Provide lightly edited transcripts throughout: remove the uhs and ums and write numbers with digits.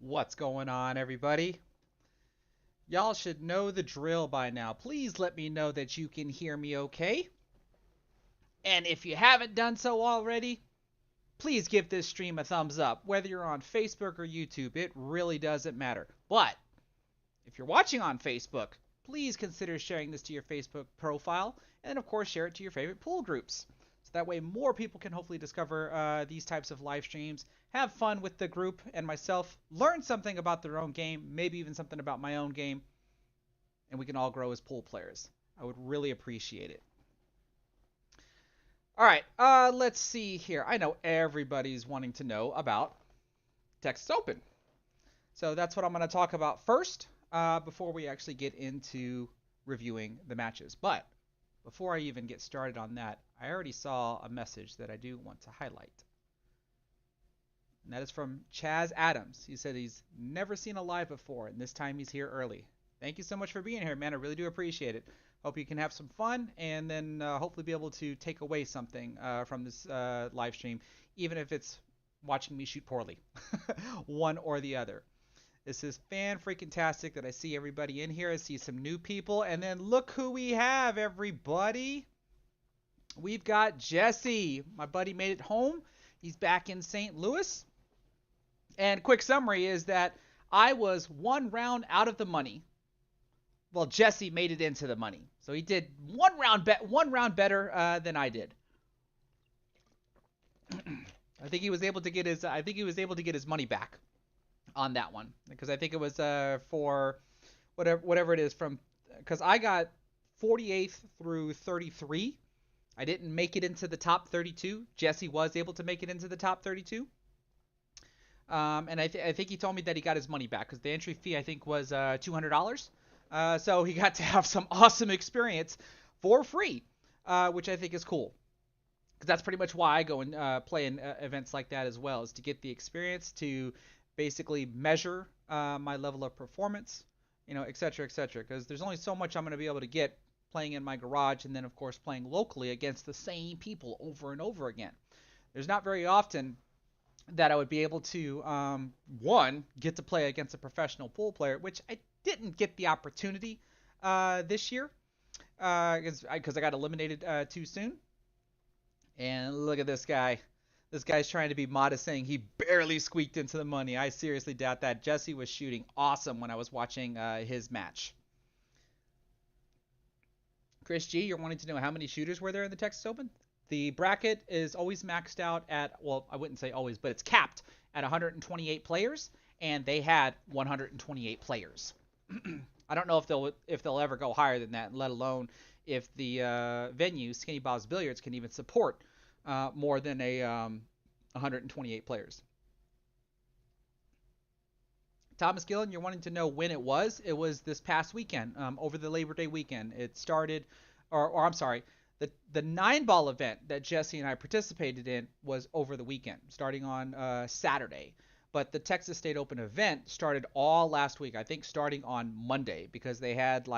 What's going on, everybody? Y'all should know the drill by now. Please let me know that you can hear me okay. And if you haven't done so already, please give this stream a thumbs up. Whether you're on Facebook or YouTube, it really doesn't matter. But if you're watching on Facebook, please consider sharing this to your Facebook profile. And of course, share it to your favorite pool groups. So that way more people can hopefully discover these types of live streams, have fun with the group and myself, learn something about their own game, maybe even something about my own game, and we can all grow as pool players. I would really appreciate it. All right, let's see here. I know everybody's wanting to know about Texas Open. So that's what I'm going to talk about first before we actually get into reviewing the matches. But before I even get started on that, I already saw a message that I do want to highlight. And that is from Chaz Adams. He said he's never seen a live before, and this time he's here early. Thank you so much for being here, man. I really do appreciate it. Hope you can have some fun and then hopefully be able to take away something from this live stream, even if it's watching me shoot poorly, one or the other. This is fan-freaking-tastic that I see everybody in here. I see some new people, and then look who we have, everybody. We've got Jesse. My buddy made it home. He's back in St. Louis. And quick summary is that I was one round out of the money. Well, Jesse made it into the money, so he did one round better than I did. I think he was able to get his money back on that one because I think it was for whatever it is from because I got 48th through 33. I didn't make it into the top 32. Jesse was able to make it into the top 32. And I think he told me that he got his money back because the entry fee I think was $200. So he got to have some awesome experience for free, which I think is cool. Because that's pretty much why I go and play in events like that as well, is to get the experience to basically measure my level of performance, et cetera, et cetera. Because there's only so much I'm going to be able to get playing in my garage and then, of course, playing locally against the same people over and over again. There's not very often that I would be able to, one, get to play against a professional pool player, which I didn't get the opportunity this year because I got eliminated too soon. And look at this guy. This guy's trying to be modest, saying he barely squeaked into the money. I seriously doubt that. Jesse was shooting awesome when I was watching his match. Chris G, you're wanting to know how many shooters were there in the Texas Open? The bracket is always maxed out at, well, I wouldn't say always, but it's capped at 128 players, and they had 128 players. I don't know if they'll ever go higher than that, let alone if the venue, Skinny Bob's Billiards, can even support more than 128 players. Thomas Gillen, you're wanting to know when it was. It was this past weekend, over the Labor Day weekend. It started, or I'm sorry, the 9-ball event that Jesse and I participated in was over the weekend, starting on Saturday. But the Texas State Open event started all last week, I think starting on Monday, because they had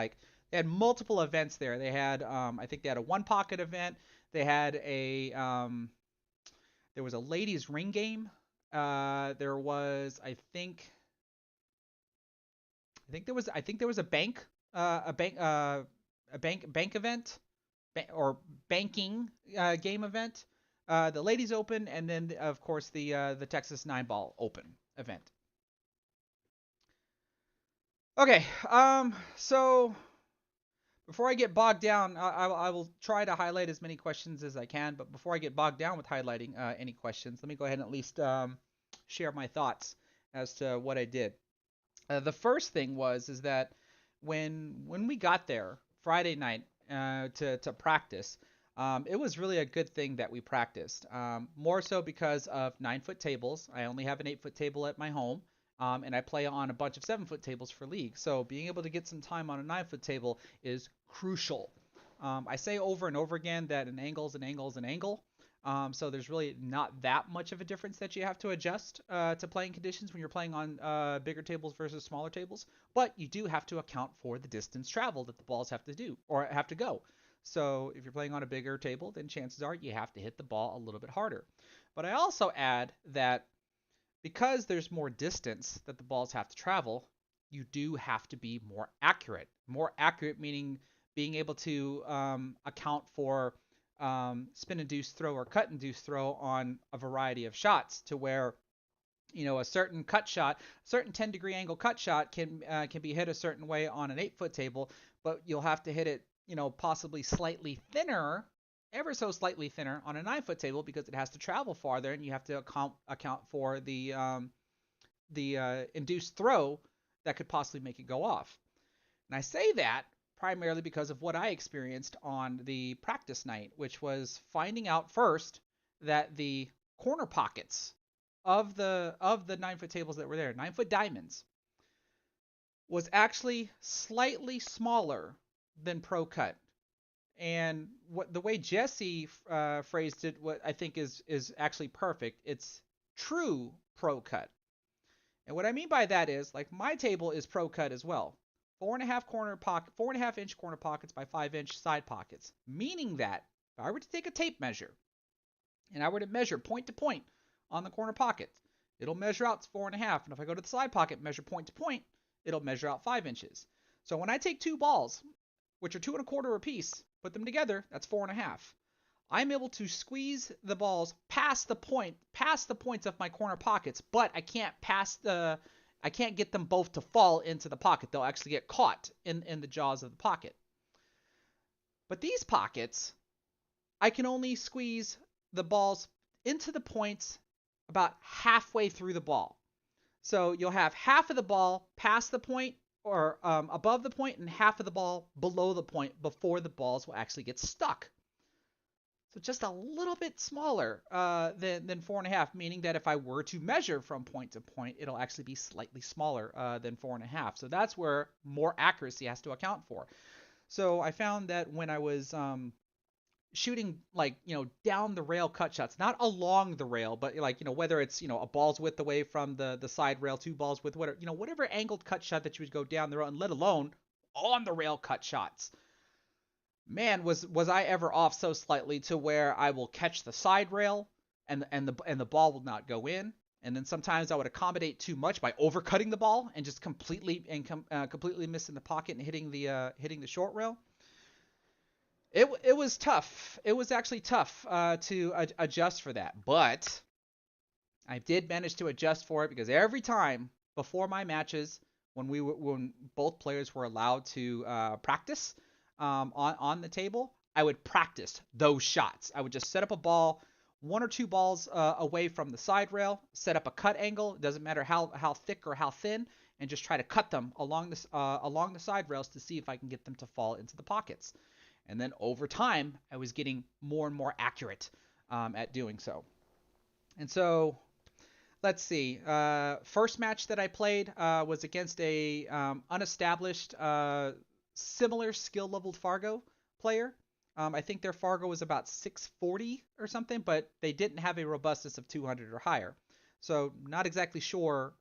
multiple events there. They had, I think they had a one pocket event. They had there was a ladies ring game. There was, I think there was a bank event or banking game event. The ladies open, and then of course the Texas 9-ball open event. Okay, so before I get bogged down, I will try to highlight as many questions as I can. But before I get bogged down with highlighting any questions, let me go ahead and at least share my thoughts as to what I did. The first thing is that when we got there Friday night to practice, it was really a good thing that we practiced. More so because of 9-foot tables. I only have an 8-foot table at my home. And I play on a bunch of 7-foot tables for league. So being able to get some time on a 9-foot table is crucial. I say over and over again that an angle is an angle is an angle. So there's really not that much of a difference that you have to adjust to playing conditions when you're playing on bigger tables versus smaller tables. But you do have to account for the distance traveled that the balls have to do or have to go. So if you're playing on a bigger table, then chances are you have to hit the ball a little bit harder. But I also add that Because there's more distance that the balls have to travel, you do have to be more accurate. More accurate meaning being able to account for spin induced throw or cut induced throw on a variety of shots to where a certain cut shot, certain 10-degree angle cut shot can be hit a certain way on an 8-foot table, but you'll have to hit it, possibly slightly thinner, ever so slightly thinner on a 9-foot table because it has to travel farther, and you have to account for the induced throw that could possibly make it go off. And I say that primarily because of what I experienced on the practice night, which was finding out first that the corner pockets of the 9-foot tables that were there, 9-foot diamonds, was actually slightly smaller than Pro Cut. And what the way Jesse phrased it, what I think is actually perfect. It's true Pro Cut. And what I mean by that is, like, my table is Pro Cut as well. 4.5-inch corner pockets by 5-inch side pockets. Meaning that if I were to take a tape measure and I were to measure point to point on the corner pocket, it'll measure out 4.5. And if I go to the side pocket, measure point to point, it'll measure out 5 inches. So when I take two balls, which are 2.25 apiece, put them together, that's 4.5. I'm able to squeeze the balls past the points of my corner pockets, but I can't get them both to fall into the pocket. They'll actually get caught in the jaws of the pocket. But these pockets, I can only squeeze the balls into the points about halfway through the ball. So you'll have half of the ball past the point or above the point and half of the ball below the point before the balls will actually get stuck. So just a little bit smaller than 4.5, meaning that if I were to measure from point to point, it'll actually be slightly smaller than 4.5. So that's where more accuracy has to account for. So I found that when I was shooting, like, down the rail cut shots, not along the rail, but like, whether it's, a ball's width away from the side rail, 2 balls width, whatever angled cut shot that you would go down the rail, and let alone on the rail cut shots. Man, was I ever off so slightly to where I will catch the side rail and the ball will not go in. And then sometimes I would accommodate too much by overcutting the ball and just completely missing the pocket and hitting the short rail. It was tough. It was actually tough to adjust for that, but I did manage to adjust for it because every time before my matches, when both players were allowed to practice on the table, I would practice those shots. I would just set up a ball, 1 or 2 balls away from the side rail, set up a cut angle. It doesn't matter how thick or how thin, and just try to cut them along the side rails to see if I can get them to fall into the pockets. And then over time, I was getting more and more accurate at doing so. And so, let's see. First match that I played was against a unestablished, similar skill-leveled Fargo player. I think their Fargo was about 640 or something, but they didn't have a robustness of 200 or higher. So not exactly sure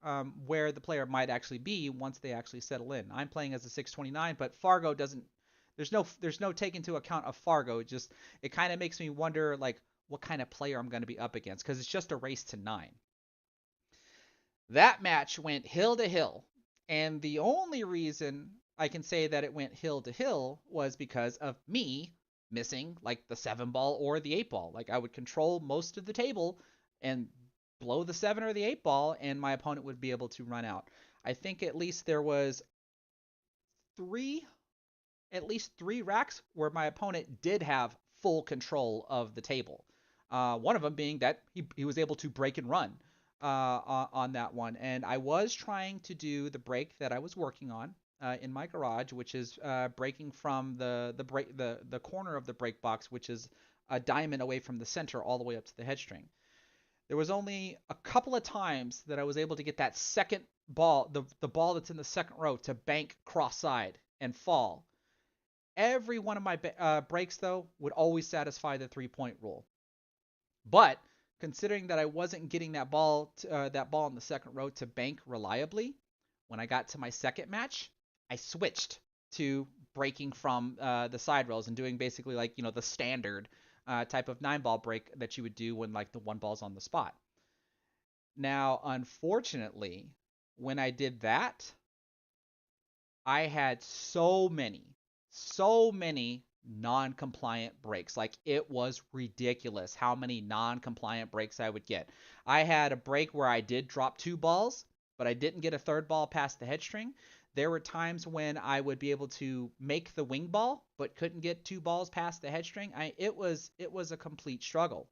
where the player might actually be once they actually settle in. I'm playing as a 629, but Fargo doesn't. There's no take into account of Fargo. It kind of makes me wonder, like, what kind of player I'm going to be up against, because it's just a race to 9. That match went hill to hill, and the only reason I can say that it went hill to hill was because of me missing, like, the 7 ball or the 8 ball. Like, I would control most of the table and blow the 7 or the 8 ball, and my opponent would be able to run out. I think at least there was 3 racks where my opponent did have full control of the table. One of them being that he was able to break and run on that one. And I was trying to do the break that I was working on in my garage, which is breaking from the corner of the break box, which is a diamond away from the center all the way up to the headstring. There was only a couple of times that I was able to get that second ball, the ball that's in the second row, to bank cross-side and fall. Every one of my breaks, though, would always satisfy the 3-point rule. But considering that I wasn't getting that ball in the second row to bank reliably, when I got to my second match, I switched to breaking from the side rails and doing basically, like, the standard type of 9-ball break that you would do when, like, the 1 ball's on the spot. Now, unfortunately, when I did that, I had so many non-compliant breaks. Like it was ridiculous how many non-compliant breaks I would get. I had a break where I did drop two balls, but I didn't get a third ball past the head string. There were times when I would be able to make the wing ball, but couldn't get two balls past the head string. It was a complete struggle.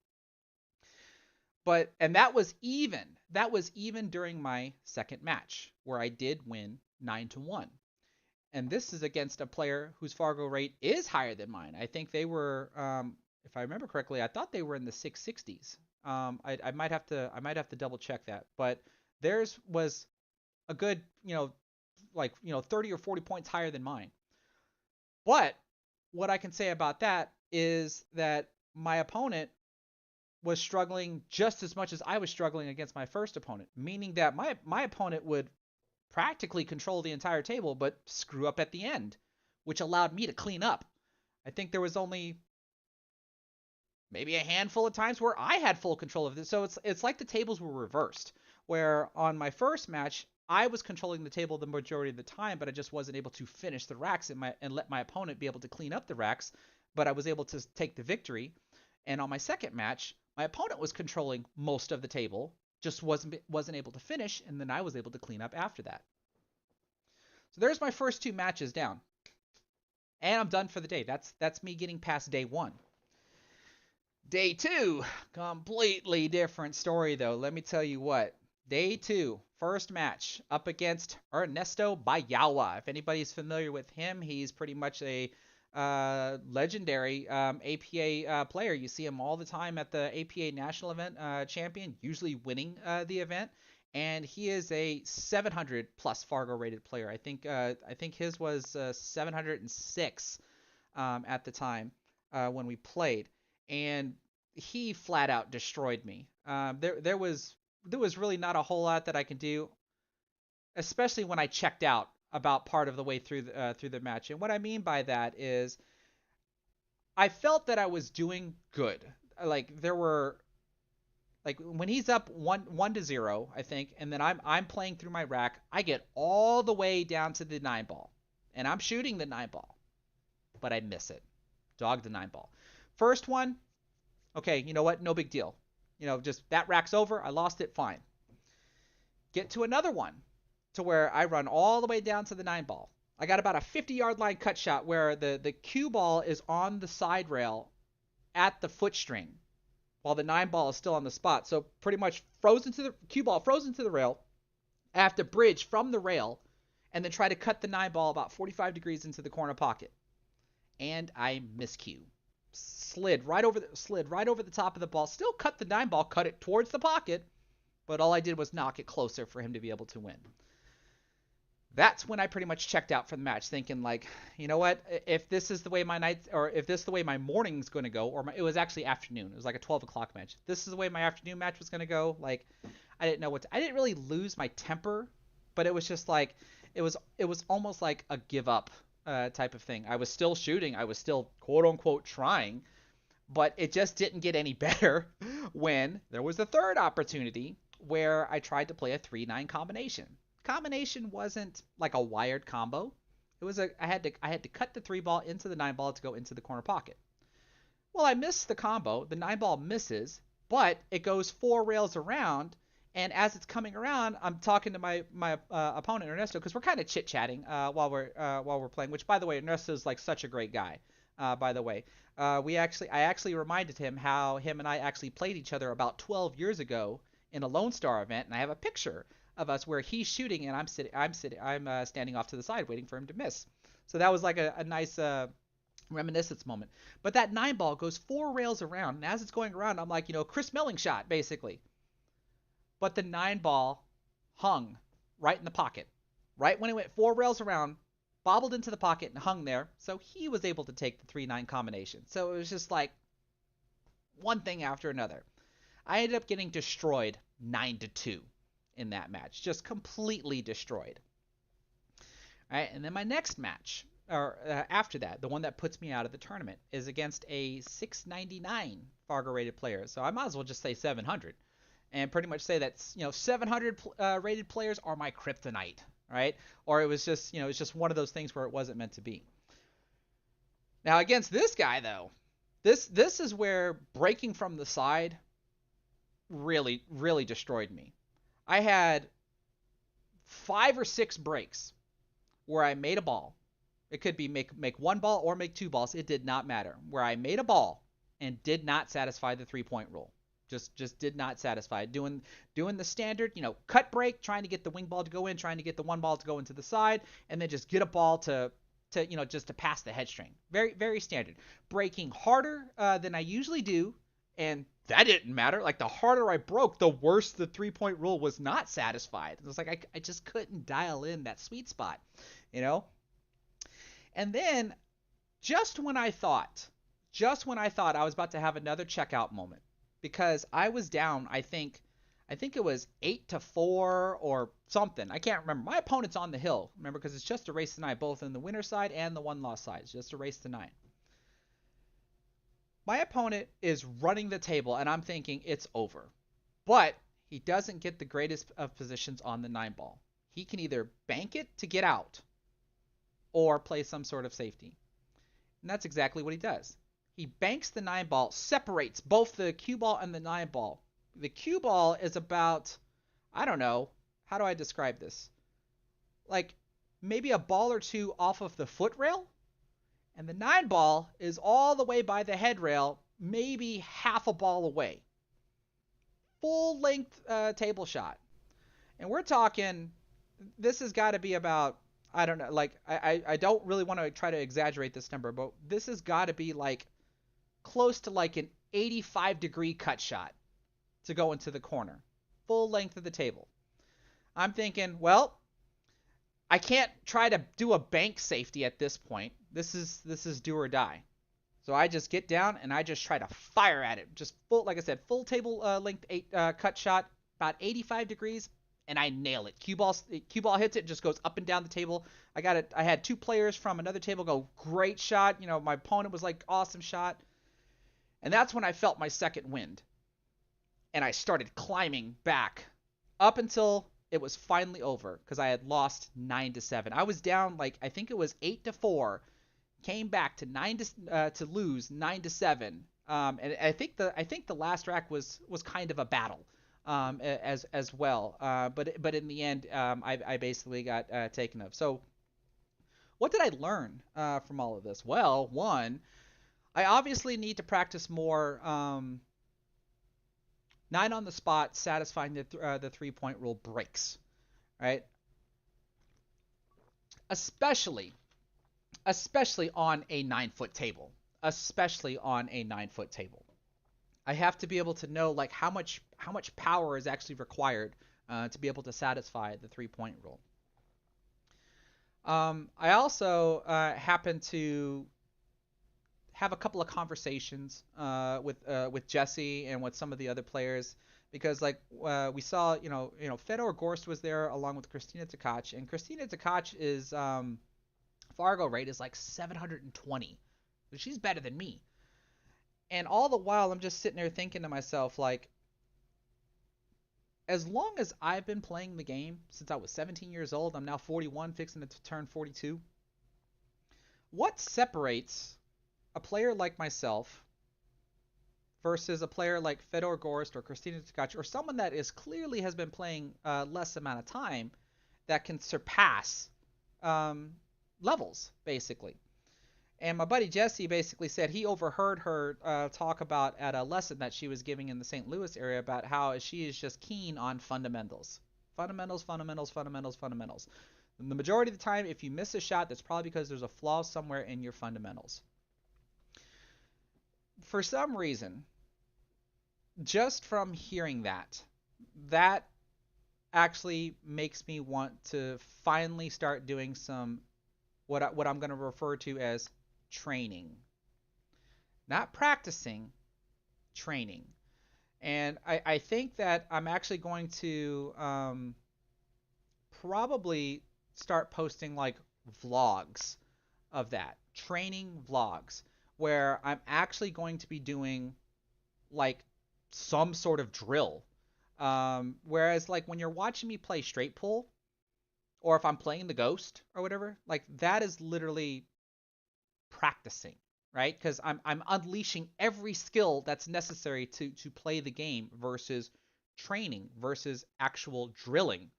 But and that was even during my second match where I did win 9-1. And this is against a player whose Fargo rate is higher than mine. I think they were, if I remember correctly, I thought they were in the 660s. I might have to double check that, but theirs was a good, 30 or 40 points higher than mine. But what I can say about that is that my opponent was struggling just as much as I was struggling against my first opponent, meaning that my opponent would practically control the entire table, but screw up at the end, which allowed me to clean up. I think there was only maybe a handful of times where I had full control of this. So it's like the tables were reversed, where on my first match I was controlling the table the majority of the time, but I just wasn't able to finish the racks and let my opponent be able to clean up the racks, but I was able to take the victory. And on my second match, my opponent was controlling most of the table, just wasn't able to finish, and then I was able to clean up after that. So there's my first two matches down. And I'm done for the day. That's me getting past day one. Day two, completely different story though. Let me tell you what. Day two, first match up against Ernesto Bayawa. If anybody's familiar with him, he's pretty much a legendary APA player. You see him all the time at the APA national event champion, usually winning the event. And he is a 700 plus Fargo rated player. I think his was 706 at the time when we played, and he flat out destroyed me. There was really not a whole lot that I can do, especially when I checked out about part of the way through the match. And what I mean by that is I felt that I was doing good. Like there were like when he's up 1-0, I think, and then I'm playing through my rack, I get all the way down to the 9 ball. And I'm shooting the 9 ball, but I miss it. Dog the 9 ball. First one, okay, you know what? No big deal. Just that rack's over. I lost it, fine. Get to another one to where I run all the way down to the 9 ball. I got about a 50-yard line cut shot where the cue ball is on the side rail at the foot string while the 9 ball is still on the spot. So pretty much frozen to the cue ball, frozen to the rail. I have to bridge from the rail and then try to cut the 9 ball about 45 degrees into the corner pocket. And I miscue. Slid right over the top of the ball. Still cut the 9 ball, cut it towards the pocket, but all I did was knock it closer for him to be able to win. That's when I pretty much checked out for the match, thinking like, you know what? If this is the way my night, or if this is the way my morning's going to go, it was actually afternoon. It was like a 12 o'clock match. This is the way my afternoon match was going to go. Like, I didn't know I didn't really lose my temper, but it was just like, it was almost like a give up type of thing. I was still shooting. I was still quote unquote trying, but it just didn't get any better when there was a third opportunity where I tried to play a 3-9 combination. Combination wasn't like a wired combo. It was I had to cut the 3 ball into the 9 ball to go into the corner pocket. Well, I missed the combo. The 9 ball misses, but it goes 4 rails around. And as it's coming around, I'm talking to my opponent Ernesto because we're kind of chit chatting while we're playing. Which, by the way, Ernesto is like such a great guy. By the way, I actually reminded him how him and I actually played each other about 12 years ago in a Lone Star event, and I have a picture of us where he's shooting and I'm standing off to the side waiting for him to miss. So that was like a nice reminiscence moment. But that 9 ball goes 4 rails around, and as it's going around, I'm like, Chris Melling shot basically. But the 9 ball hung right in the pocket, right when it went 4 rails around, bobbled into the pocket and hung there. So he was able to take the 3-9 combination. So it was just like one thing after another. I ended up getting destroyed 9-2 in that match, just completely destroyed. All right, and then my next match, or after that, the one that puts me out of the tournament, is against a 699 Fargo rated player. So I might as well just say 700. and pretty much say that 700 rated players are my kryptonite, right? Or it was just it's just one of those things where it wasn't meant to be. Now against this guy though, this is where breaking from the side really really destroyed me. I had 5 or 6 breaks where I made a ball. It could be make one ball or make two balls. It did not matter. Where I made a ball and did not satisfy the 3-point rule. Just did not satisfy it. Doing the standard, cut break, trying to get the wing ball to go in, trying to get the one ball to go into the side, and then just get a ball to just to pass the head string. Very very standard. Breaking harder than I usually do, and that didn't matter. Like the harder I broke, the worse the 3-point rule was not satisfied. It was like I just couldn't dial in that sweet spot, you know. And then just when I thought I was about to have another checkout moment, because I was down, I think it was 8-4 or something. I can't remember. My opponent's on the hill, remember, because it's just a race to 9, both in the winner side and the one loss side. It's just a race to 9. My opponent is running the table, and I'm thinking it's over. But he doesn't get the greatest of positions on the 9 ball. He can either bank it to get out or play some sort of safety. And that's exactly what he does. He banks the 9 ball, separates both the cue ball and the 9 ball. The cue ball is about, I don't know, how do I describe this? Like maybe a ball or two off of the foot rail, and the 9 ball is all the way by the head rail, maybe half a ball away. Full length table shot. And we're talking, this has got to be about, I don't know, like I don't really want to try to exaggerate this number, but this has got to be like close to like an 85-degree cut shot to go into the corner. Full length of the table. I'm thinking, well, I can't try to do a bank safety at this point. This is do or die. So I just get down and I just try to fire at it. Just full, like I said, full table length cut shot, about 85 degrees, and I nail it. Cue ball hits it, just goes up and down the table. I got it. I had 2 players from another table go, great shot. My opponent was like, awesome shot. And that's when I felt my second wind. And I started climbing back up until it was finally over, because I had lost 9-7. I was down like, I think it was 8-4, came back to to lose 9-7. And I think the last rack was kind of a battle as well. But in the end, I basically got taken of. So what did I learn from all of this? Well, one, I obviously need to practice more 9 on the spot, satisfying the 3-point rule breaks, right? Especially on a 9-foot table. Especially on a 9-foot table. I have to be able to know like how much power is actually required to be able to satisfy the 3-point rule. I also happen to have a couple of conversations with Jesse and with some of the other players, because like we saw, Fedor Gorst was there along with Christina Tkach, and Christina Tkach is Fargo rate is like 720. She's better than me. And all the while I'm just sitting there thinking to myself, like, as long as I've been playing the game since I was 17 years old, I'm now 41, fixing to turn 42. What separates a player like myself versus a player like Fedor Gorst or Christina Tkach, or someone that is clearly has been playing less amount of time, that can surpass levels, basically? And my buddy Jesse basically said he overheard her talk about at a lesson that she was giving in the St. Louis area about how she is just keen on fundamentals. Fundamentals. And the majority of the time, if you miss a shot, that's probably because there's a flaw somewhere in your fundamentals. For some reason, just from hearing that actually makes me want to finally start doing some what I'm going to refer to as training. Not practicing, training. And I think that I'm actually going to probably start posting like vlogs of that. Training vlogs, where I'm actually going to be doing like some sort of drill Whereas like when you're watching me play straight pull, or if I'm playing the ghost or whatever, like that is literally practicing, right? Because I'm unleashing every skill that's necessary to play the game versus training versus actual drilling.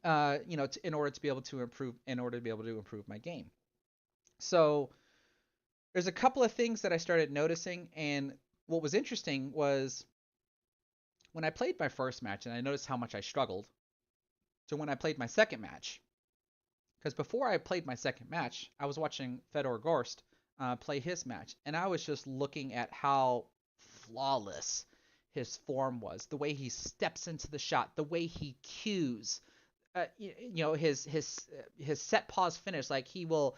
In order to be able to improve my game. So there's a couple of things that I started noticing, and what was interesting was when I played my first match, and I noticed how much I struggled. So when I played my second match, because before I played my second match, I was watching Fedor Gorst play his match, and I was just looking at how flawless his form was, the way he steps into the shot, the way he cues, his set pause finish. Like he will,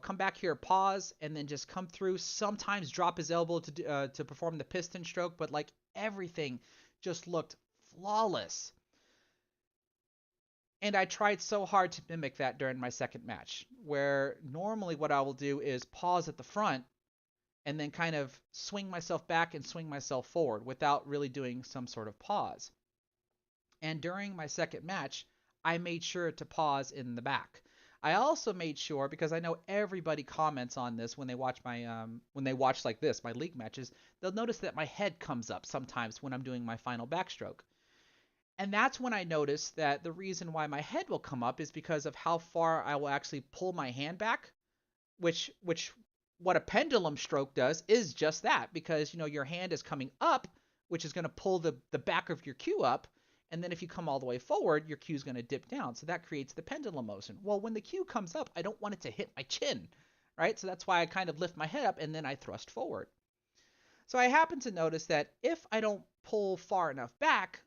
come back here, pause, and then just come through. Sometimes drop his elbow to perform the piston stroke, but like everything just looked flawless. And I tried so hard to mimic that during my second match, where normally what I will do is pause at the front and then kind of swing myself back and swing myself forward without really doing some sort of pause. And during my second match, I made sure to pause in the back. I also made sure, because I know everybody comments on this when they watch like this, my league matches, they'll notice that my head comes up sometimes when I'm doing my final backstroke. And that's when I notice that the reason why my head will come up is because of how far I will actually pull my hand back, which what a pendulum stroke does is just that, because your hand is coming up, which is going to pull the back of your cue up, and then if you come all the way forward, your cue is going to dip down. So that creates the pendulum motion. Well, when the cue comes up, I don't want it to hit my chin, right? So that's why I kind of lift my head up and then I thrust forward. So I happen to notice that if I don't pull far enough back,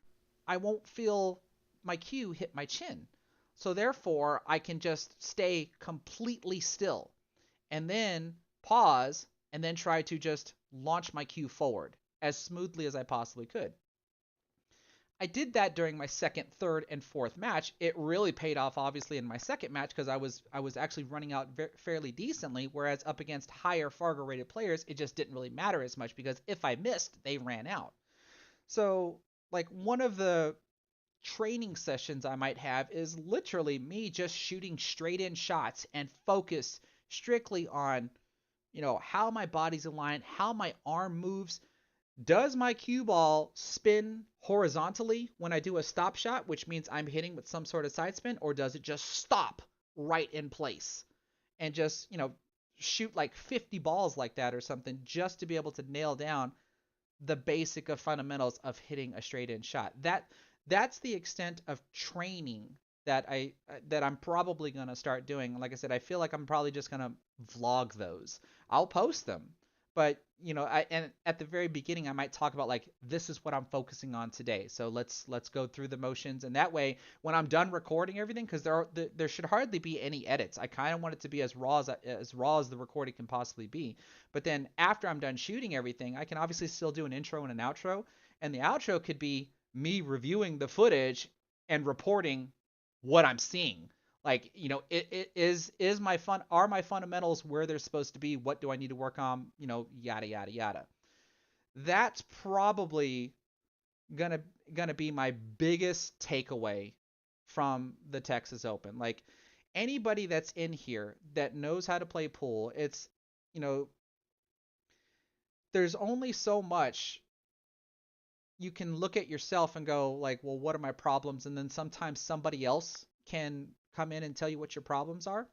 I won't feel my cue hit my chin. So therefore, I can just stay completely still and then pause and then try to just launch my cue forward as smoothly as I possibly could. I did that during my second, third, and fourth match. It really paid off, obviously, in my second match because I was actually running out fairly decently. Whereas up against higher Fargo rated players, it just didn't really matter as much because if I missed, they ran out. So, like one of the training sessions I might have is literally me just shooting straight in shots and focus strictly on, how my body's aligned, how my arm moves. Does my cue ball spin horizontally when I do a stop shot, which means I'm hitting with some sort of side spin, or does it just stop right in place and just, shoot like 50 balls like that or something just to be able to nail down the basic of fundamentals of hitting a straight in shot. That's the extent of training that I'm probably going to start doing. Like I said, I feel like I'm probably just going to vlog those. I'll post them. But, and at the very beginning I might talk about like this is what I'm focusing on today. So let's go through the motions, and that way when I'm done recording everything, cuz there should hardly be any edits. I kind of want it to be as raw as the recording can possibly be. But then after I'm done shooting everything, I can obviously still do an intro and an outro, and the outro could be me reviewing the footage and reporting what I'm seeing. Like, it is my fun are my fundamentals where they're supposed to be? What do I need to work on? Yada yada yada. That's probably gonna gonna be my biggest takeaway from the Texas Open. Like anybody that's in here that knows how to play pool, it's you know there's only so much you can look at yourself and go like, well, what are my problems? And then sometimes somebody else can come in and tell you what your problems are.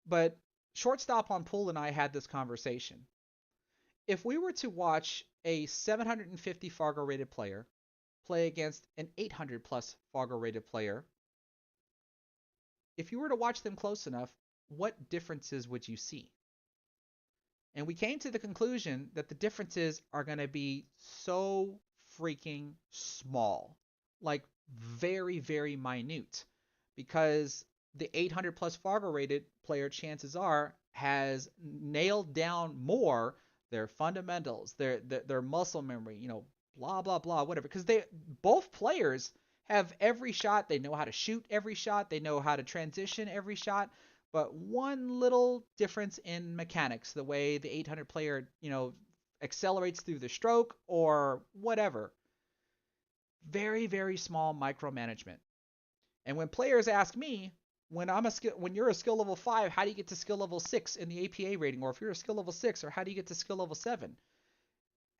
But Shortstop on Pool and I had this conversation. If we were to watch a 750 Fargo rated player play against an 800 plus Fargo rated player, if you were to watch them close enough, what differences would you see? And we came to the conclusion that the differences are going to be so freaking small, like very, very minute, because the 800 plus Fargo rated player, chances are, has nailed down more their fundamentals, their muscle memory, blah blah blah, whatever. Because they both players have every shot, they know how to shoot every shot, they know how to transition every shot, but one little difference in mechanics, the way the 800 player, accelerates through the stroke or whatever. Very, very small micromanagement. And when players ask me, when you're a skill level 5, how do you get to skill level 6 in the APA rating? Or if you're a skill level 6, or how do you get to skill level 7?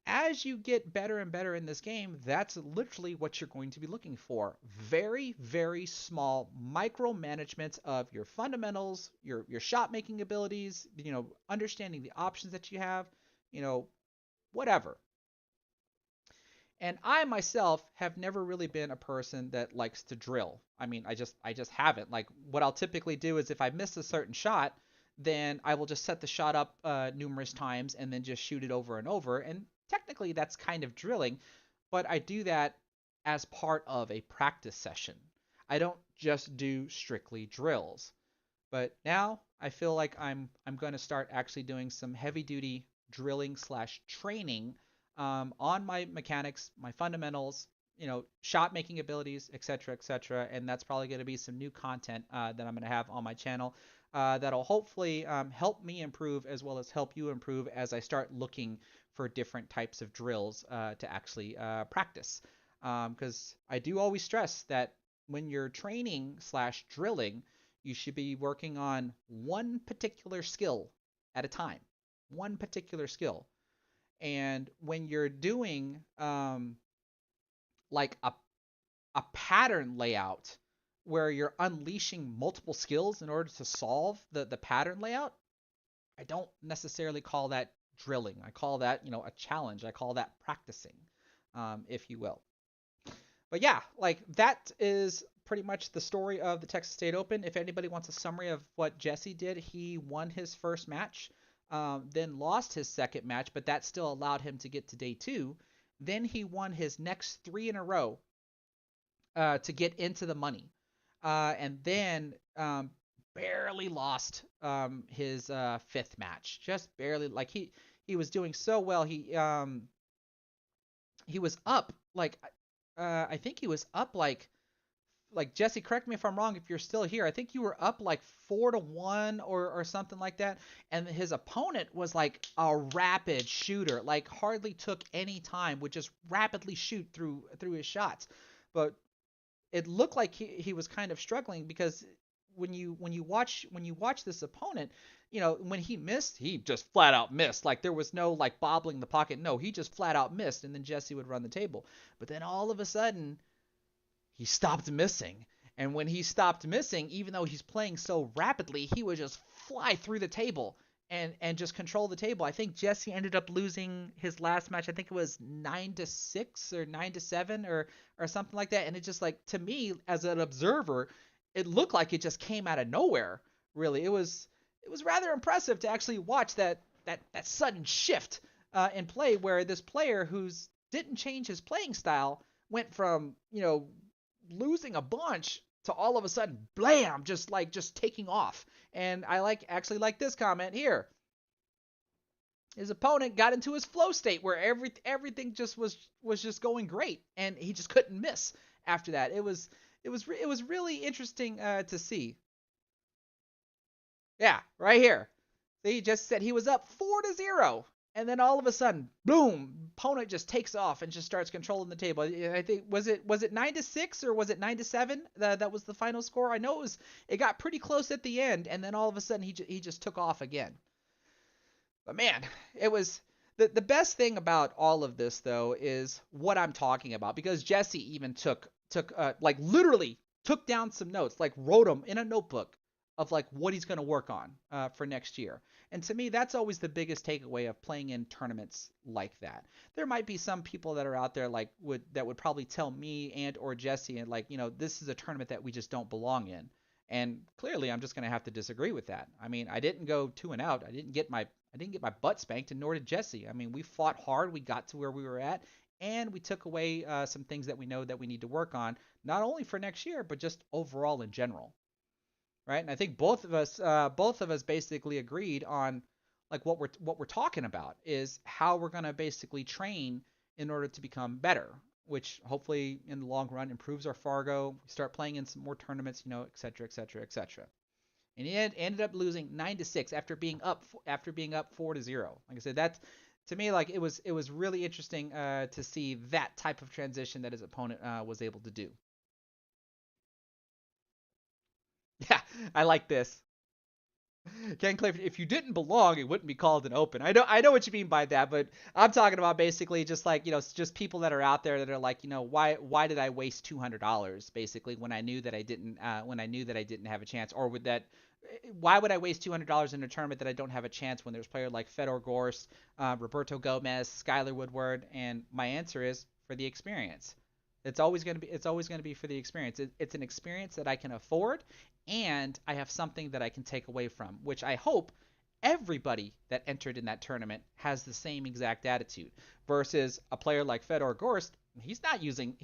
As you get better and better in this game, that's literally what you're going to be looking for. Very, very small micromanagement of your fundamentals, your shot making abilities, understanding the options that you have, you know, whatever. And I myself have never really been a person that likes to drill. I mean, I just haven't. Like what I'll typically do is if I miss a certain shot, then I will just set the shot up numerous times and then just shoot it over and over. And technically that's kind of drilling, but I do that as part of a practice session. I don't just do strictly drills. But now I feel like I'm going to start actually doing some heavy duty drilling slash training on my mechanics, my fundamentals, shot making abilities, etc., etc. And that's probably going to be some new content that I'm going to have on my channel that'll hopefully help me improve as well as help you improve as I start looking for different types of drills to actually practice. Because I do always stress that when you're training slash drilling, you should be working on one particular skill at a time. One particular skill. And when you're doing like a pattern layout where you're unleashing multiple skills in order to solve the pattern layout, I don't necessarily call that drilling. I call that, a challenge. I call that practicing, if you will. But yeah, like that is pretty much the story of the Texas State Open. If anybody wants a summary of what Jesse did, he won his first match, then lost his second match, but that still allowed him to get to day 2. Then he won his next 3 in a row to get into the money, and then barely lost his fifth match, just barely. Like he was doing so well. He was up like I think he was up like Jesse, correct me if I'm wrong if you're still here. I think you were up like 4-1 or something like that. And his opponent was like a rapid shooter, like hardly took any time, would just rapidly shoot through his shots. But it looked like he was kind of struggling because when you watch this opponent, when he missed, he just flat out missed. Like there was no like bobbling the pocket. No, he just flat out missed, and then Jesse would run the table. But then all of a sudden, he stopped missing. And when he stopped missing, even though he's playing so rapidly, he would just fly through the table and just control the table. I think Jesse ended up losing his last match. I think it was 9-6 or 9-7 or something like that. And it just like to me as an observer, it looked like it just came out of nowhere. Really, it was rather impressive to actually watch that sudden shift in play where this player who's didn't change his playing style went from losing a bunch to all of a sudden blam just taking off. And I actually like this comment here. His opponent got into his flow state where everything just was just going great and he just couldn't miss after that. It was really interesting to see. Yeah, right here. He just said he was up 4-0, and then all of a sudden, boom, opponent just takes off and just starts controlling the table. I think was it 9-6 or was it 9-7? That was the final score. I know it got pretty close at the end, and then all of a sudden he just took off again. But man, it was the best thing about all of this though is what I'm talking about, because Jesse even took like literally took down some notes, like wrote them in a notebook of like what he's going to work on for next year. And to me, that's always the biggest takeaway of playing in tournaments like that. There might be some people that are out there like that would probably tell me and or Jesse and like, this is a tournament that we just don't belong in. And clearly, I'm just going to have to disagree with that. I mean, I didn't go 2 and out. I didn't get my butt spanked, and nor did Jesse. I mean, we fought hard. We got to where we were at, and we took away some things that we know that we need to work on, not only for next year, but just overall in general, right? And I think both of us basically agreed on like what we're talking about is how we're gonna basically train in order to become better, which hopefully in the long run improves our Fargo. We start playing in some more tournaments, et cetera, et cetera, et cetera. And he ended up losing 9-6 after being up 4-0. Like I said, To me, like it was really interesting to see that type of transition that his opponent was able to do. Yeah, I like this. Ken Clifford, if you didn't belong, it wouldn't be called an open. I know what you mean by that, but I'm talking about basically just like, just people that are out there that are like, why did I waste $200 basically when I knew that I didn't have a chance, or would that why would I waste $200 in a tournament that I don't have a chance when there's players like Fedor Gorst, Roberto Gomez, Skylar Woodward, and my answer is for the experience. It's always going to be for the experience. It's an experience that I can afford, and I have something that I can take away from, which I hope everybody that entered in that tournament has the same exact attitude. Versus a player like Fedor Gorst, he's not using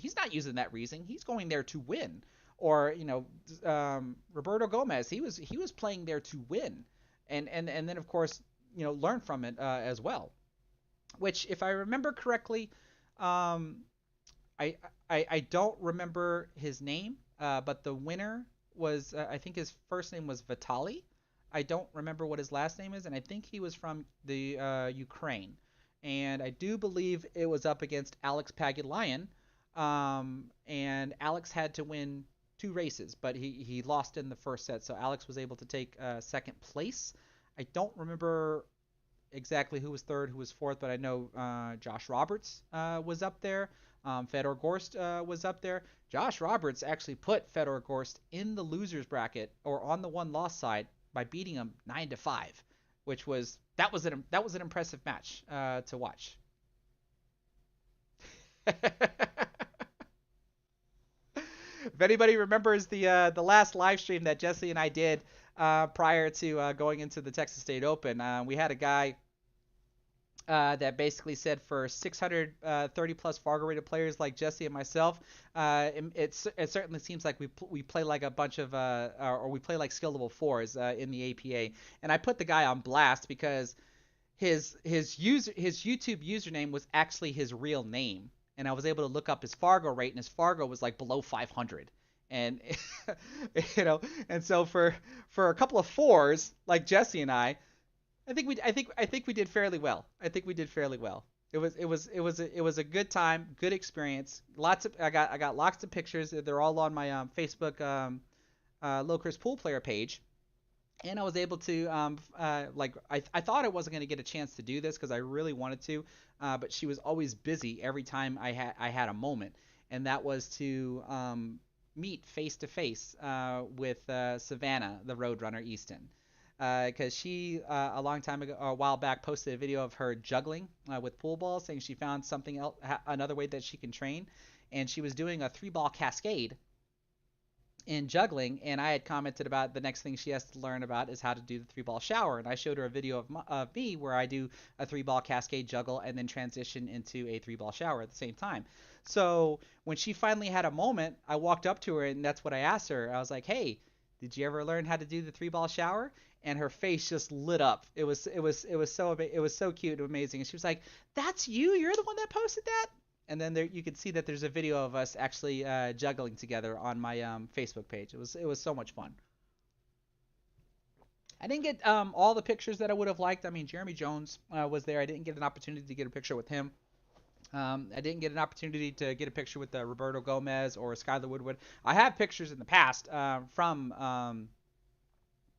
that reason. He's going there to win. Or Roberto Gomez, he was playing there to win, and then of course learn from it as well. Which, if I remember correctly, um, I, I don't remember his name, but the winner was I think his first name was Vitali. I don't remember what his last name is, and I think he was from the Ukraine. And I do believe it was up against Alex Pagulayan, and Alex had to win two races, but he lost in the first set, so Alex was able to take second place. I don't remember exactly who was third, who was fourth, but I know Josh Roberts was up there. Fedor Gorst was up there. Josh Roberts actually put Fedor Gorst in the losers bracket or on the one loss side by beating him 9-5, which was that was an impressive match to watch. If anybody remembers the last live stream that Jesse and I did prior to going into the Texas State Open, we had a guy that basically said for 630 plus Fargo rated players like Jesse and myself, it certainly seems like we play like a bunch of or we play like skill level fours in the APA. And I put the guy on blast because his YouTube username was actually his real name, and I was able to look up his Fargo rate, and his Fargo was like below 500. And and so for a couple of fours like Jesse and I think we did fairly well. I think we did fairly well. It was a good time, good experience. Lots of I got lots of pictures. They're all on my Facebook Low Chris Pool Player page. And I was able to like I thought I wasn't going to get a chance to do this because I really wanted to, but she was always busy every time I had a moment, and that was to meet face to face with Savannah, the Roadrunner Easton, because she a long time ago, a while back, posted a video of her juggling with pool balls, saying she found something else, another way that she can train, and she was doing a three ball cascade in juggling, and I had commented about the next thing she has to learn about is how to do the three ball shower, and I showed her a video of me where I do a three ball cascade juggle and then transition into a three ball shower at the same time. So when she finally had a moment, I walked up to her and that's what I asked her. I was like, "Hey, did you ever learn how to do the three ball shower?" And her face just lit up. It was so cute and amazing. And she was like, "That's you? You're the one that posted that?" And then there you can see that there's a video of us actually juggling together on my Facebook page. It was so much fun. I didn't get all the pictures that I would have liked. I mean, Jeremy Jones was there. I didn't get an opportunity to get a picture with him. I didn't get an opportunity to get a picture with Roberto Gomez or Skylar Woodward. I have pictures in the past from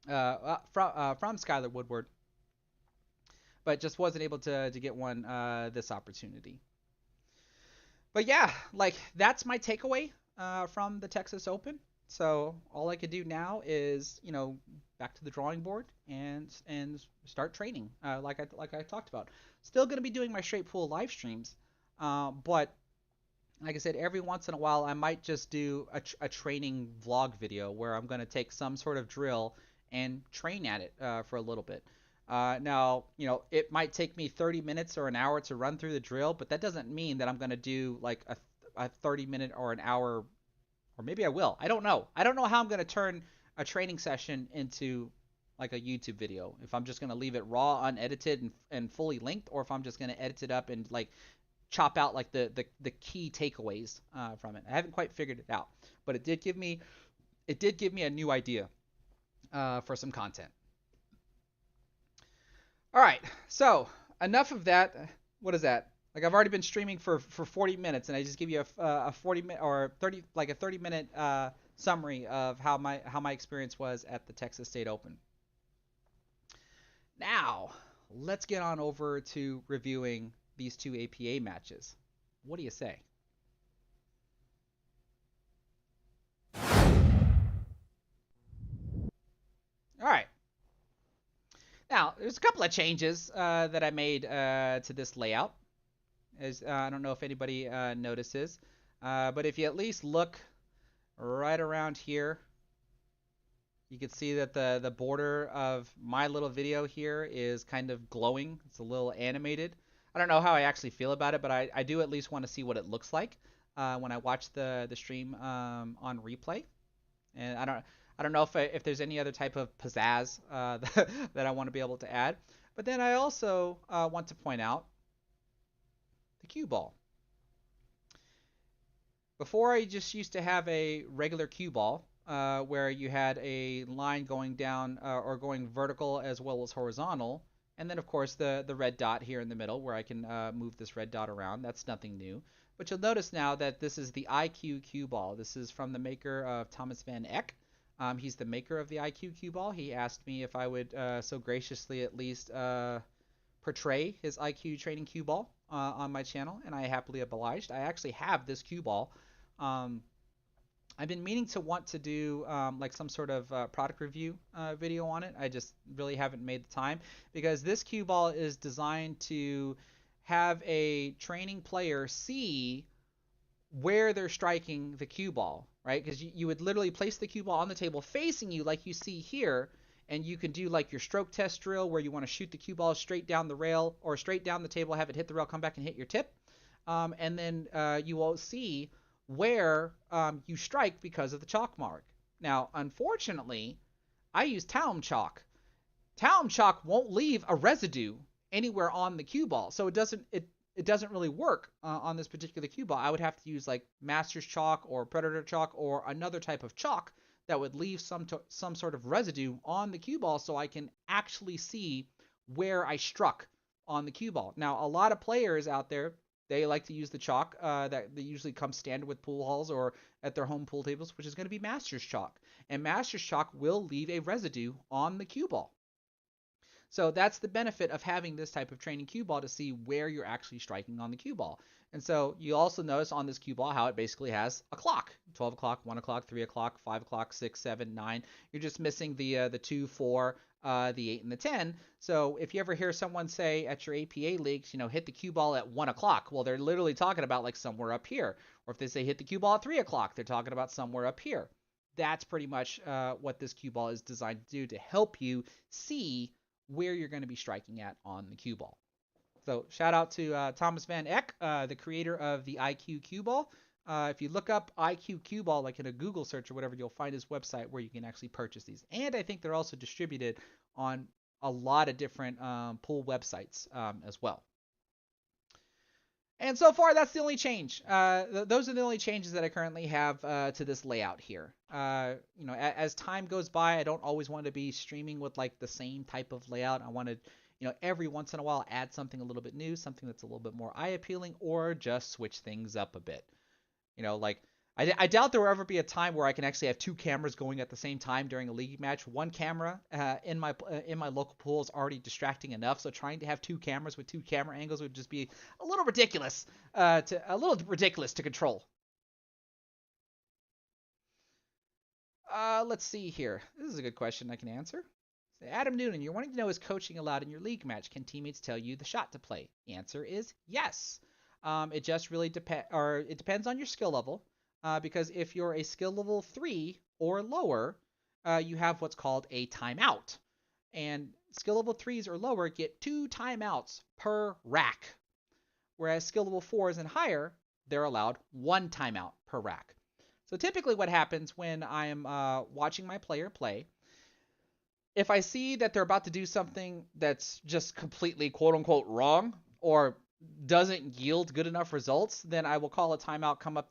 Skylar Woodward, but just wasn't able to get one this opportunity. But yeah, like that's my takeaway from the Texas Open. So all I could do now is, back to the drawing board and start training, like I talked about. Still gonna be doing my straight pool live streams, but like I said, every once in a while I might just do a training vlog video where I'm gonna take some sort of drill and train at it for a little bit. Now, it might take me 30 minutes or an hour to run through the drill, but that doesn't mean that I'm going to do like a 30-minute or an hour, or maybe I will. I don't know. I don't know how I'm going to turn a training session into like a YouTube video. If I'm just going to leave it raw, unedited, and fully linked, or if I'm just going to edit it up and like chop out like the key takeaways from it. I haven't quite figured it out, but it did give me a new idea for some content. All right, so enough of that. What is that? Like I've already been streaming for 40 minutes, and I just give you a 40 minute or 30 like a 30-minute summary of how my experience was at the Texas State Open. Now, let's get on over to reviewing these two APA matches. What do you say? All right. Now, there's a couple of changes that I made to this layout. As I don't know if anybody notices, but if you at least look right around here, you can see that the border of my little video here is kind of glowing. It's a little animated. I don't know how I actually feel about it, but I do at least want to see what it looks like when I watch the stream on replay. And I don't know if there's any other type of pizzazz that I want to be able to add. But then I also want to point out the cue ball. Before, I just used to have a regular cue ball where you had a line going down or going vertical as well as horizontal, and then of course the red dot here in the middle where I can move this red dot around. That's nothing new. But you'll notice now that this is the IQ cue ball. This is from the maker of Thomas Van Eck. He's the maker of the IQ cue ball. He asked me if I would so graciously at least portray his IQ training cue ball on my channel, and I happily obliged. I actually have this cue ball. Um, I've been meaning to want to do like some sort of product review video on it. I just really haven't made the time because this cue ball is designed to have a training player see where they're striking the cue ball, right? Because you would literally place the cue ball on the table facing you like you see here, and you can do like your stroke test drill where you want to shoot the cue ball straight down the rail or straight down the table, have it hit the rail, come back and hit your tip. And then you will see where you strike because of the chalk mark. Now, unfortunately, I use talum chalk. Talum chalk won't leave a residue anywhere on the cue ball, so it doesn't really work on this particular cue ball. I would have to use like Master's chalk or Predator chalk or another type of chalk that would leave some sort of residue on the cue ball so I can actually see where I struck on the cue ball. Now, a lot of players out there, they like to use the chalk that usually comes standard with pool halls or at their home pool tables, which is going to be Master's chalk. And Master's chalk will leave a residue on the cue ball. So that's the benefit of having this type of training cue ball to see where you're actually striking on the cue ball. And so you also notice on this cue ball how it basically has a clock: 12 o'clock, 1 o'clock, 3 o'clock, 5 o'clock, 6, 7, 9. You're just missing the 2, 4, the 8, and the 10. So if you ever hear someone say at your APA leagues, hit the cue ball at 1 o'clock, well, they're literally talking about like somewhere up here. Or if they say hit the cue ball at 3 o'clock, they're talking about somewhere up here. That's pretty much what this cue ball is designed to do, to help you see where you're going to be striking at on the cue ball. So shout out to Thomas Van Eck, the creator of the IQ cue ball. If you look up IQ cue ball, like in a Google search or whatever, you'll find his website where you can actually purchase these. And I think they're also distributed on a lot of different pool websites as well. And so far, that's the only change. Those are the only changes that I currently have to this layout here. As time goes by, I don't always want to be streaming with like the same type of layout. I want to, every once in a while add something a little bit new, something that's a little bit more eye appealing, or just switch things up a bit. Like I doubt there will ever be a time where I can actually have two cameras going at the same time during a league match. One camera in my local pool is already distracting enough, so trying to have two cameras with two camera angles would just be a little ridiculous to control. Let's see here. This is a good question I can answer. Adam Noonan, you're wanting to know, is coaching allowed in your league match? Can teammates tell you the shot to play? The answer is yes. It just really it depends on your skill level. Because if you're a skill level 3 or lower, you have what's called a timeout. And skill level 3s or lower get 2 timeouts per rack. Whereas skill level 4s and higher, they're allowed 1 timeout per rack. So typically what happens when I am watching my player play, if I see that they're about to do something that's just completely quote-unquote wrong or doesn't yield good enough results, then I will call a timeout, come up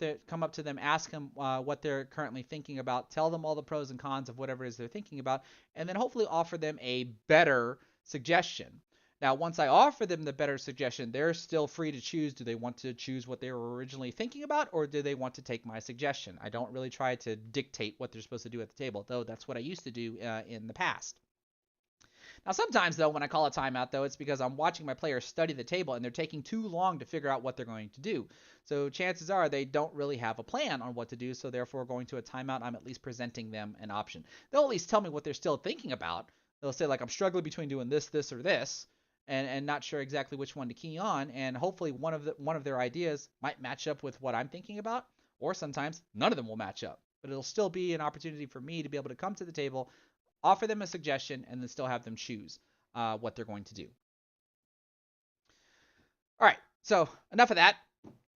to them, ask them what they're currently thinking about, tell them all the pros and cons of whatever it is they're thinking about, and then hopefully offer them a better suggestion. Now, once I offer them the better suggestion, they're still free to choose. Do they want to choose what they were originally thinking about, or do they want to take my suggestion? I don't really try to dictate what they're supposed to do at the table, though that's what I used to do in the past. Now, sometimes, though, when I call a timeout, though, it's because I'm watching my players study the table and they're taking too long to figure out what they're going to do. So chances are they don't really have a plan on what to do, so therefore going to a timeout, I'm at least presenting them an option. They'll at least tell me what they're still thinking about. They'll say, like, I'm struggling between doing this, this, or this, and not sure exactly which one to key on, and hopefully one of their ideas might match up with what I'm thinking about, or sometimes none of them will match up. But it'll still be an opportunity for me to be able to come to the table, offer them a suggestion, and then still have them choose what they're going to do. All right, so enough of that.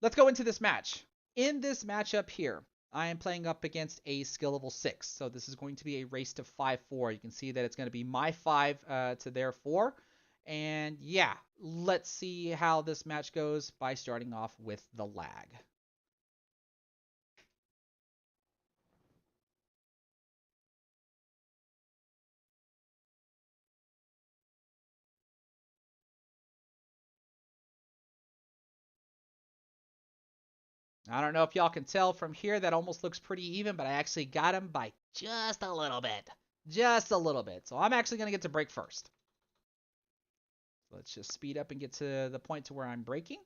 Let's go into this match. In this matchup here, I am playing up against a skill level 6. So this is going to be a race to 5-4. You can see that it's going to be my 5 to their 4. And yeah, let's see how this match goes by starting off with the lag. I don't know if y'all can tell from here, that almost looks pretty even, but I actually got him by just a little bit. Just a little bit. So I'm actually going to get to break first. Let's just speed up and get to the point to where I'm breaking.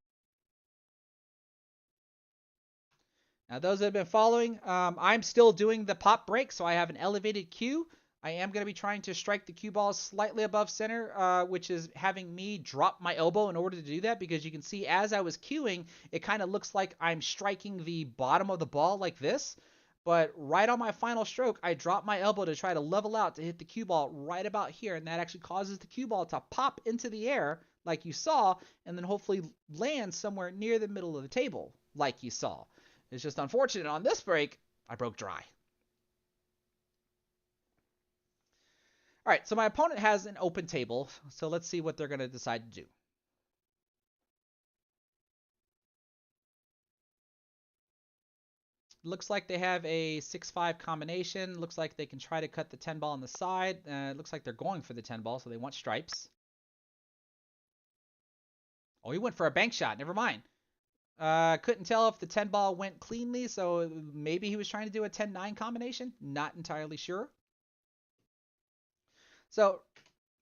Now, those that have been following, I'm still doing the pop break, so I have an elevated cue. I am going to be trying to strike the cue ball slightly above center, which is having me drop my elbow in order to do that, because you can see as I was cueing, it kind of looks like I'm striking the bottom of the ball like this. But right on my final stroke, I drop my elbow to try to level out to hit the cue ball right about here, and that actually causes the cue ball to pop into the air like you saw, and then hopefully land somewhere near the middle of the table like you saw. It's just unfortunate on this break, I broke dry. All right, so my opponent has an open table, so let's see what they're going to decide to do. Looks like they have a 6-5 combination. Looks like they can try to cut the 10 ball on the side. Looks like they're going for the 10 ball, so they want stripes. Oh, he went for a bank shot. Never mind. Couldn't tell if the 10 ball went cleanly, so maybe he was trying to do a 10-9 combination. Not entirely sure. So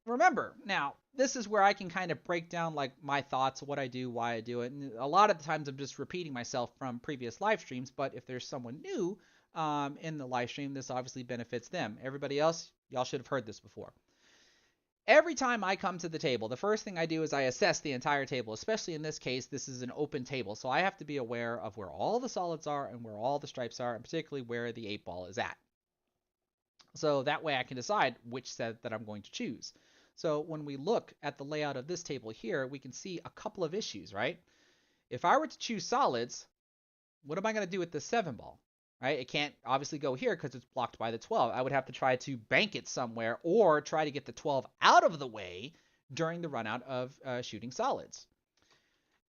remember, now, this is where I can kind of break down like my thoughts, what I do, why I do it. And a lot of the times I'm just repeating myself from previous live streams, but if there's someone new in the live stream, this obviously benefits them. Everybody else, y'all should have heard this before. Every time I come to the table, the first thing I do is I assess the entire table, especially in this case, this is an open table, so I have to be aware of where all the solids are and where all the stripes are, and particularly where the 8 ball is at. So that way I can decide which set that I'm going to choose. So when we look at the layout of this table here, we can see a couple of issues, right? If I were to choose solids, what am I going to do with the 7 ball? Right? It can't obviously go here because it's blocked by the 12. I would have to try to bank it somewhere or try to get the 12 out of the way during the run out of shooting solids.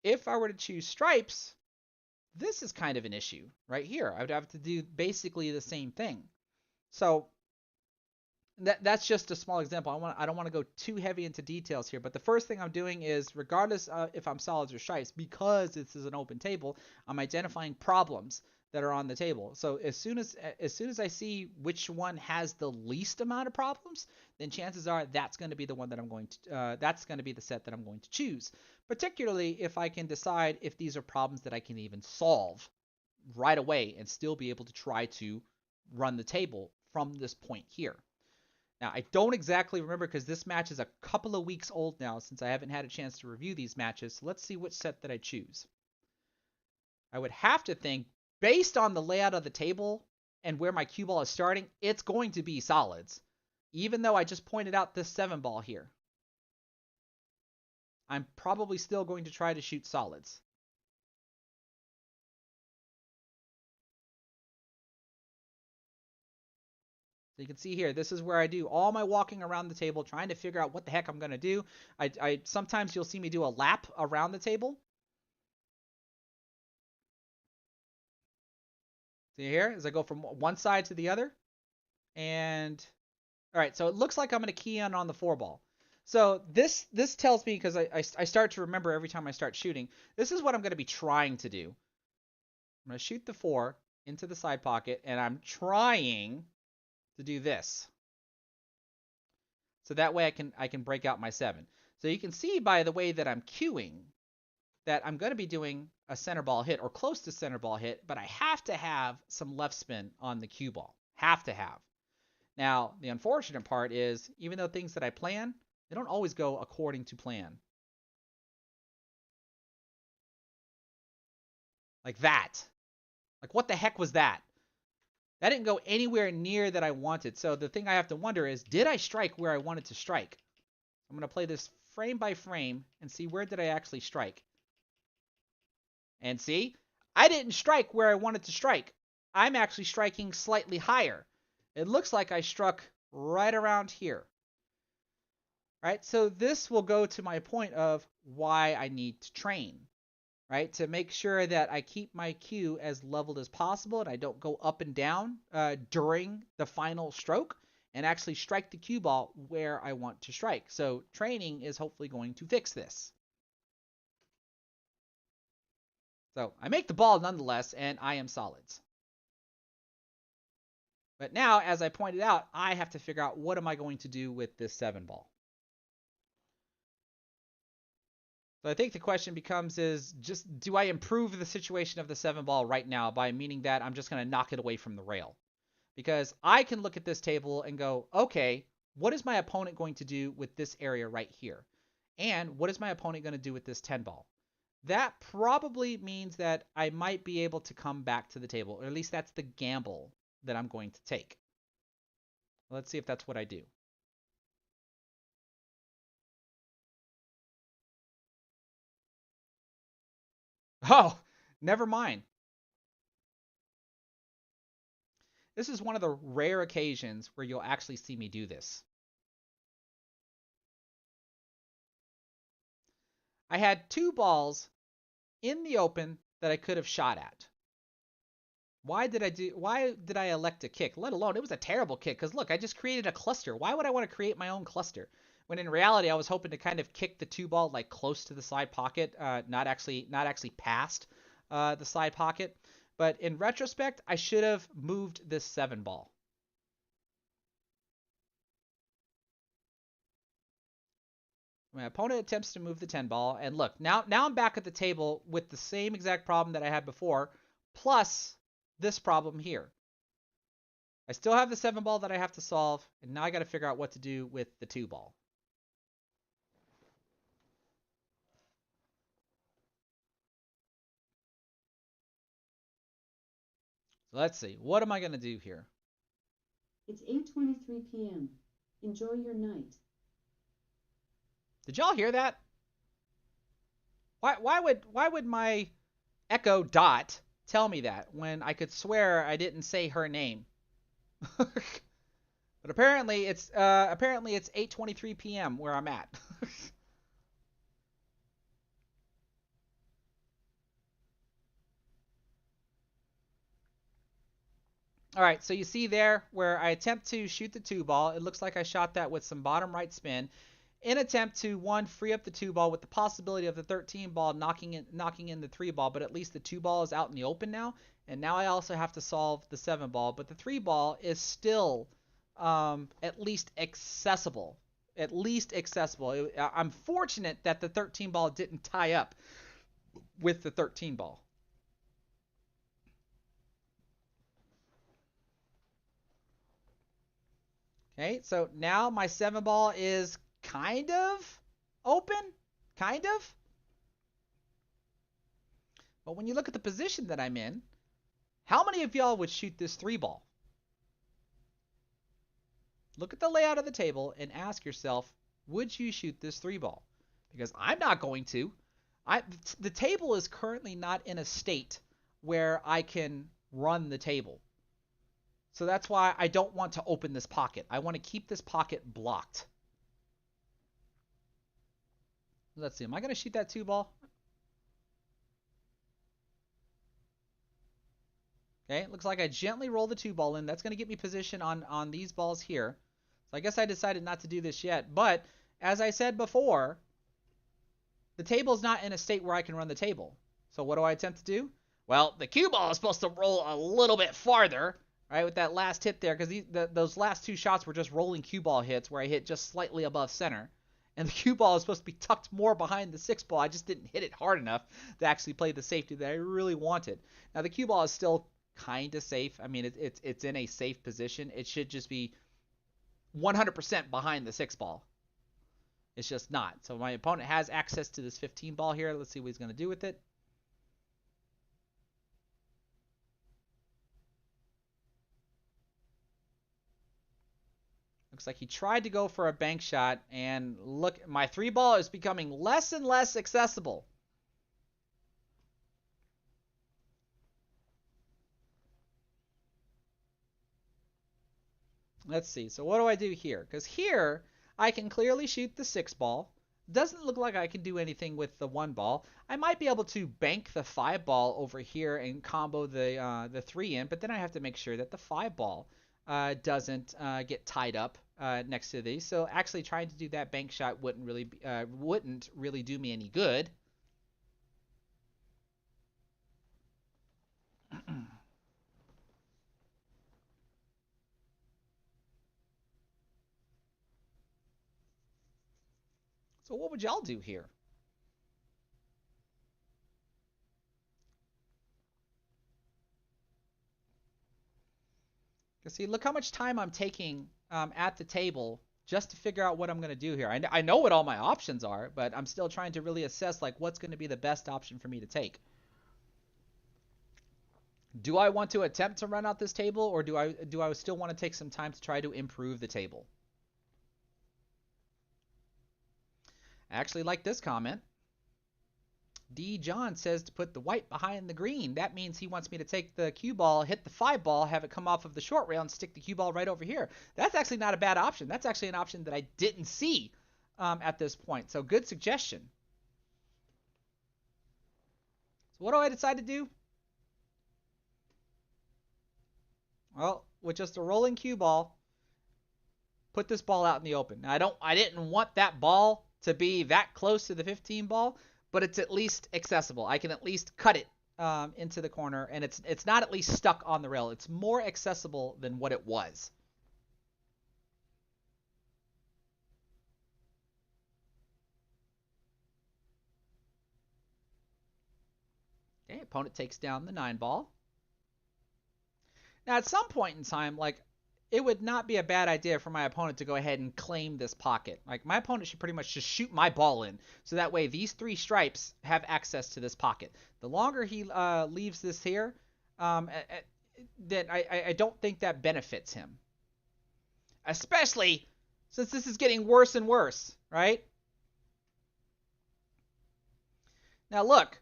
If I were to choose stripes, this is kind of an issue right here. I would have to do basically the same thing. So that's just a small example. I don't want to go too heavy into details here, but the first thing I'm doing is, regardless if I'm solids or stripes, because this is an open table, I'm identifying problems that are on the table. So as soon as I see which one has the least amount of problems, then chances are that's going to be the one that I'm going to that's going to be the set that I'm going to choose. Particularly if I can decide if these are problems that I can even solve right away and still be able to try to run the table from this point here. Now, I don't exactly remember because this match is a couple of weeks old now since I haven't had a chance to review these matches. So let's see which set that I choose. I would have to think, based on the layout of the table and where my cue ball is starting, it's going to be solids. Even though I just pointed out this 7 ball here. I'm probably still going to try to shoot solids. So you can see here, this is where I do all my walking around the table, trying to figure out what the heck I'm going to do. I sometimes you'll see me do a lap around the table. See here, as I go from one side to the other. And, all right, so it looks like I'm going to key in on the 4 ball. So this tells me, because I start to remember every time I start shooting, this is what I'm going to be trying to do. I'm going to shoot the 4 into the side pocket, and I'm trying to do this. So that way I can break out my 7. So you can see by the way that I'm queuing that I'm going to be doing a center ball hit or close to center ball hit, but I have to have some left spin on the cue ball. Have to have. Now, the unfortunate part is, even though things that I plan, they don't always go according to plan. Like that. Like, what the heck was that? That didn't go anywhere near that I wanted. So the thing I have to wonder is, did I strike where I wanted to strike? I'm going to play this frame by frame and see where did I actually strike. And see, I didn't strike where I wanted to strike. I'm actually striking slightly higher. It looks like I struck right around here. Right? So this will go to my point of why I need to train. Right? To make sure that I keep my cue as leveled as possible and I don't go up and down during the final stroke, and actually strike the cue ball where I want to strike. So training is hopefully going to fix this. So I make the ball nonetheless, and I am solids. But now, as I pointed out, I have to figure out what am I going to do with this 7 ball. So I think the question becomes is just, do I improve the situation of the 7 ball right now by meaning that I'm just going to knock it away from the rail? Because I can look at this table and go, okay, what is my opponent going to do with this area right here? And what is my opponent going to do with this 10 ball? That probably means that I might be able to come back to the table, or at least that's the gamble that I'm going to take. Let's see if that's what I do. Oh, never mind. This is one of the rare occasions where you'll actually see me do this. I had 2 balls in the open that I could have shot at. Why did I elect a kick? Let alone, it was a terrible kick, because look, I just created a cluster. Why would I want to create my own cluster? When in reality, I was hoping to kind of kick the 2 ball like close to the side pocket, not actually past the side pocket. But in retrospect, I should have moved this 7 ball. My opponent attempts to move the 10 ball, and look, now I'm back at the table with the same exact problem that I had before, plus this problem here. I still have the 7 ball that I have to solve, and now I got to figure out what to do with the 2 ball. So let's see, what am I going to do here? It's 8:23 p.m. Enjoy your night. Did y'all hear that? Why would my Echo Dot tell me that when I could swear I didn't say her name? But apparently it's 8:23 p.m. where I'm at. All right, so you see there where I attempt to shoot the 2 ball. It looks like I shot that with some bottom right spin in attempt to, one, free up the 2 ball with the possibility of the 13 ball knocking in the 3 ball, but at least the 2 ball is out in the open now. And now I also have to solve the 7 ball, but the 3 ball is still at least accessible. At least accessible. I'm fortunate that the 13 ball didn't tie up with the 13 ball. Okay, so now my 7 ball is kind of open, kind of. But when you look at the position that I'm in, how many of y'all would shoot this 3 ball? Look at the layout of the table and ask yourself, would you shoot this 3 ball? Because I'm not going to. The table is currently not in a state where I can run the table. So that's why I don't want to open this pocket. I want to keep this pocket blocked. Let's see. Am I going to shoot that 2 ball? Okay, looks like I gently roll the 2 ball in. That's going to get me position on these balls here. So I guess I decided not to do this yet. But as I said before, the table is not in a state where I can run the table. So what do I attempt to do? Well, the cue ball is supposed to roll a little bit farther, right, with that last hit there, because those last two shots were just rolling cue ball hits where I hit just slightly above center. And the cue ball is supposed to be tucked more behind the 6 ball. I just didn't hit it hard enough to actually play the safety that I really wanted. Now, the cue ball is still kind of safe. I mean, it's in a safe position. It should just be 100% behind the 6 ball. It's just not. So my opponent has access to this 15 ball here. Let's see what he's going to do with it. Looks like he tried to go for a bank shot, and look, my 3 ball is becoming less and less accessible. Let's see. So what do I do here? Because here I can clearly shoot the 6 ball. Doesn't look like I can do anything with the 1 ball. I might be able to bank the 5 ball over here and combo the 3 in, but then I have to make sure that the 5 ball doesn't get tied up next to these. So actually trying to do that bank shot wouldn't really do me any good. So what would y'all do here? Because see, look how much time I'm taking at the table just to figure out what I'm going to do here. I know what all my options are, but I'm still trying to really assess like what's going to be the best option for me to take. Do I want to attempt to run out this table, or do I still want to take some time to try to improve the table? I actually like this comment. D. John says to put the white behind the green. That means he wants me to take the cue ball, hit the 5 ball, have it come off of the short rail, and stick the cue ball right over here. That's actually not a bad option. That's actually an option that I didn't see at this point. So good suggestion. So what do I decide to do? Well, with just a rolling cue ball, put this ball out in the open. Now, I didn't want that ball to be that close to the 15 ball, but it's at least accessible. I can at least cut it into the corner, and it's not at least stuck on the rail. It's more accessible than what it was. Okay, opponent takes down the 9 ball. Now, at some point in time, like, it would not be a bad idea for my opponent to go ahead and claim this pocket. Like, my opponent should pretty much just shoot my ball in, so that way these 3 stripes have access to this pocket. The longer he leaves this here, then I don't think that benefits him. Especially since this is getting worse and worse, right? Now look,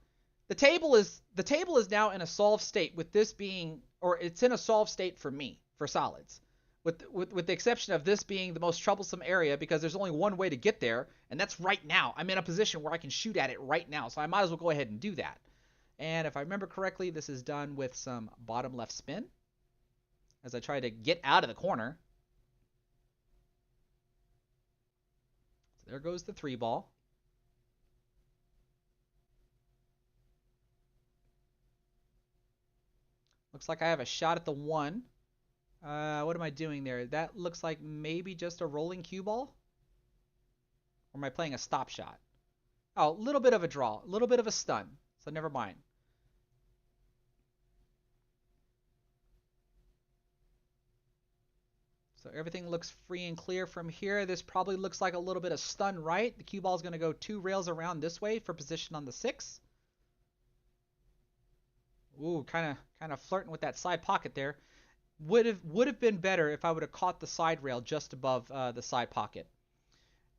the table is now in a solved state with this being, or it's in a solved state for me, for solids. With the exception of this being the most troublesome area because there's only one way to get there, and that's right now. I'm in a position where I can shoot at it right now, so I might as well go ahead and do that. And if I remember correctly, this is done with some bottom left spin as I try to get out of the corner. So there goes the 3 ball. Looks like I have a shot at the 1. What am I doing there? That looks like maybe just a rolling cue ball. Or am I playing a stop shot? Oh, a little bit of a draw. A little bit of a stun. So never mind. So everything looks free and clear from here. This probably looks like a little bit of stun right. The cue ball is going to go 2 rails around this way for position on the 6. Ooh, kind of flirting with that side pocket there. Would have been better if I would have caught the side rail just above the side pocket.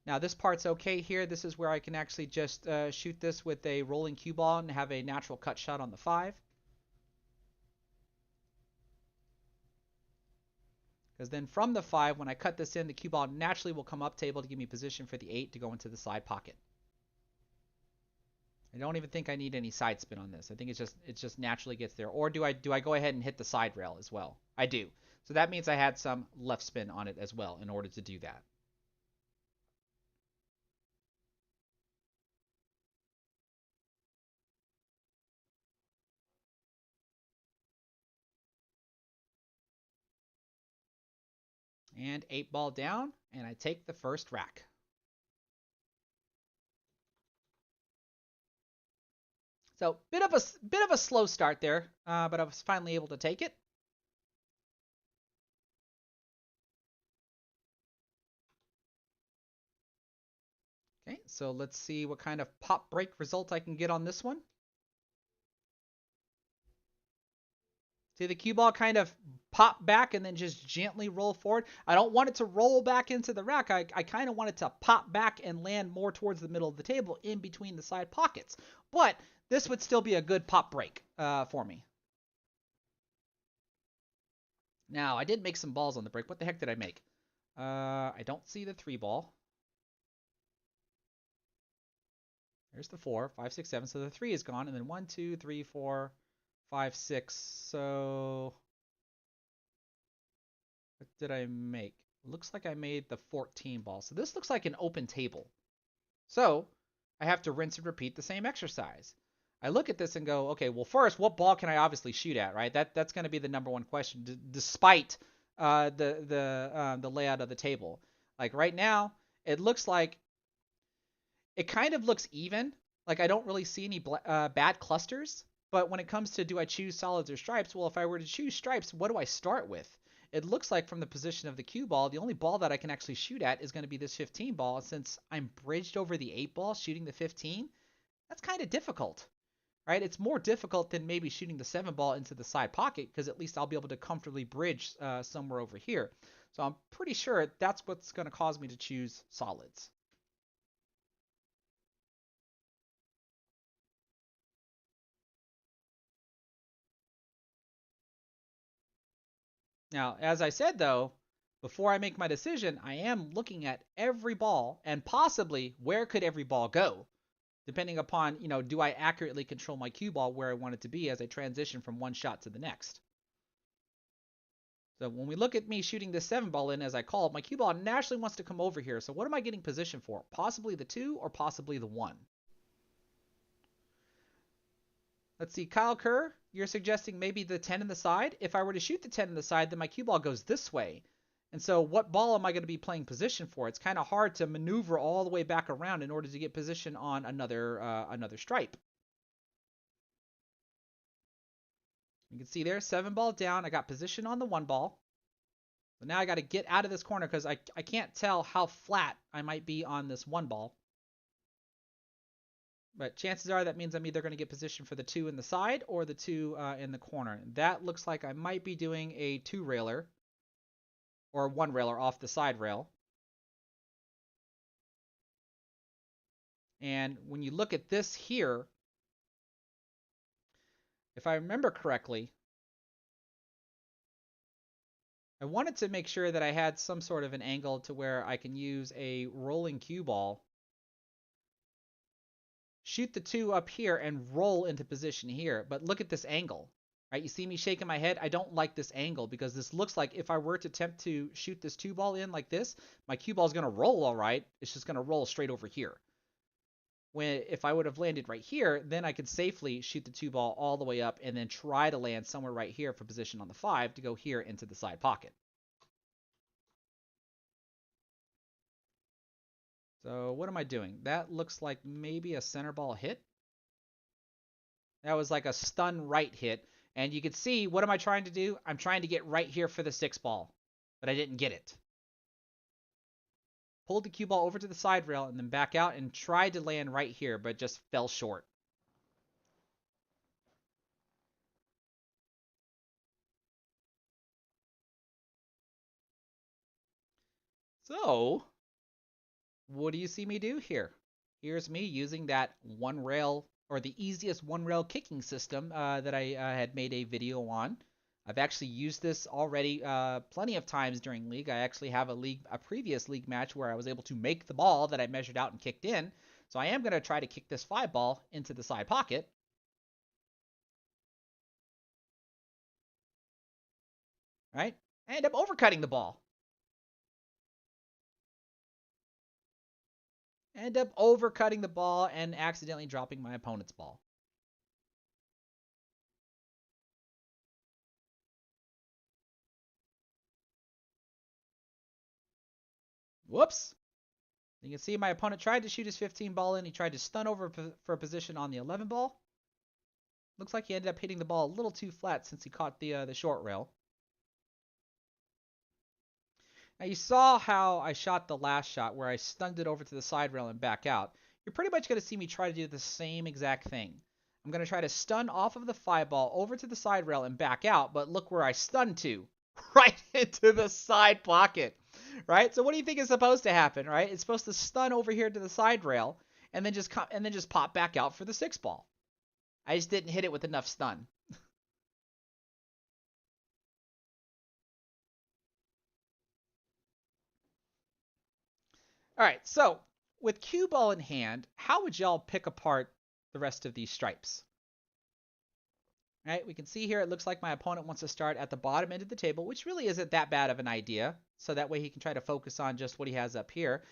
Now this part's okay here. This is where I can actually just shoot this with a rolling cue ball and have a natural cut shot on the 5. Because then from the 5, when I cut this in, the cue ball naturally will come up table to give me position for the 8 to go into the side pocket. I don't even think I need any side spin on this. I think it just naturally gets there. Or do I go ahead and hit the side rail as well? I do. So that means I had some left spin on it as well in order to do that. And 8 ball down, and I take the first rack. So bit of a slow start there, but I was finally able to take it. Okay, so let's see what kind of pop break result I can get on this one. See the cue ball kind of pop back and then just gently roll forward. I don't want it to roll back into the rack. I kind of want it to pop back and land more towards the middle of the table in between the side pockets. But this would still be a good pop break for me. Now, I did make some balls on the break. What the heck did I make? I don't see the 3 ball. There's the 4, 5, 6, 7. So the 3 is gone. And then 1, 2, 3, 4, 5, 6. So what did I make? Looks like I made the 14 ball. So this looks like an open table. So I have to rinse and repeat the same exercise. I look at this and go, okay, well, first, what ball can I obviously shoot at, right? That's going to be the number one question, despite the layout of the table. Like right now, it looks like it kind of looks even. Like I don't really see any bad clusters. But when it comes to do I choose solids or stripes, well, if I were to choose stripes, what do I start with? It looks like from the position of the cue ball, the only ball that I can actually shoot at is going to be this 15 ball. Since I'm bridged over the 8 ball shooting the 15, that's kind of difficult, right? It's more difficult than maybe shooting the 7 ball into the side pocket because at least I'll be able to comfortably bridge somewhere over here. So I'm pretty sure that's what's going to cause me to choose solids. Now, as I said though, before I make my decision, I am looking at every ball and possibly where could every ball go, depending upon, do I accurately control my cue ball where I want it to be as I transition from one shot to the next. So when we look at me shooting this 7 ball in as I call it, my cue ball naturally wants to come over here. So what am I getting position for? Possibly the 2 or possibly the 1. Let's see, Kyle Kerr, you're suggesting maybe the 10 in the side. If I were to shoot the 10 in the side, then my cue ball goes this way. And so what ball am I going to be playing position for? It's kind of hard to maneuver all the way back around in order to get position on another stripe. You can see there, 7 ball down. I got position on the 1 ball. So now I got to get out of this corner because I can't tell how flat I might be on this 1 ball. But chances are that means I'm either going to get position for the 2 in the side or the 2 in the corner. That looks like I might be doing a 2 railer or 1 railer off the side rail. And when you look at this here, if I remember correctly, I wanted to make sure that I had some sort of an angle to where I can use a rolling cue ball, shoot the 2 up here, and roll into position here. But look at this angle, right? You see me shaking my head? I don't like this angle because this looks like if I were to attempt to shoot this 2 ball in like this, my cue ball is going to roll all right. It's just going to roll straight over here. When if I would have landed right here, then I could safely shoot the 2 ball all the way up and then try to land somewhere right here for position on the 5 to go here into the side pocket. So what am I doing? That looks like maybe a center ball hit. That was like a stun right hit. And you can see, what am I trying to do? I'm trying to get right here for the 6 ball, but I didn't get it. Pulled the cue ball over to the side rail and then back out and tried to land right here, but just fell short. So what do you see me do here? Here's me using that 1 rail, or the easiest 1 rail kicking system that I had made a video on. I've actually used this already plenty of times during League. I actually have a previous League match where I was able to make the ball that I measured out and kicked in. So I am going to try to kick this 5 ball into the side pocket. Right? I end up overcutting the ball. End up overcutting the ball and accidentally dropping my opponent's ball. Whoops. You can see my opponent tried to shoot his 15 ball in. He tried to stun over for a position on the 11 ball. Looks like he ended up hitting the ball a little too flat since he caught the short rail. Now you saw how I shot the last shot where I stunned it over to the side rail and back out. You're pretty much going to see me try to do the same exact thing. I'm going to try to stun off of the 5 ball over to the side rail and back out, but look where I stunned to. Right into the side pocket. Right? So what do you think is supposed to happen, right? It's supposed to stun over here to the side rail and then just pop back out for the 6 ball. I just didn't hit it with enough stun. All right, so with cue ball in hand, how would y'all pick apart the rest of these stripes? All right, we can see here it looks like my opponent wants to start at the bottom end of the table, which really isn't that bad of an idea. So that way he can try to focus on just what he has up here.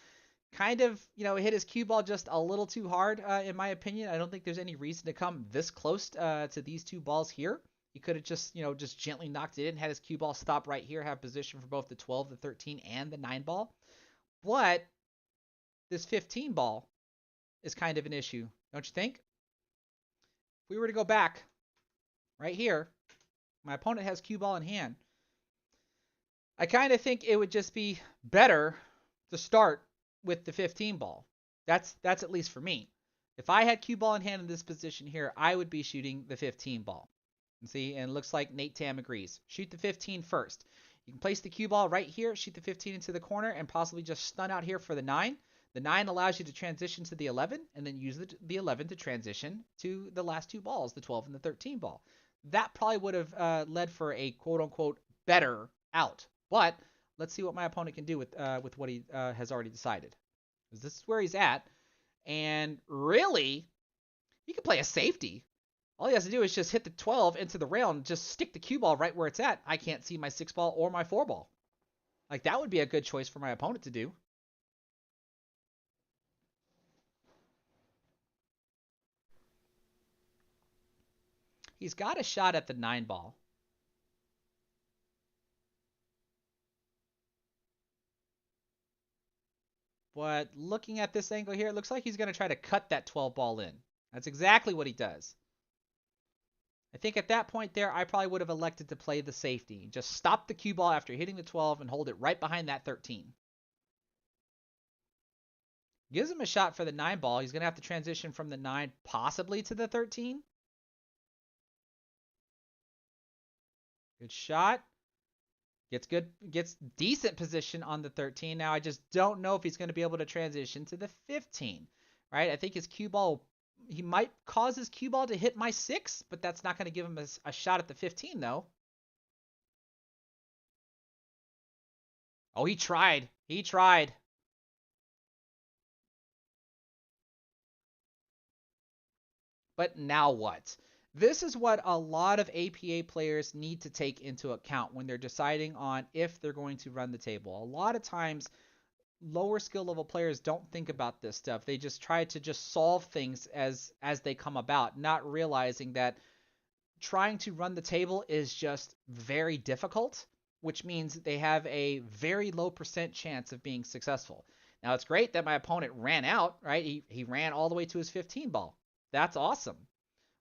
Kind of, hit his cue ball just a little too hard, in my opinion. I don't think there's any reason to come this close to these 2 balls here. He could have just gently knocked it in, had his cue ball stop right here, have position for both the 12, the 13, and the 9 ball. But this 15 ball is kind of an issue, don't you think? If we were to go back right here, my opponent has cue ball in hand. I kind of think it would just be better to start with the 15 ball. That's at least for me. If I had cue ball in hand in this position here, I would be shooting the 15 ball. See, and it looks like Nate Tam agrees. Shoot the 15 first. You can place the cue ball right here, shoot the 15 into the corner, and possibly just stun out here for the 9. The 9 allows you to transition to the 11, and then use the 11 to transition to the last 2 balls, the 12 and the 13 ball. That probably would have led for a quote-unquote better out. But let's see what my opponent can do with what he has already decided. Because this is where he's at. And really, he can play a safety. All he has to do is just hit the 12 into the rail and just stick the cue ball right where it's at. I can't see my 6 ball or my 4 ball. Like, that would be a good choice for my opponent to do. He's got a shot at the 9 ball. But looking at this angle here, it looks like he's going to try to cut that 12 ball in. That's exactly what he does. I think at that point there, I probably would have elected to play the safety. Just stop the cue ball after hitting the 12 and hold it right behind that 13. Gives him a shot for the 9 ball. He's going to have to transition from the 9 possibly to the 13. Good shot. Gets decent position on the 13. Now I just don't know if he's going to be able to transition to the 15. Right? I think his cue ball, he might cause his cue ball to hit my 6, but that's not going to give him a shot at the 15 though. Oh, he tried. He tried. But now what? This is what a lot of APA players need to take into account when they're deciding on if they're going to run the table. A lot of times, lower skill level players don't think about this stuff. They just try to just solve things as they come about, not realizing that trying to run the table is just very difficult, which means they have a very low % chance of being successful. Now, it's great that my opponent ran out, right? He ran all the way to his 15 ball. That's awesome.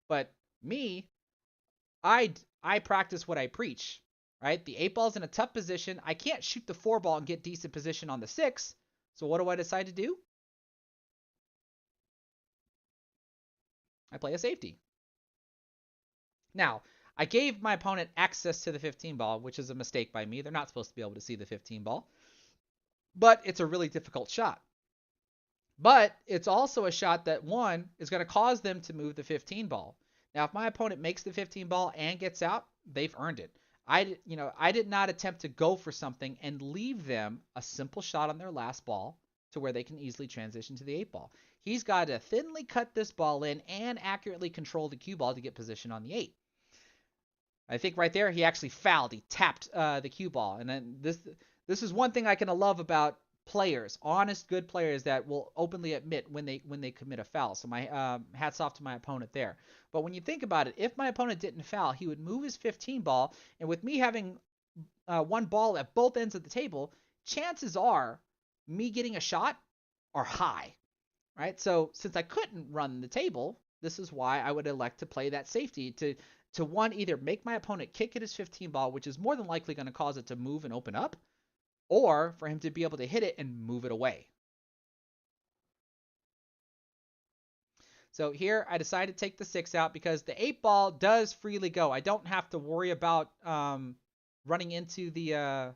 But me, I practice what I preach, right? The 8 ball's in a tough position. I can't shoot the 4 ball and get decent position on the 6. So what do I decide to do? I play a safety. Now, I gave my opponent access to the 15 ball, which is a mistake by me. They're not supposed to be able to see the 15 ball. But it's a really difficult shot. But it's also a shot that, one, is going to cause them to move the 15 ball. Now, if my opponent makes the 15 ball and gets out, they've earned it. I did not attempt to go for something and leave them a simple shot on their last ball to where they can easily transition to the 8 ball. He's got to thinly cut this ball in and accurately control the cue ball to get position on the 8. I think right there he actually fouled. He tapped the cue ball. And then this is one thing I can love about players, honest, good players that will openly admit when they commit a foul. So my hats off to my opponent there. But when you think about it, if my opponent didn't foul, he would move his 15 ball, and with me having one ball at both ends of the table, chances are me getting a shot are high, right? So since I couldn't run the table, this is why I would elect to play that safety to one, either make my opponent kick at his 15 ball, which is more than likely going to cause it to move and open up, or for him to be able to hit it and move it away. So here I decided to take the 6 out because the 8 ball does freely go. I don't have to worry about running into the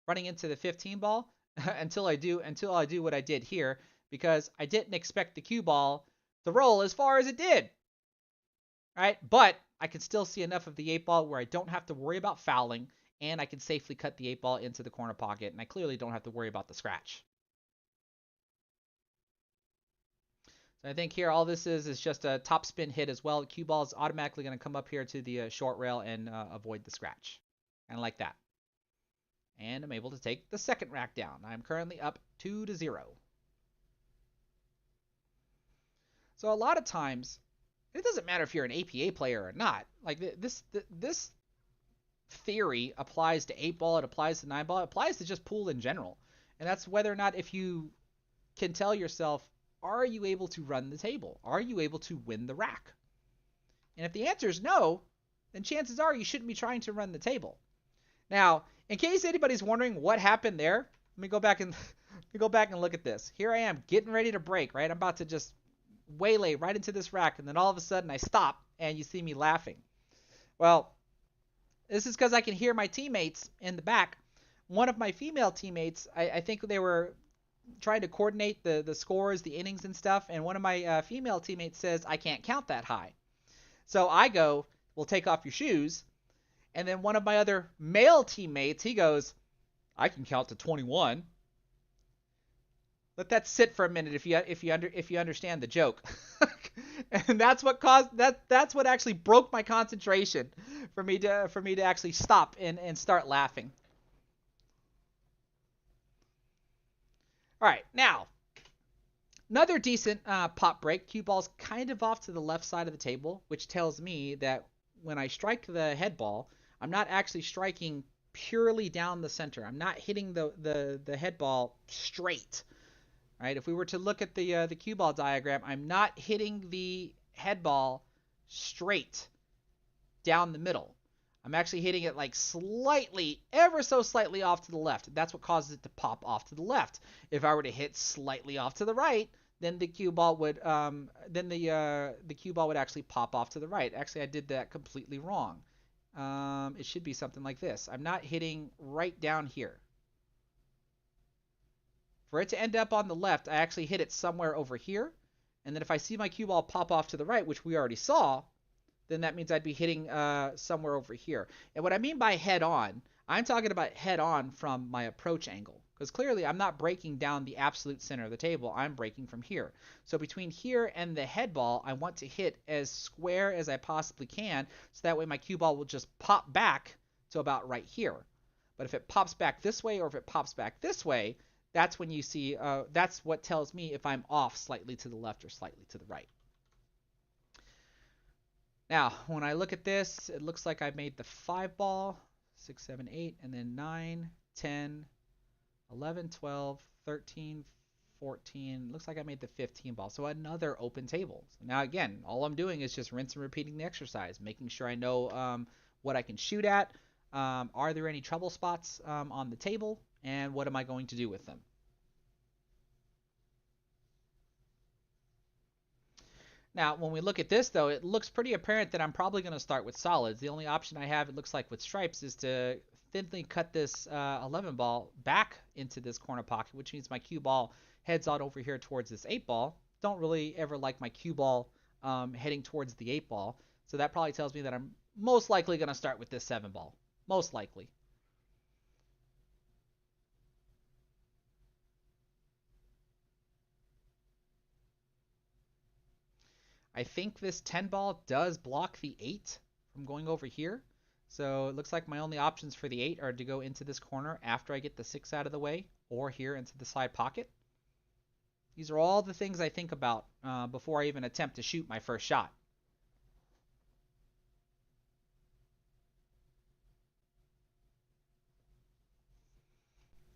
15 ball until I do what I did here, because I didn't expect the cue ball to roll as far as it did. Right? But I can still see enough of the 8 ball where I don't have to worry about fouling, and I can safely cut the 8 ball into the corner pocket, and I clearly don't have to worry about the scratch. So I think here all this is just a top spin hit as well. Cue ball is automatically going to come up here to the short rail and avoid the scratch. Kind of like that. And I'm able to take the second rack down. I'm currently up 2-0. So a lot of times, it doesn't matter if you're an APA player or not. Like this theory applies to 8 ball, it applies to 9 ball, it applies to just pool in general. And that's whether or not, if you can tell yourself, are you able to run the table? Are you able to win the rack? And if the answer is no, then chances are you shouldn't be trying to run the table. Now, in case anybody's wondering what happened there, let me go back and look at this. Here I am getting ready to break, right? I'm about to just waylay right into this rack, and then all of a sudden I stop and you see me laughing. Well, this is because I can hear my teammates in the back. One of my female teammates, I think they were trying to coordinate the scores, the innings and stuff, and one of my female teammates says, I can't count that high. So I go, well, take off your shoes. And then one of my other male teammates, he goes, I can count to 21. Let that sit for a minute if you understand the joke. And that's what actually broke my concentration for me to actually stop and start laughing. All right, now another decent pop break. Cue ball's kind of off to the left side of the table, which tells me that when I strike the head ball, I'm not actually striking purely down the center. I'm not hitting the head ball straight. Right? If we were to look at the cue ball diagram, I'm not hitting the head ball straight down the middle. I'm actually hitting it like slightly, ever so slightly off to the left. That's what causes it to pop off to the left. If I were to hit slightly off to the right, then the cue ball would actually pop off to the right. Actually, I did that completely wrong. It should be something like this. I'm not hitting right down here. For it to end up on the left, I actually hit it somewhere over here. And then if I see my cue ball pop off to the right, which we already saw, then that means I'd be hitting somewhere over here. And what I mean by head on, I'm talking about head on from my approach angle. Because clearly I'm not breaking down the absolute center of the table. I'm breaking from here. So between here and the head ball, I want to hit as square as I possibly can. So that way my cue ball will just pop back to about right here. But if it pops back this way or if it pops back this way, that's when you see, that's what tells me if I'm off slightly to the left or slightly to the right. Now, when I look at this, it looks like I made the 5 ball, 6, 7, 8, and then 9, 10, 11, 12, 13, 14. Looks like I made the 15 ball. So another open table. So now, again, all I'm doing is just rinse and repeating the exercise, making sure I know what I can shoot at. Are there any trouble spots on the table? And what am I going to do with them? Now, when we look at this, though, it looks pretty apparent that I'm probably going to start with solids. The only option I have, it looks like, with stripes is to thinly cut this 11 ball back into this corner pocket, which means my cue ball heads on over here towards this 8 ball. Don't really ever like my cue ball heading towards the 8 ball. So that probably tells me that I'm most likely going to start with this 7 ball. Most likely. I think this 10 ball does block the 8 from going over here. So it looks like my only options for the 8 are to go into this corner after I get the 6 out of the way, or here into the side pocket. These are all the things I think about before I even attempt to shoot my first shot.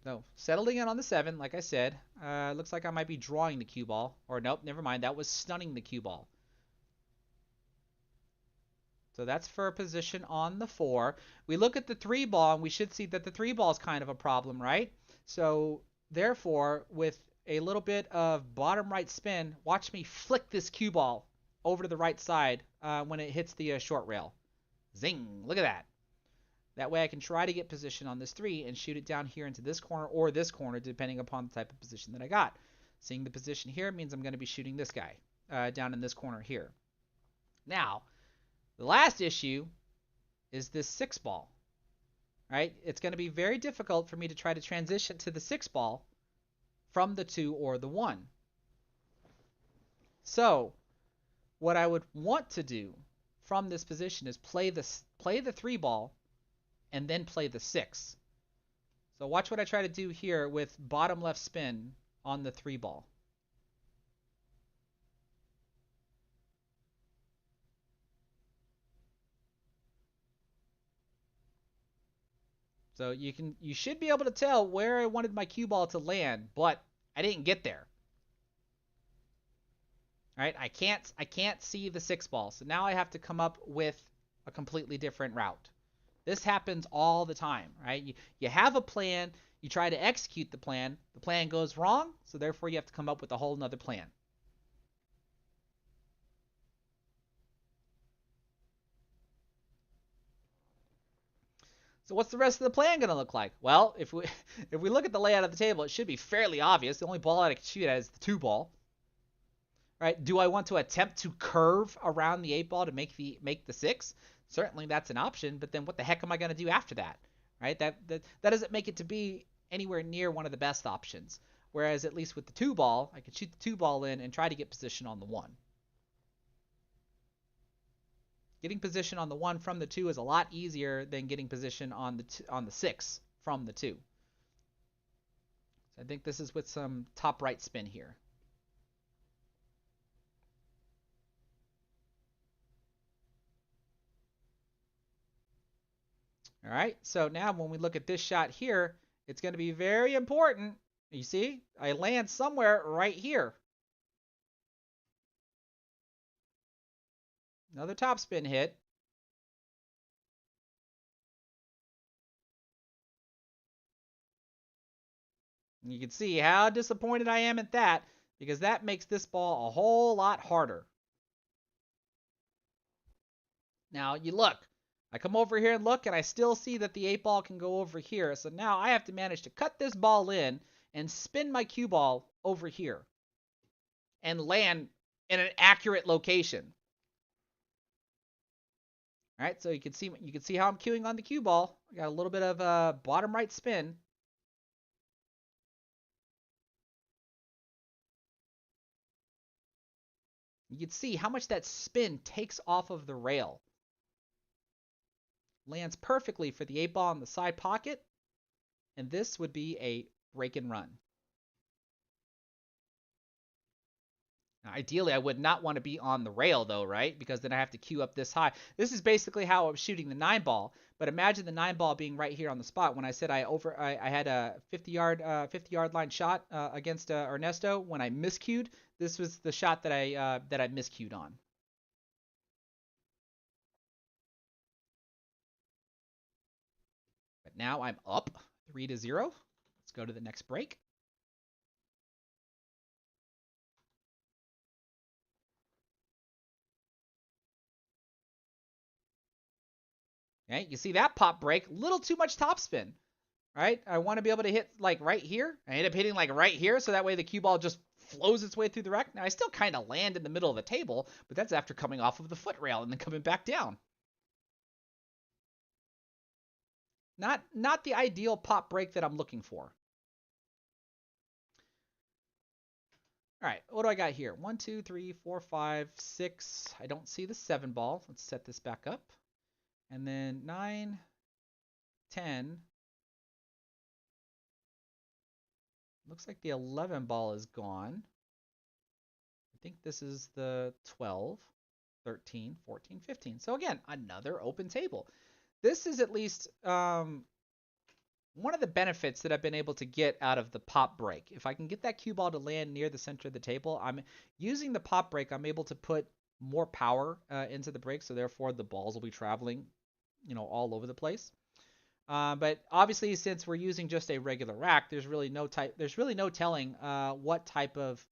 So settling in on the 7, like I said. Looks like I might be drawing the cue ball. Or nope, never mind. That was stunning the cue ball. So that's for a position on the 4. We look at the 3 ball, and we should see that the 3 ball is kind of a problem, right? So therefore, with a little bit of bottom right spin, watch me flick this cue ball over to the right side when it hits the short rail. Zing! Look at that. That way I can try to get position on this 3 and shoot it down here into this corner or this corner, depending upon the type of position that I got. Seeing the position here means I'm going to be shooting this guy down in this corner here. Now, the last issue is this 6 ball, right? It's going to be very difficult for me to try to transition to the 6 ball from the 2 or the 1. So, what I would want to do from this position is play the 3 ball and then play the 6. So watch what I try to do here with bottom left spin on the 3 ball. So you should be able to tell where I wanted my cue ball to land, but I didn't get there. All right, I can't see the 6 ball. So now I have to come up with a completely different route. This happens all the time, right? You have a plan, you try to execute the plan goes wrong, so therefore you have to come up with a whole nother plan. So what's the rest of the plan going to look like? Well, if we if we look at the layout of the table, it should be fairly obvious. The only ball I can shoot at is the 2 ball. Right? Do I want to attempt to curve around the 8 ball to make the 6? Certainly that's an option, but then what the heck am I going to do after that? Right? That doesn't make it to be anywhere near one of the best options. Whereas at least with the 2 ball, I can shoot the 2 ball in and try to get position on the 1. Getting position on the 1 from the 2 is a lot easier than getting position on the 6 from the 2. So I think this is with some top right spin here. All right, so now when we look at this shot here, it's going to be very important. You see, I land somewhere right here. Another topspin hit. And you can see how disappointed I am at that, because that makes this ball a whole lot harder. Now, you look. I come over here and look, and I still see that the 8 ball can go over here. So now I have to manage to cut this ball in and spin my cue ball over here and land in an accurate location. All right, so you can see how I'm cueing on the cue ball. I got a little bit of bottom right spin. You can see how much that spin takes off of the rail. Lands perfectly for the 8 ball in the side pocket, and this would be a break and run. Now, ideally, I would not want to be on the rail, though, right? Because then I have to cue up this high. This is basically how I'm shooting the 9 ball. But imagine the 9 ball being right here on the spot. When I said I had a 50-yard line shot against Ernesto, when I miscued, this was the shot that I miscued on. But now I'm up 3-0. Let's go to the next break. Okay, you see that pop break, little too much topspin, right? I want to be able to hit like right here. I end up hitting like right here, so that way the cue ball just flows its way through the rack. Now I still kind of land in the middle of the table, but that's after coming off of the foot rail and then coming back down. Not the ideal pop break that I'm looking for. All right, what do I got here? 1, 2, 3, 4, 5, 6. I don't see the 7 ball. Let's set this back up. And then 9, 10. Looks like the 11 ball is gone. I think this is the 12, 13, 14, 15. So again, another open table. This is at least one of the benefits that I've been able to get out of the pop break, if I can get that cue ball to land near the center of the table, I'm using the pop break. I'm able to put more power into the break, so therefore the balls will be traveling, all over the place. But obviously, since we're using just a regular rack, there's really no telling what type of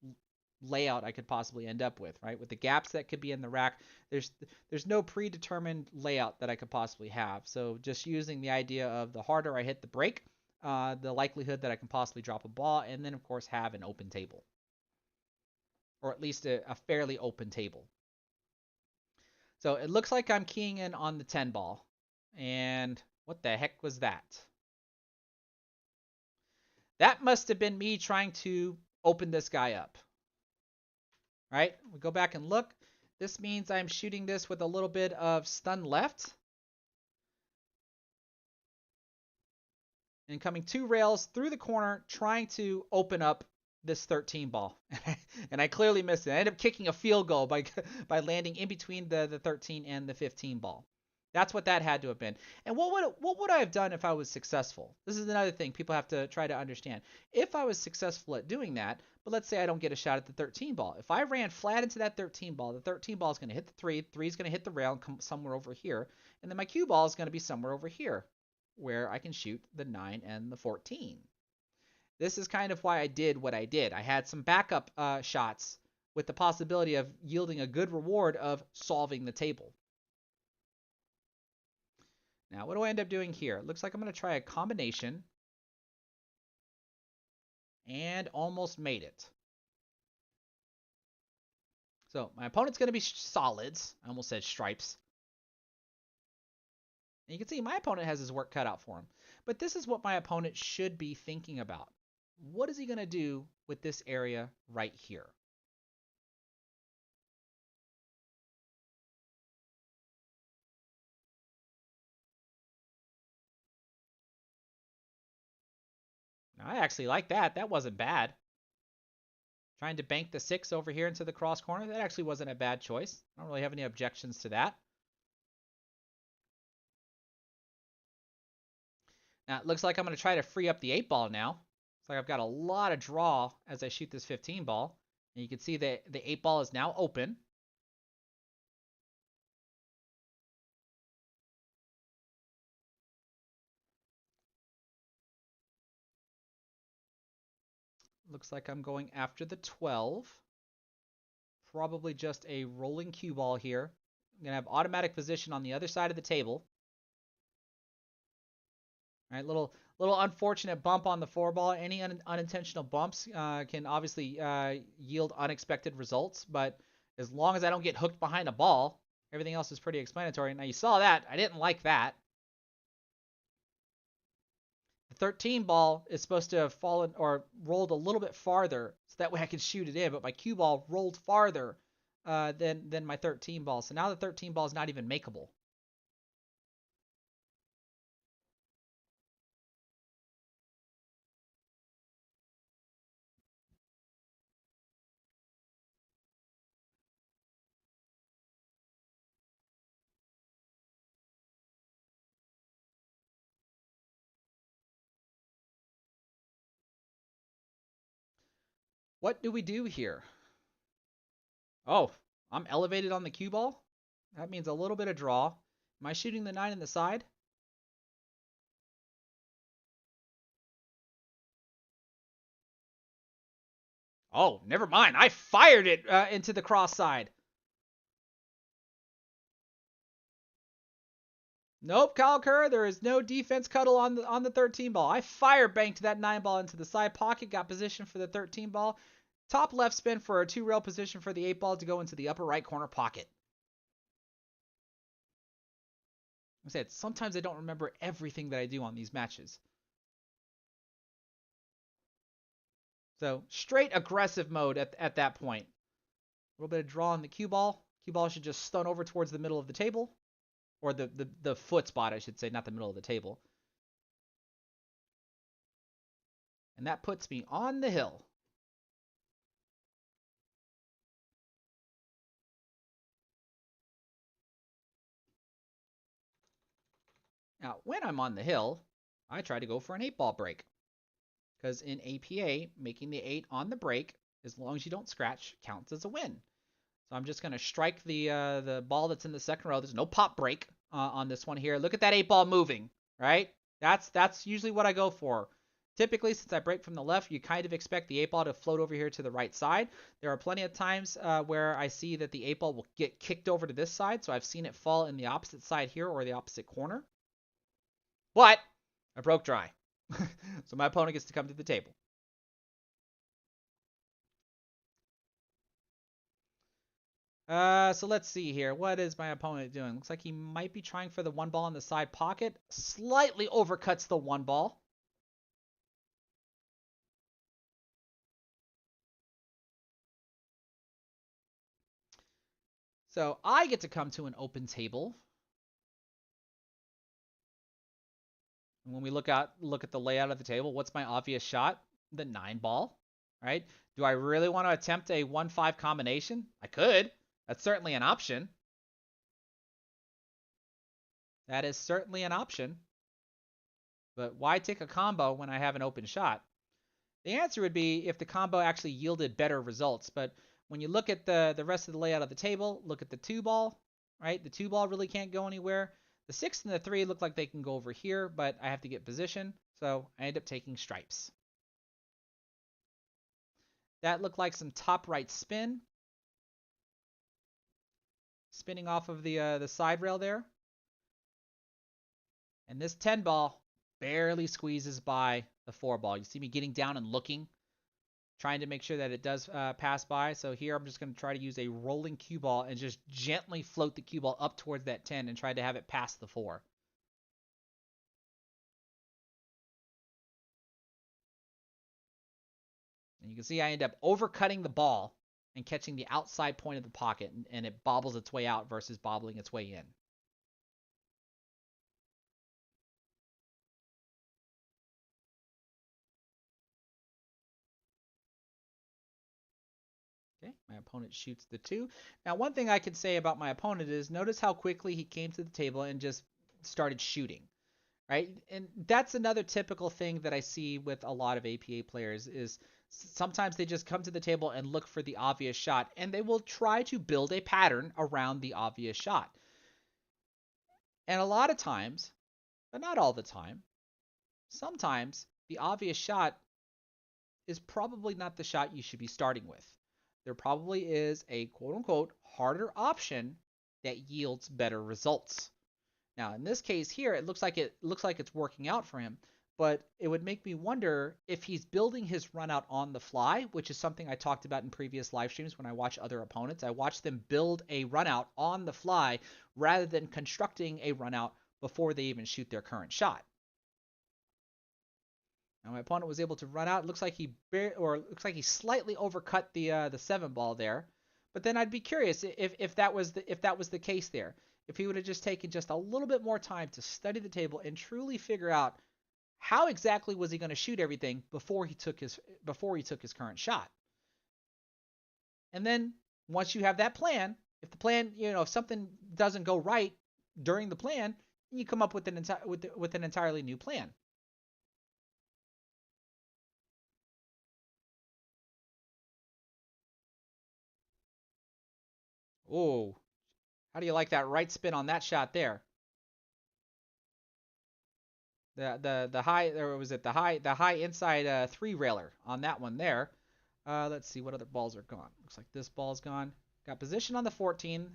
layout I could possibly end up with, right? With the gaps that could be in the rack, there's there's no predetermined layout that I could possibly have. So just using the idea of the harder I hit the break, the likelihood that I can possibly drop a ball, and then of course have an open table, or at least a fairly open table. So it looks like I'm keying in on the 10 ball, and what the heck was that? That must have been me trying to open this guy up, right? We go back and look. This means I'm shooting this with a little bit of stun left and coming 2 rails through the corner, trying to open up this 13 ball. And I clearly missed it. I ended up kicking a field goal by by landing in between the 13 and the 15 ball. That's what that had to have been. And what would I have done if I was successful? This is another thing people have to try to understand. If I was successful at doing that, but let's say I don't get a shot at the 13 ball. If I ran flat into that 13 ball, the 13 ball is going to hit the 3 is going to hit the rail and come somewhere over here, and then my cue ball is going to be somewhere over here where I can shoot the 9 and the 14. This is kind of why I did what I did. I had some backup shots with the possibility of yielding a good reward of solving the table. Now, what do I end up doing here? It looks like I'm going to try a combination and almost made it. So my opponent's going to be solids. I almost said stripes. And you can see my opponent has his work cut out for him. But this is what my opponent should be thinking about. What is he going to do with this area right here? Now, I actually like that. That wasn't bad. Trying to bank the 6 over here into the cross corner. That actually wasn't a bad choice. I don't really have any objections to that. Now, it looks like I'm going to try to free up the 8 ball now. Looks like I've got a lot of draw as I shoot this 15 ball. And you can see that the 8 ball is now open. Looks like I'm going after the 12. Probably just a rolling cue ball here. I'm going to have automatic position on the other side of the table. All right, little unfortunate bump on the 4 ball. Any unintentional bumps can obviously yield unexpected results, but as long as I don't get hooked behind a ball, everything else is pretty explanatory. Now you saw that. I didn't like that. The 13 ball is supposed to have fallen or rolled a little bit farther, so that way I could shoot it in, but my cue ball rolled farther than my 13 ball. So now the 13 ball is not even makeable. What do we do here? Oh, I'm elevated on the cue ball. That means a little bit of draw. Am I shooting the 9 in the side? Oh, never mind. I fired it into the cross side. Nope, Kyle Kerr. There is no defense cuddle on the 13 ball. I fire banked that 9 ball into the side pocket. Got position for the 13 ball. Top left spin for a 2-rail position for the 8 ball to go into the upper right corner pocket. I said sometimes I don't remember everything that I do on these matches. So straight aggressive mode at that point. A little bit of draw on the cue ball. Cue ball should just stun over towards the middle of the table. Or the foot spot, I should say, not the middle of the table. And that puts me on the hill. Now, when I'm on the hill, I try to go for an 8-ball break. Because in APA, making the 8 on the break, as long as you don't scratch, counts as a win. So I'm just going to strike the ball that's in the second row. There's no pop break on this one here. Look at that 8-ball moving, right? That's usually what I go for. Typically, since I break from the left, you kind of expect the 8-ball to float over here to the right side. There are plenty of times where I see that the 8-ball will get kicked over to this side, so I've seen it fall in the opposite side here or the opposite corner. But I broke dry. So my opponent gets to come to the table. So let's see here. What is my opponent doing? Looks like he might be trying for the 1-ball in the side pocket. Slightly overcuts the 1-ball. So I get to come to an open table. And when we look at the layout of the table, what's my obvious shot? The 9-ball, right? Do I really want to attempt a 1-5 combination? I could. That's certainly an option. That is certainly an option. But why take a combo when I have an open shot? The answer would be if the combo actually yielded better results. But when you look at the rest of the layout of the table, look at the 2-ball, right? The 2-ball really can't go anywhere. The 6 and the 3 look like they can go over here, but I have to get position. So I end up taking stripes. That looked like some top right spin. Spinning off of the side rail there. And this 10-ball barely squeezes by the 4-ball. You see me getting down and looking, trying to make sure that it does pass by. So here I'm just going to try to use a rolling cue ball and just gently float the cue ball up towards that 10 and try to have it pass the 4. And you can see I end up overcutting the ball and catching the outside point of the pocket, and it bobbles its way out versus bobbling its way in. Okay, my opponent shoots the 2. Now, one thing I can say about my opponent is notice how quickly he came to the table and just started shooting, right? And that's another typical thing that I see with a lot of APA players is sometimes they just come to the table and look for the obvious shot, and they will try to build a pattern around the obvious shot. And a lot of times, but not all the time, sometimes the obvious shot is probably not the shot you should be starting with. There probably is a quote-unquote harder option that yields better results. Now, in this case here, it looks like it's working out for him, but it would make me wonder if he's building his run out on the fly, which is something I talked about in previous live streams when I watch other opponents. I watch them build a run out on the fly rather than constructing a run out before they even shoot their current shot. Now my opponent was able to run out. It looks like he slightly overcut the 7-ball there. But then I'd be curious if that was the case there. If he would have just taken just a little bit more time to study the table and truly figure out how exactly was he going to shoot everything before he took his current shot. And then once you have that plan, if the plan, if something doesn't go right during the plan, you come up with an entirely new plan. Oh, how do you like that right spin on that shot there? The high, or was it the high inside 3-railer on that one there. Let's see what other balls are gone. Looks like this ball's gone. Got position on the 14.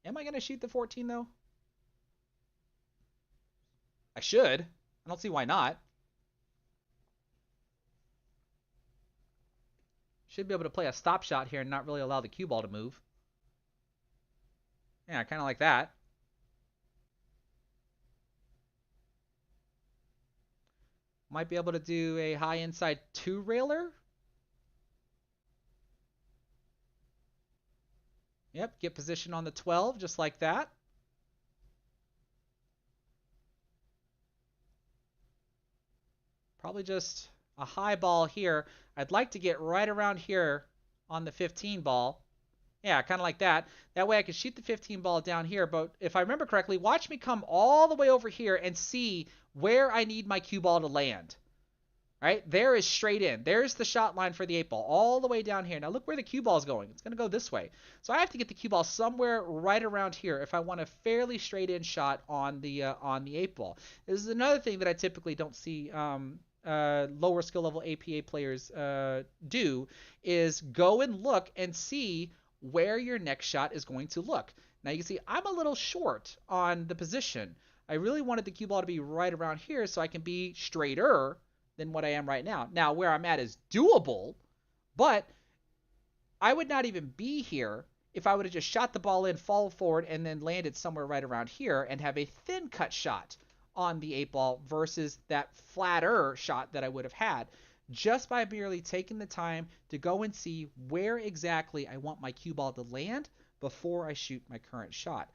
Am I gonna shoot the 14 though? I should. I don't see why not. Should be able to play a stop shot here and not really allow the cue ball to move. Yeah, kind of like that. Might be able to do a high inside 2-railer. Yep, get position on the 12 just like that. Probably just a high ball here. I'd like to get right around here on the 15 ball Yeah, kind of like that. That way I can shoot the 15 ball down here. But if I remember correctly, watch me come all the way over here and see where I need my cue ball to land. Right? There is straight in. There's the shot line for the 8 ball all the way down here. Now look where the cue ball is going. It's going to go this way. So I have to get the cue ball somewhere right around here if I want a fairly straight in shot on the 8 ball. This is another thing that I typically don't see lower skill level APA players do is go and look and see where your next shot is going to look. Now you can see I'm a little short on the position. I really wanted the cue ball to be right around here so I can be straighter than what I am right now. Now, where I'm at is doable, but I would not even be here if I would have just shot the ball in, fall forward, and then landed somewhere right around here and have a thin cut shot on the 8 ball versus that flatter shot that I would have had just by merely taking the time to go and see where exactly I want my cue ball to land before I shoot my current shot.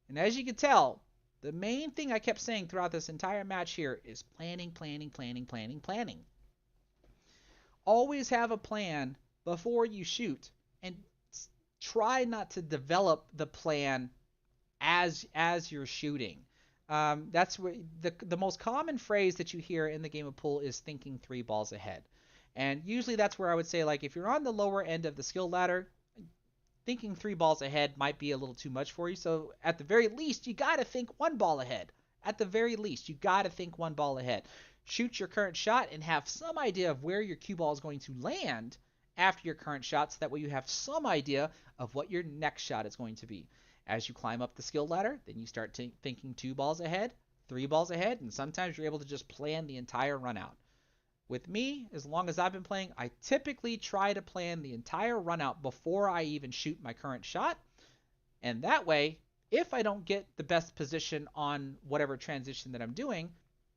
And as you can tell, the main thing I kept saying throughout this entire match here is planning, planning, planning, planning, planning. Always have a plan before you shoot, and try not to develop the plan as you're shooting. That's where the most common phrase that you hear in the game of pool is thinking 3 balls ahead. And usually that's where I would say, like, if you're on the lower end of the skill ladder, thinking 3 balls ahead might be a little too much for you. So at the very least, you got to think 1 ball ahead. At the very least, you got to think 1 ball ahead. Shoot your current shot and have some idea of where your cue ball is going to land after your current shot, so that way you have some idea of what your next shot is going to be. As you climb up the skill ladder, then you start thinking 2 balls ahead, 3 balls ahead, and sometimes you're able to just plan the entire run out. With me, as long as I've been playing, I typically try to plan the entire run out before I even shoot my current shot. And that way, if I don't get the best position on whatever transition that I'm doing,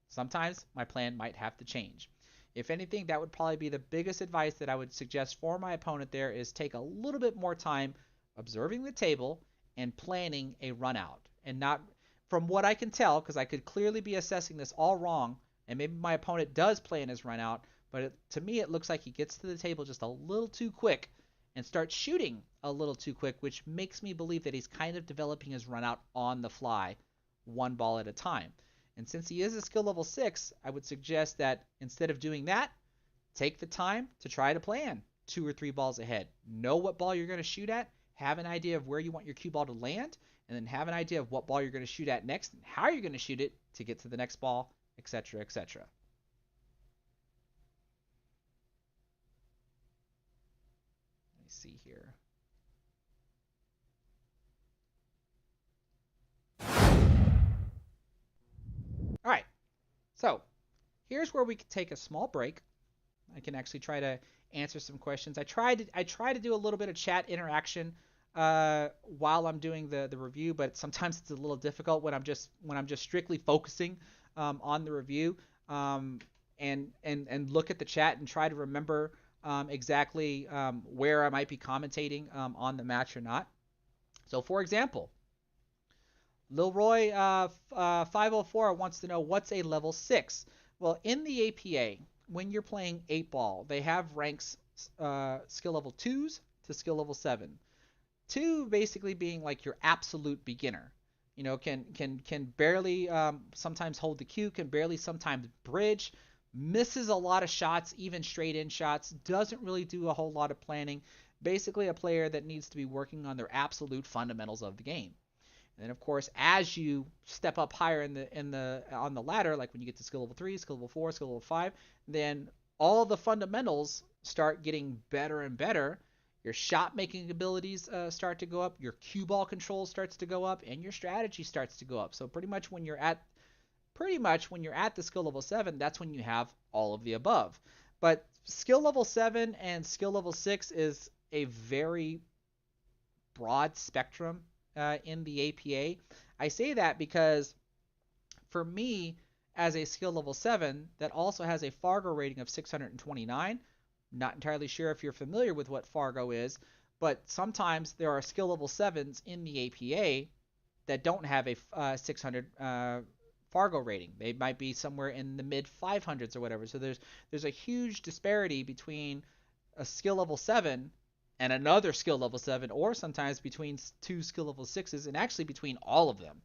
sometimes my plan might have to change. If anything, that would probably be the biggest advice that I would suggest for my opponent there, is take a little bit more time observing the table and planning a run out. And not, from what I can tell, because I could clearly be assessing this all wrong, and maybe my opponent does plan his run out, but to me it looks like he gets to the table just a little too quick and starts shooting a little too quick, which makes me believe that he's kind of developing his run out on the fly, 1 ball at a time. And since he is a skill level 6, I would suggest that instead of doing that, take the time to try to plan 2 or 3 balls ahead. Know what ball you're going to shoot at, have an idea of where you want your cue ball to land, and then have an idea of what ball you're going to shoot at next and how you're going to shoot it to get to the next ball, etc., etc. Let me see here. All right, so here's where we can take a small break. I can actually try to answer some questions. I try to do a little bit of chat interaction while I'm doing the review, but sometimes it's a little difficult when I'm just strictly focusing on the review, and look at the chat and try to remember exactly where I might be commentating on the match or not. So, for example, Lilroy 504 wants to know, what's a level 6? Well, in the APA, when you're playing 8-ball, they have ranks skill level 2s to skill level 7. 2 basically being like your absolute beginner. You know, can barely sometimes hold the cue, can barely sometimes bridge, misses a lot of shots, even straight in shots, doesn't really do a whole lot of planning. Basically a player that needs to be working on their absolute fundamentals of the game. And then of course, as you step up higher on the ladder, like when you get to skill level 3, skill level 4, skill level 5, then all the fundamentals start getting better and better. Your shot making abilities start to go up, your cue ball control starts to go up, and your strategy starts to go up. So pretty much when you're at the skill level 7, that's when you have all of the above. But skill level 7 and skill level 6 is a very broad spectrum in the APA. I say that because for me, as a skill level 7 that also has a Fargo rating of 629, not entirely sure if you're familiar with what Fargo is, but sometimes there are skill level 7s in the APA that don't have a 600 Fargo rating. They might be somewhere in the mid 500s or whatever. So there's a huge disparity between a skill level 7 and another skill level 7, or sometimes between two skill level 6s, and actually between all of them.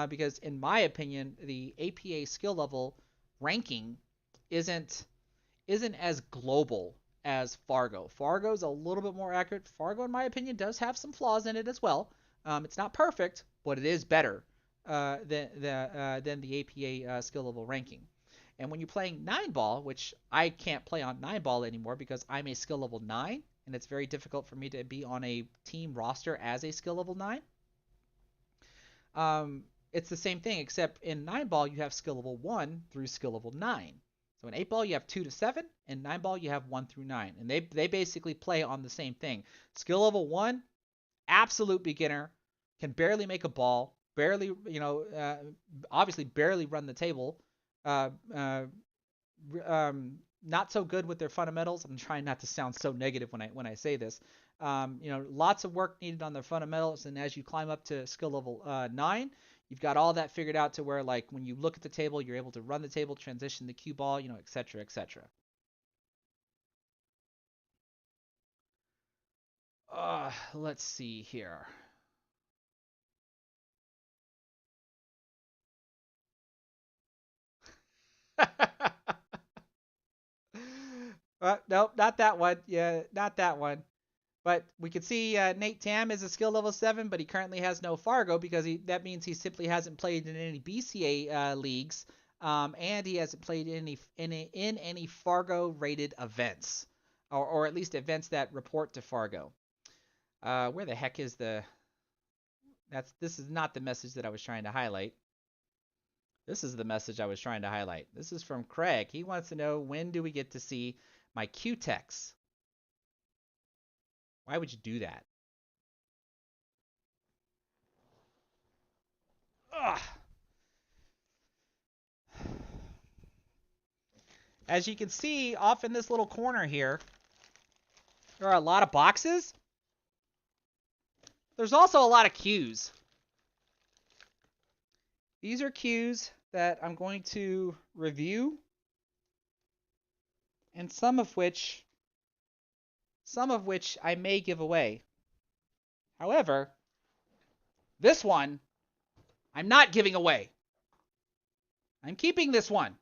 Because in my opinion, the APA skill level ranking isn't isn't as global as Fargo. Fargo's a little bit more accurate. Fargo, in my opinion, does have some flaws in it as well. It's not perfect, but it is better than the APA skill level ranking. And when you're playing 9 ball, which I can't play on 9 ball anymore because I'm a skill level 9, and it's very difficult for me to be on a team roster as a skill level 9. It's the same thing, except in 9 ball you have skill level 1 through skill level 9. So in 8 ball you have 2 to 7, and 9 ball you have 1 through 9, and they basically play on the same thing. Skill level 1, absolute beginner, can barely make a ball, barely, obviously barely run the table. Uh, uh, Not so good with their fundamentals. I'm trying not to sound so negative when I say this. Lots of work needed on their fundamentals, and as you climb up to skill level 9, you've got all that figured out to where, like, when you look at the table, you're able to run the table, transition the cue ball, et cetera, et cetera. Let's see here. Nope, not that one. Yeah, not that one. But we could see Nate Tam is a skill level 7, but he currently has no Fargo because that means he simply hasn't played in any BCA leagues, and he hasn't played in any Fargo rated events, or at least events that report to Fargo. Where the heck is the? This is not the message that I was trying to highlight. This is the message I was trying to highlight. This is from Craig. He wants to know, when do we get to see my Q-Tex? Why would you do that? Ugh. As you can see off in this little corner here, there are a lot of boxes. There's also a lot of cues. These are cues that I'm going to review, and some of which I may give away. However, this one I'm not giving away. I'm keeping this one.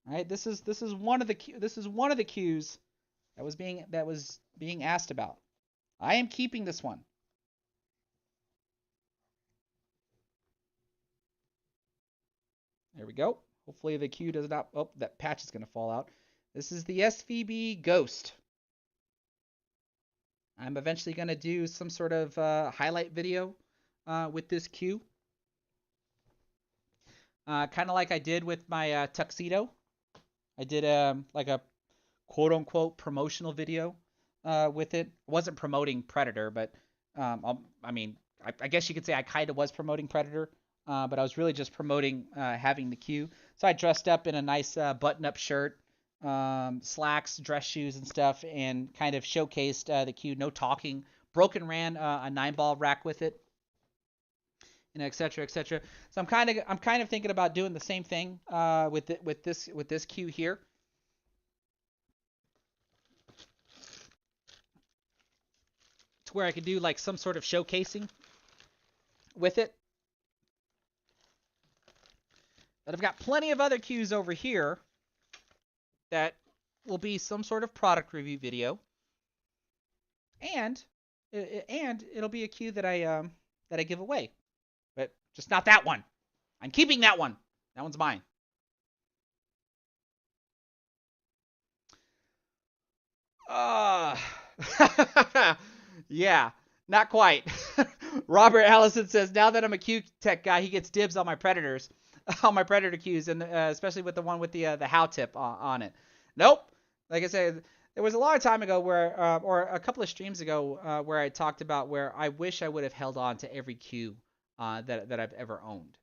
All right, this is one of the cues that was being asked about. I am keeping this one. There we go. Hopefully the cue does not. Oh, that patch is going to fall out. This is the SVB Ghost. I'm eventually going to do some sort of highlight video with this cue. Kind of like I did with my tuxedo. I did like a quote-unquote promotional video with it. I wasn't promoting Predator, but I guess you could say I kind of was promoting Predator, but I was really just promoting having the cue. So I dressed up in a nice button-up shirt, slacks, dress shoes, and stuff, and kind of showcased the cue. No talking. Broken ran a 9-ball rack with it, et cetera, et cetera. So I'm kind of thinking about doing the same thing with this cue here. To where I could do like some sort of showcasing with it. But I've got plenty of other cues over here that will be some sort of product review video, and it'll be a cue that I give away, but just not that one. I'm keeping that one. That one's mine. Yeah, not quite. Robert Allison says, now that I'm a Q Tech guy, he gets dibs on my Predators, on my Predator cues, and especially with the one with the how tip on it. Nope. Like I said, there was a long time ago where, or a couple of streams ago, where I talked about where I wish I would have held on to every cue that I've ever owned.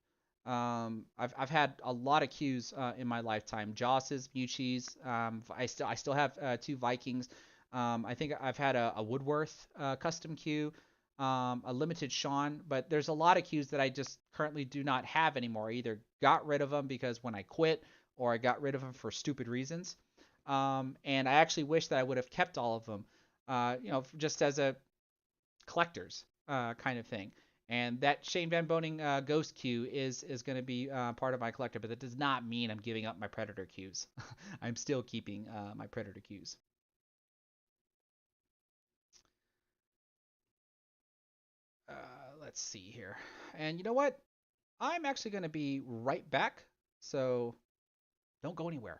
I've had a lot of cues in my lifetime. Josses, Muchis. I still have 2 Vikings. I think I've had a Woodworth custom cue, a limited Sean, but there's a lot of cues that I just currently do not have anymore. I either got rid of them because when I quit, or I got rid of them for stupid reasons. And I actually wish that I would have kept all of them, just as a collector's kind of thing. And that Shane Van Boning Ghost Q is going to be part of my collector, but that does not mean I'm giving up my Predator Qs. I'm still keeping my Predator Qs. Let's see here. And you know what? I'm actually going to be right back, so don't go anywhere.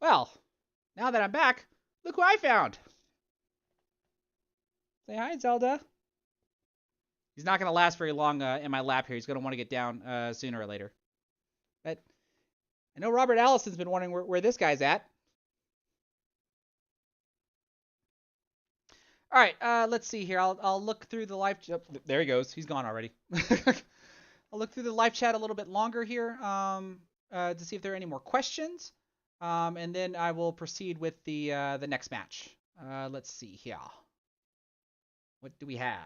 Well, now that I'm back, look who I found. Say hi, Zelda. He's not going to last very long in my lap here. He's going to want to get down sooner or later. But I know Robert Allison's been wondering where this guy's at. All right, let's see here. I'll look through the live. There he goes. He's gone already. I'll look through the live chat a little bit longer here to see if there are any more questions, and then I will proceed with the next match. Let's see here. What do we have?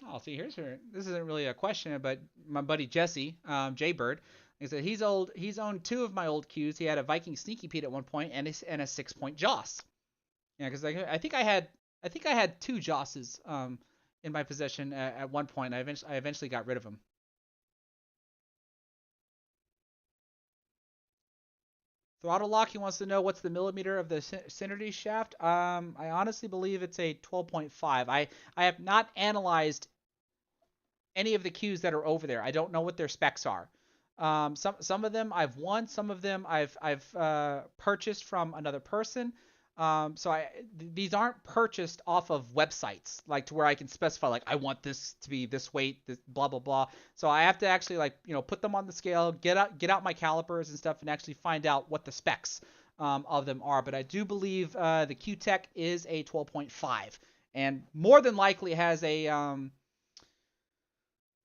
Oh, see, here's her. This isn't really a question, but my buddy Jesse, Jaybird, he said he's old. He's owned two of my old Qs. He had a Viking Sneaky Pete at one point and a 6-point Joss. Yeah, because I think I had two Josses in my possession at one point. I eventually got rid of them. Throttle lock. He wants to know what's the millimeter of the Synergy shaft. I honestly believe it's a 12.5. I have not analyzed any of the Qs that are over there. I don't know what their specs are. Some of them I've won. Some of them I've purchased from another person. These aren't purchased off of websites like to where I can specify like I want this to be this weight, this blah blah blah. So I have to actually like put them on the scale, get out my calipers and stuff, and actually find out what the specs of them are. But I do believe the Q-Tech is a 12.5, and more than likely has a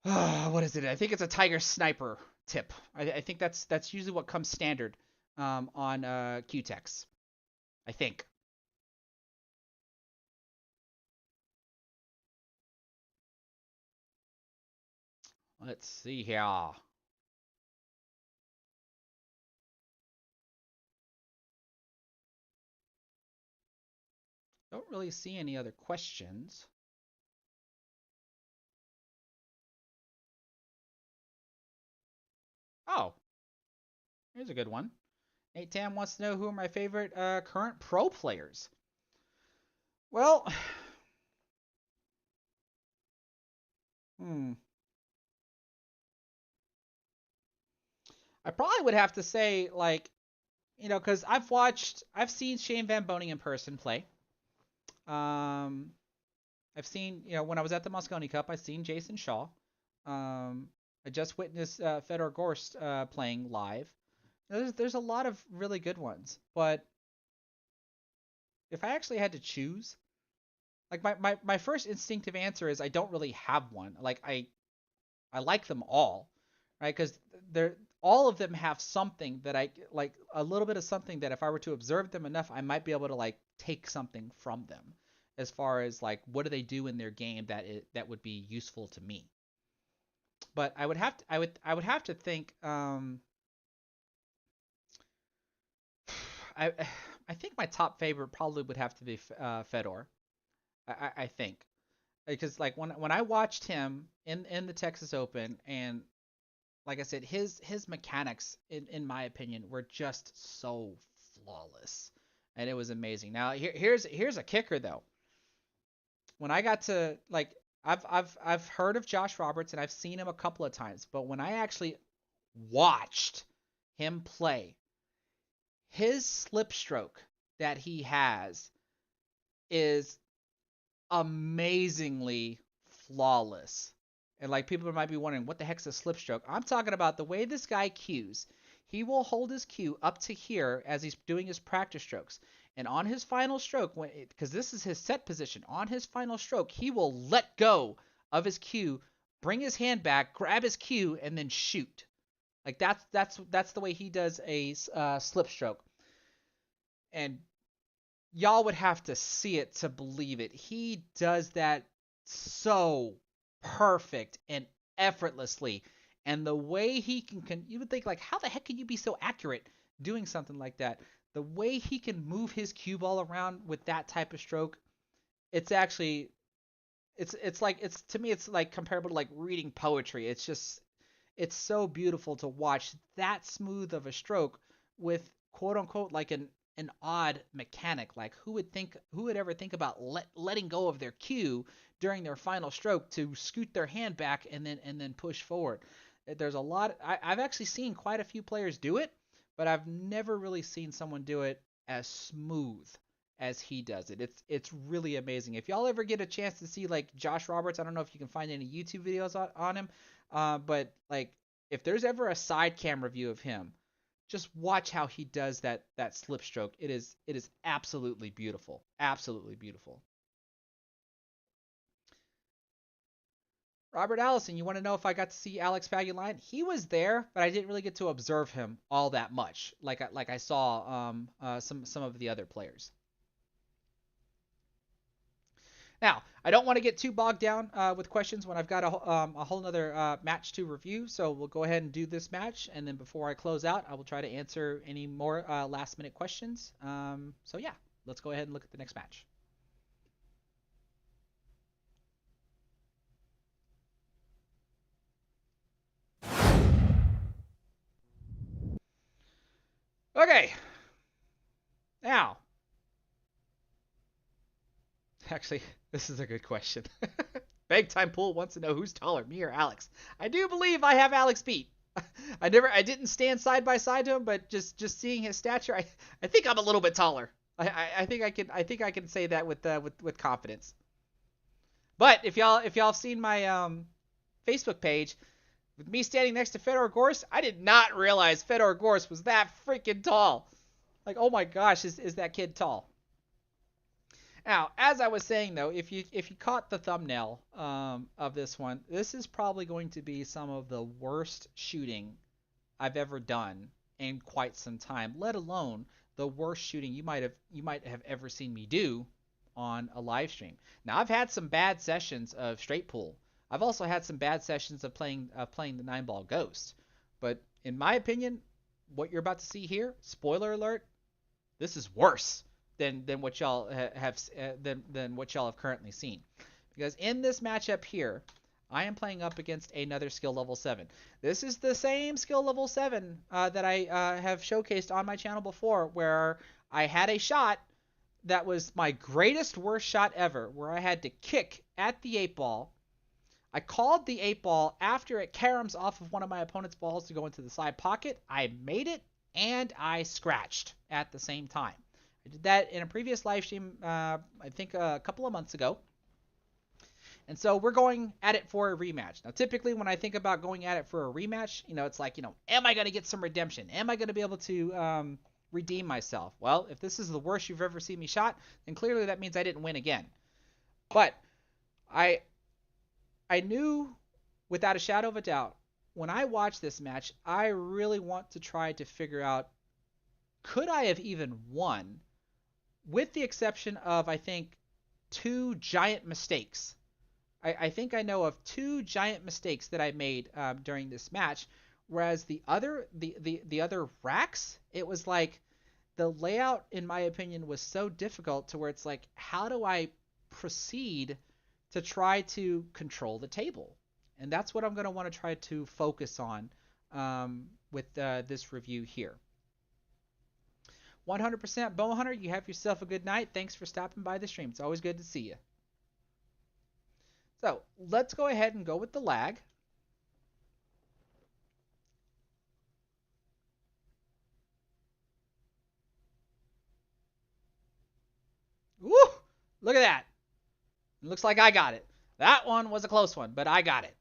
what is it? I think it's a Tiger Sniper tip. I think that's usually what comes standard on Q-Techs. I think. Let's see here. Don't really see any other questions. Oh, here's a good one. Nate Tam wants to know who are my favorite current pro players. Well, hmm. I probably would have to say like, because I've seen Shane Van Boning in person play. Um, I've seen, when I was at the Moscone Cup, I've seen Jason Shaw. I just witnessed Fedor Gorst playing live. There's a lot of really good ones, but if I actually had to choose, like my first instinctive answer is I don't really have one. Like I like them all. right? Because they're all of them have something that I like, a little bit of something that if I were to observe them enough, I might be able to like take something from them as far as like what do they do in their game that would be useful to me. But I would have to think I I think my top favorite probably would have to be Fedor. I think because like when I watched him in the Texas Open, and like I said, his mechanics in my opinion were just so flawless, and it was amazing. Now here's a kicker though. When I got to like I've heard of Josh Roberts and I've seen him a couple of times, but when I actually watched him play, his slip stroke that he has is amazingly flawless. And like people might be wondering, what the heck's a slip stroke? I'm talking about the way this guy cues. He will hold his cue up to here as he's doing his practice strokes. And on his final stroke, because this is his set position, on his final stroke, he will let go of his cue, bring his hand back, grab his cue, and then shoot. Like that's the way he does a slip stroke. And y'all would have to see it to believe it. He does that so perfect and effortlessly. And the way he you would think like, how the heck can you be so accurate doing something like that? The way he can move his cue ball around with that type of stroke, it's actually, it's like, it's to me, it's like comparable to like reading poetry. It's just, it's so beautiful to watch that smooth of a stroke with quote unquote like an odd mechanic. Like who would ever think about letting go of their cue during their final stroke to scoot their hand back and then push forward. There's a lot. I've actually seen quite a few players do it, but I've never really seen someone do it as smooth as he does it. It's really amazing. If y'all ever get a chance to see like Josh Roberts, I don't know if you can find any YouTube videos on him, but like if there's ever a side camera view of him, just watch how he does that slip stroke. It is absolutely beautiful. Absolutely beautiful. Robert Allison, you want to know if I got to see Alex Pagulayan? He was there, but I didn't really get to observe him all that much, like I saw some of the other players. Now, I don't want to get too bogged down with questions when I've got a whole other match to review, so we'll go ahead and do this match, and then before I close out, I will try to answer any more last minute questions. So yeah, let's go ahead and look at the next match. Okay, now, actually, this is a good question. Big Time Pool wants to know who's taller, me or Alex. I do believe I have Alex beat. I didn't stand side by side to him, but just seeing his stature, I think I'm a little bit taller. I think I can say that with confidence. But if y'all have seen my Facebook page with me standing next to Fedor Gorst, I did not realize Fedor Gorst was that freaking tall. Like, oh my gosh, is that kid tall? Now, as I was saying though, if you caught the thumbnail of this one, this is probably going to be some of the worst shooting I've ever done in quite some time, let alone the worst shooting you might have ever seen me do on a live stream. Now, I've had some bad sessions of straight pool. I've also had some bad sessions of playing the 9-ball ghost. But in my opinion, what you're about to see here, spoiler alert, this is worse than what y'all have than what y'all have currently seen. Because in this matchup here, I am playing up against another skill level 7. This is the same skill level 7 that I have showcased on my channel before, where I had a shot that was my greatest worst shot ever, where I had to kick at the 8-ball. I called the 8-ball after it caroms off of one of my opponent's balls to go into the side pocket. I made it, and I scratched at the same time. I did that in a previous live stream, I think a couple of months ago. And so we're going at it for a rematch. Now, typically when I think about going at it for a rematch, it's like, am I going to get some redemption? Am I going to be able to redeem myself? Well, if this is the worst you've ever seen me shot, then clearly that means I didn't win again. But I knew without a shadow of a doubt when I watch this match, I really want to try to figure out, could I have even won, with the exception of, I think, two giant mistakes. I think I know of two giant mistakes that I made during this match, whereas the other racks, it was like the layout, in my opinion, was so difficult to where it's like, how do I proceed to try to control the table? And that's what I'm going to want to try to focus on with this review here. 100% Bow Hunter, you have yourself a good night. Thanks for stopping by the stream. It's always good to see you. So let's go ahead and go with the lag. Woo! Look at that. It looks like I got it. That one was a close one, but I got it.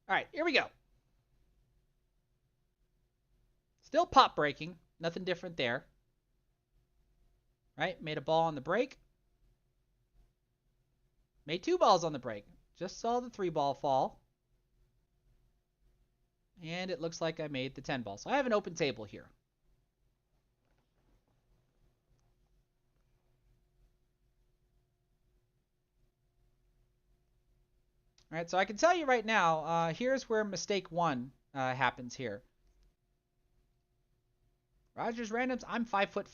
All right, here we go. Still pop breaking. Nothing different there. Right? Made a ball on the break. Made two balls on the break. Just saw the 3-ball fall. And it looks like I made the 10-ball. So I have an open table here. All right, so I can tell you right now, here's where mistake one happens here. Rogers randoms, I'm 5'5".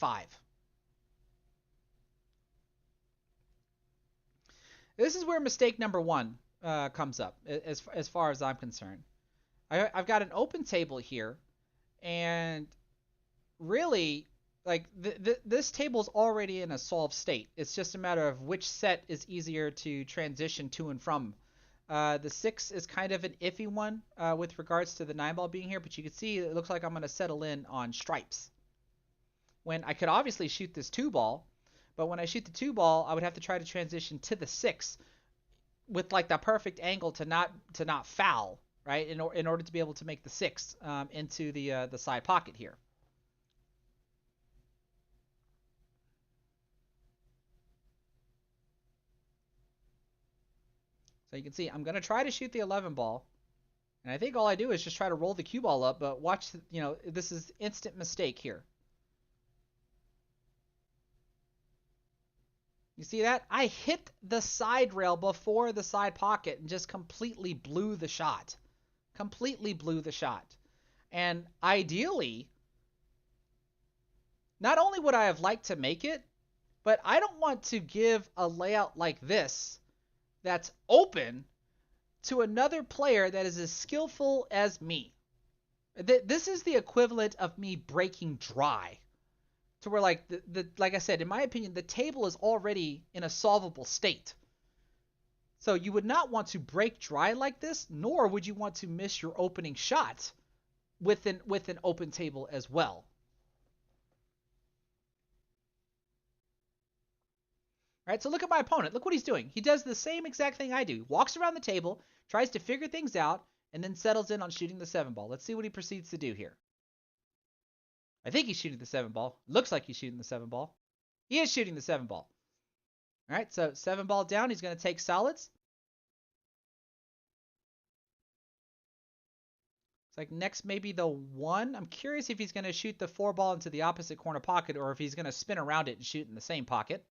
This is where mistake number one comes up, as far as I'm concerned. I've got an open table here, and really, like this table's already in a solved state. It's just a matter of which set is easier to transition to and from. The 6 is kind of an iffy one with regards to the 9-ball being here, but you can see it looks like I'm going to settle in on stripes. When I could obviously shoot this 2-ball, but when I shoot the 2-ball, I would have to try to transition to the 6 with like the perfect angle to not foul, right? In order to be able to make the 6 into the side pocket here. So you can see I'm going to try to shoot the 11-ball. And I think all I do is just try to roll the cue ball up, but watch, this is instant mistake here. You see that? I hit the side rail before the side pocket and just completely blew the shot. Completely blew the shot. And ideally, not only would I have liked to make it, but I don't want to give a layout like this that's open to another player that is as skillful as me. This is the equivalent of me breaking dry. To where, like like I said, in my opinion, the table is already in a solvable state. So you would not want to break dry like this, nor would you want to miss your opening shot with an open table as well. All right, so look at my opponent. Look what he's doing. He does the same exact thing I do. He walks around the table, tries to figure things out, and then settles in on shooting the 7-ball. Let's see what he proceeds to do here. I think he's shooting the 7-ball. Looks like he's shooting the 7-ball. He is shooting the 7-ball. All right, so 7-ball down. He's going to take solids. It's like next maybe the 1. I'm curious if he's going to shoot the 4-ball into the opposite corner pocket or if he's going to spin around it and shoot in the same pocket.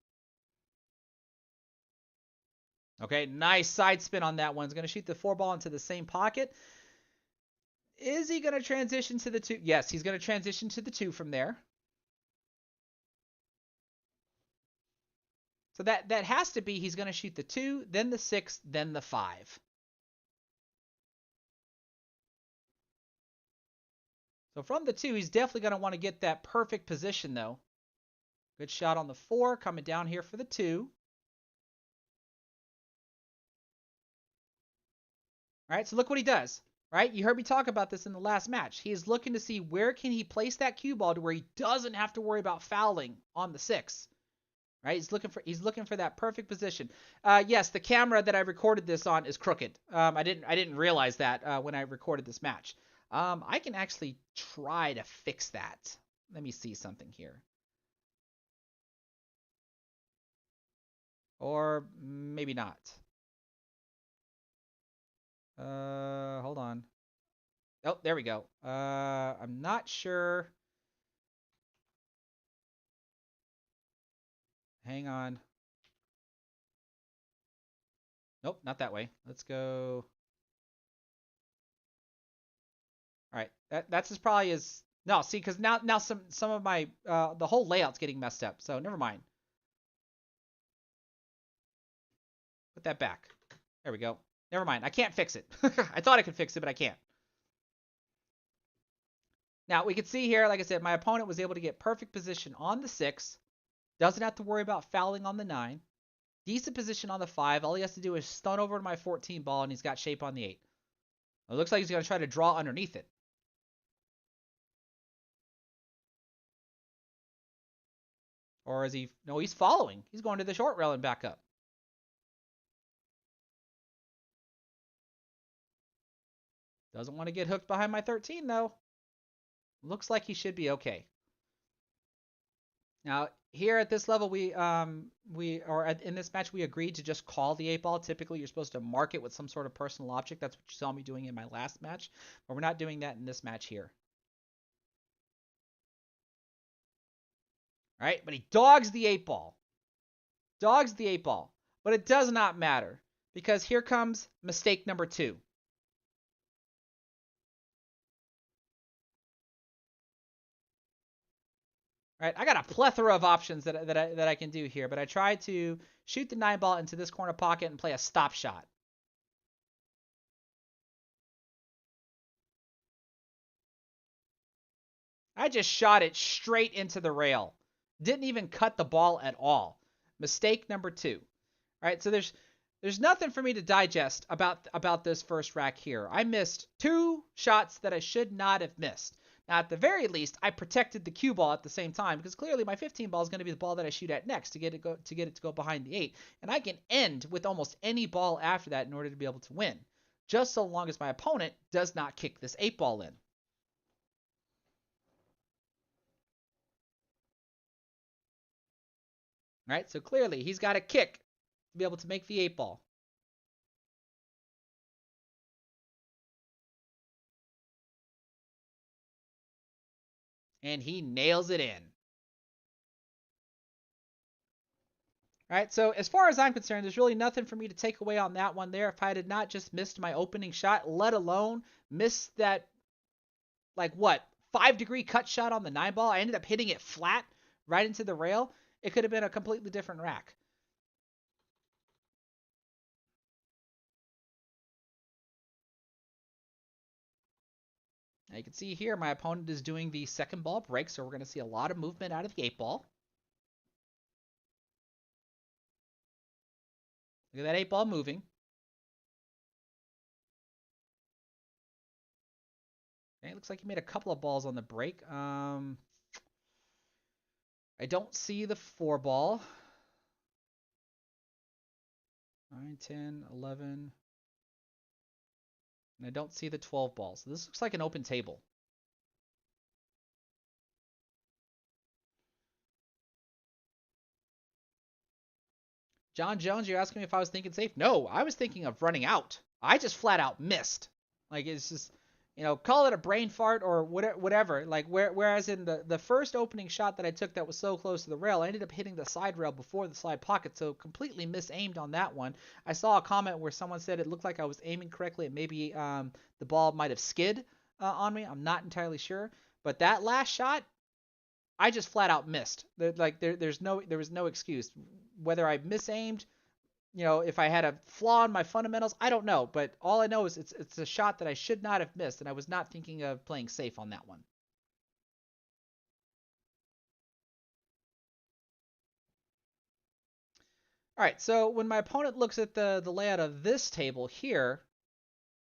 Okay, nice side spin on that one. He's going to shoot the 4-ball into the same pocket. Is he going to transition to the 2? Yes, he's going to transition to the 2 from there. So that has to be he's going to shoot the 2, then the 6, then the 5. So from the 2, he's definitely going to want to get that perfect position, though. Good shot on the 4, coming down here for the 2. All right, so look what he does. Right? You heard me talk about this in the last match. He is looking to see where can he place that cue ball to where he doesn't have to worry about fouling on the 6. Right? He's looking for that perfect position. Yes, the camera that I recorded this on is crooked. I didn't realize that when I recorded this match. I can actually try to fix that. let me see something here. Or maybe not. Hold on. Oh, there we go. I'm not sure. Hang on. Nope, not that way. Let's go. All right. That's as probably as no. See, because now some of my the whole layout's getting messed up. So never mind. Put that back. There we go. Never mind. I can't fix it. I thought I could fix it, but I can't. Now we can see here, like I said, my opponent was able to get perfect position on the 6. Doesn't have to worry about fouling on the 9. Decent position on the 5. All he has to do is stun over to my 14 ball, and he's got shape on the 8. It looks like he's going to try to draw underneath it. Or is he? No, he's following. He's going to the short rail and back up. Doesn't want to get hooked behind my 13, though. Looks like he should be okay. Now, here at this level, in this match, we agreed to just call the 8 ball. Typically, you're supposed to mark it with some sort of personal object. That's what you saw me doing in my last match. But we're not doing that in this match here. All right, but he dogs the 8 ball. Dogs the 8 ball. But it does not matter, because here comes mistake number 2. All right, I got a plethora of options that I can do here, but I tried to shoot the 9 ball into this corner pocket and play a stop shot. I just shot it straight into the rail. Didn't even cut the ball at all. Mistake number 2. All right, so there's nothing for me to digest about this first rack here. I missed 2 shots that I should not have missed. Now, at the very least, I protected the cue ball at the same time, because clearly my 15 ball is going to be the ball that I shoot at next to get it to go behind the 8, and I can end with almost any ball after that in order to be able to win, just so long as my opponent does not kick this 8 ball in. All right, so clearly he's got a kick to be able to make the 8 ball. And he nails it in. All right, so as far as I'm concerned, there's really nothing for me to take away on that one there. If I had not just missed my opening shot, let alone missed that, like what, 5-degree cut shot on the 9 ball, I ended up hitting it flat right into the rail. It could have been a completely different rack. Now you can see here my opponent is doing the second ball break, so we're going to see a lot of movement out of the 8 ball. Look at that 8 ball moving. Okay, it looks like he made a couple of balls on the break. I don't see the 4 ball. 9, 10, 11. And I don't see the 12 ball. So this looks like an open table. John Jones, you're asking me if I was thinking safe? No, I was thinking of running out. I just flat out missed. Like, it's just, call it a brain fart or whatever. Like, whereas in the first opening shot that I took that was so close to the rail, I ended up hitting the side rail before the side pocket, so completely misaimed on that one. I saw a comment where someone said it looked like I was aiming correctly, and maybe the ball might have skid on me. I'm not entirely sure. But that last shot, I just flat out missed. There was no excuse. Whether I misaimed, if I had a flaw in my fundamentals, I don't know. But all I know is it's a shot that I should not have missed, and I was not thinking of playing safe on that one. All right, so when my opponent looks at the layout of this table here,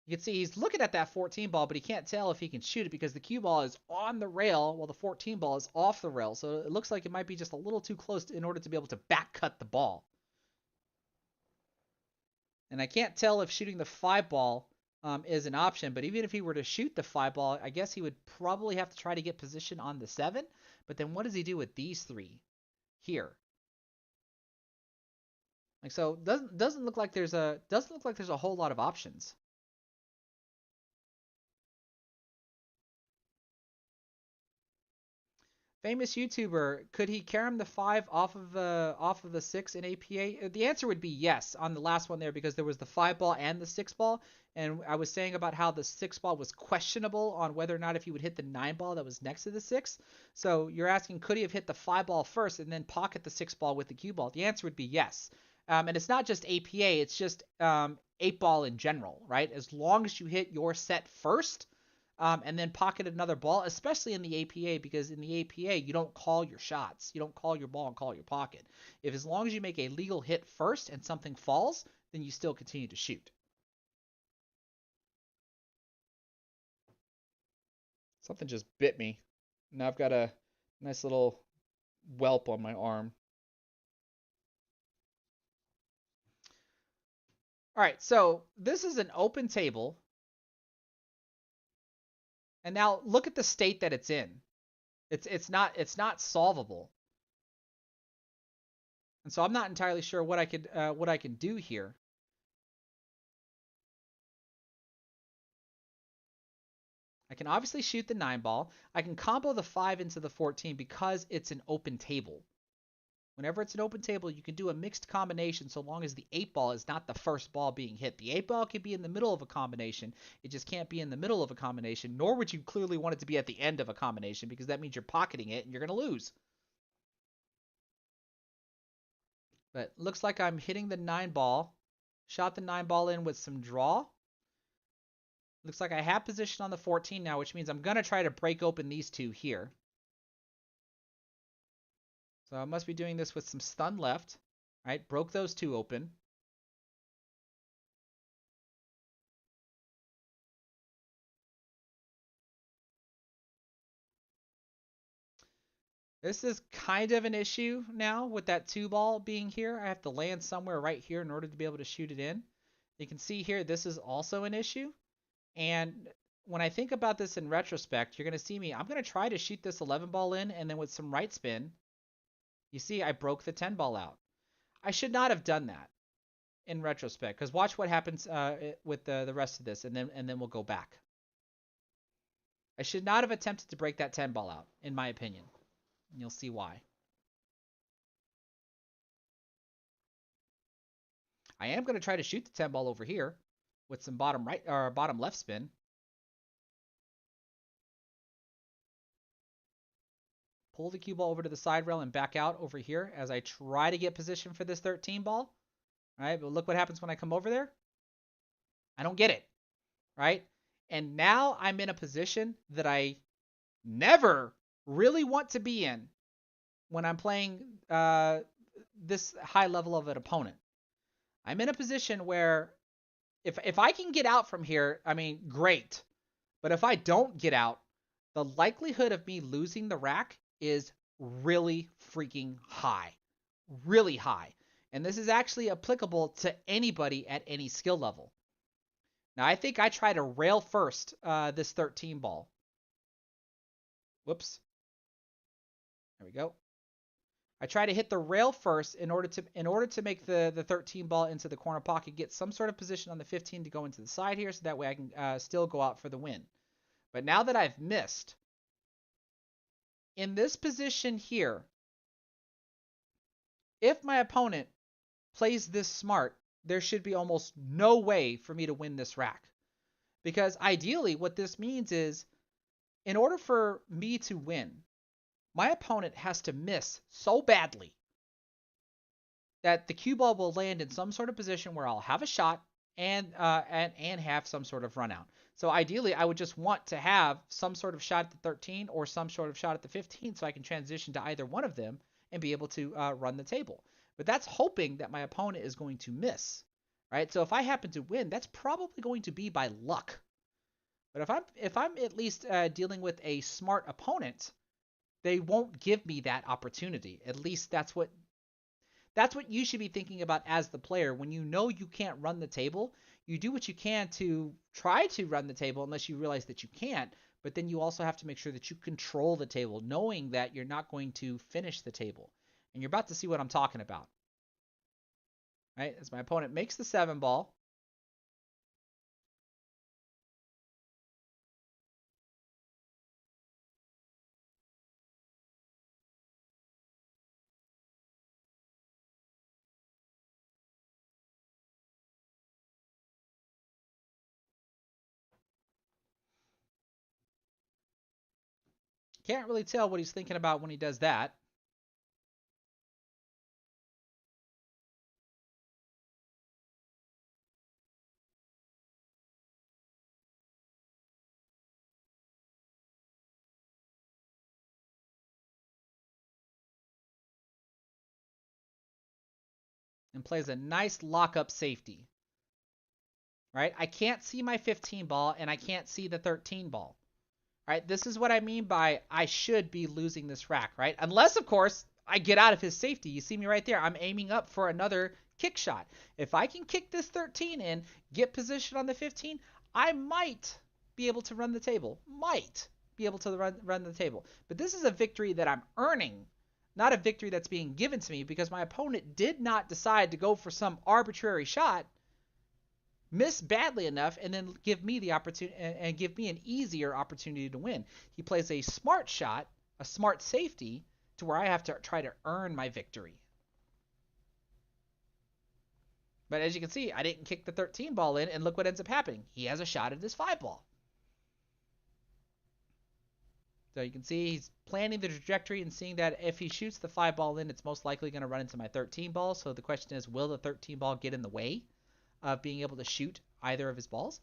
you can see he's looking at that 14 ball, but he can't tell if he can shoot it because the cue ball is on the rail while the 14 ball is off the rail. So it looks like it might be just a little too close in order to be able to back cut the ball. And I can't tell if shooting the 5 ball is an option. But even if he were to shoot the 5 ball, I guess he would probably have to try to get position on the 7. But then what does he do with these 3 here? Like, so doesn't look like there's a whole lot of options. Famous YouTuber, could he carom the 5 off of the 6 in APA? The answer would be yes on the last one there, because there was the 5 ball and the 6 ball, and I was saying about how the 6 ball was questionable on whether or not if he would hit the 9 ball that was next to the 6. So you're asking, could he have hit the 5 ball first and then pocket the 6 ball with the cue ball? The answer would be yes. And it's not just APA, it's just 8 ball in general, right? As long as you hit your set first, and then pocket another ball, especially in the APA, because in the APA, you don't call your shots. You don't call your ball and call your pocket. If as long as you make a legal hit first and something falls, then you still continue to shoot. Something just bit me. Now I've got a nice little whelp on my arm. All right, so this is an open table. And now look at the state that it's in. It's not solvable. And so I'm not entirely sure what I can do here. I can obviously shoot the 9 ball. I can combo the 5 into the 14 because it's an open table. Whenever it's an open table, you can do a mixed combination so long as the 8 ball is not the first ball being hit. The 8 ball can be in the middle of a combination. It just can't be in the middle of a combination, nor would you clearly want it to be at the end of a combination, because that means you're pocketing it and you're going to lose. But looks like I'm hitting the 9 ball. Shot the 9 ball in with some draw. Looks like I have position on the 14 now, which means I'm going to try to break open these 2 here. So I must be doing this with some stun left. All right, broke those 2 open. This is kind of an issue now with that 2 ball being here. I have to land somewhere right here in order to be able to shoot it in. You can see here, this is also an issue. And when I think about this in retrospect, you're going to see me, I'm going to try to shoot this 11 ball in, and then with some right spin, you see I broke the 10 ball out. I should not have done that in retrospect, because watch what happens with the rest of this, and then we'll go back. I should not have attempted to break that 10 ball out, in my opinion. And you'll see why. I am going to try to shoot the 10 ball over here with some bottom right or bottom left spin. Pull the cue ball over to the side rail and back out over here as I try to get position for this 13 ball. All right, but look what happens when I come over there. I don't get it, right? And now I'm in a position that I never really want to be in when I'm playing this high level of an opponent. I'm in a position where if I can get out from here, I mean, great. But if I don't get out, the likelihood of me losing the rack is really freaking high. Really high. And this is actually applicable to anybody at any skill level. Now, I think I try to rail first this 13 ball. Whoops. There we go. I try to hit the rail first in order to make the 13 ball into the corner pocket, get some sort of position on the 15 to go into the side here, so that way I can still go out for the win. But now that I've missed, in this position here, if my opponent plays this smart, there should be almost no way for me to win this rack. Because ideally, what this means is, in order for me to win, my opponent has to miss so badly that the cue ball will land in some sort of position where I'll have a shot and have some sort of run out. So ideally, I would just want to have some sort of shot at the 13 or some sort of shot at the 15 so I can transition to either one of them and be able to run the table. But that's hoping that my opponent is going to miss, right? So if I happen to win, that's probably going to be by luck. But if I'm at least dealing with a smart opponent, they won't give me that opportunity. At least that's what you should be thinking about as the player. When you know you can't run the table, you do what you can to try to run the table unless you realize that you can't. But then you also have to make sure that you control the table, knowing that you're not going to finish the table. And you're about to see what I'm talking about. Right? As my opponent makes the 7 ball, can't really tell what he's thinking about when he does that. And plays a nice lock-up safety. Right? I can't see my 15 ball, and I can't see the 13 ball. Right? This is what I mean by I should be losing this rack, right? Unless, of course, I get out of his safety. You see me right there. I'm aiming up for another kick shot. If I can kick this 13 in, get position on the 15, I might be able to run the table. Might be able to run the table. But this is a victory that I'm earning, not a victory that's being given to me, because my opponent did not decide to go for some arbitrary shot, miss badly enough, and then give me the opportunity and give me an easier opportunity to win. He plays a smart shot, a smart safety, to where I have to try to earn my victory. But as you can see, I didn't kick the 13 ball in, and look what ends up happening. He has a shot at his 5 ball. So you can see he's planning the trajectory and seeing that if he shoots the 5 ball in, it's most likely going to run into my 13 ball. So the question is, will the 13 ball get in the way of being able to shoot either of his balls?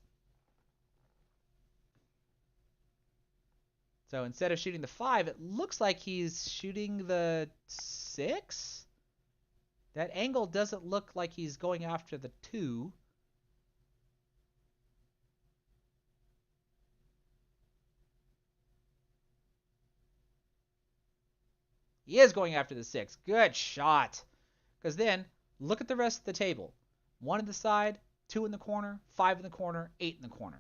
So instead of shooting the 5, it looks like he's shooting the 6. That angle doesn't look like he's going after the 2. He is going after the 6. Good shot. Because then, look at the rest of the table. 1 in the side, 2 in the corner, 5 in the corner, 8 in the corner.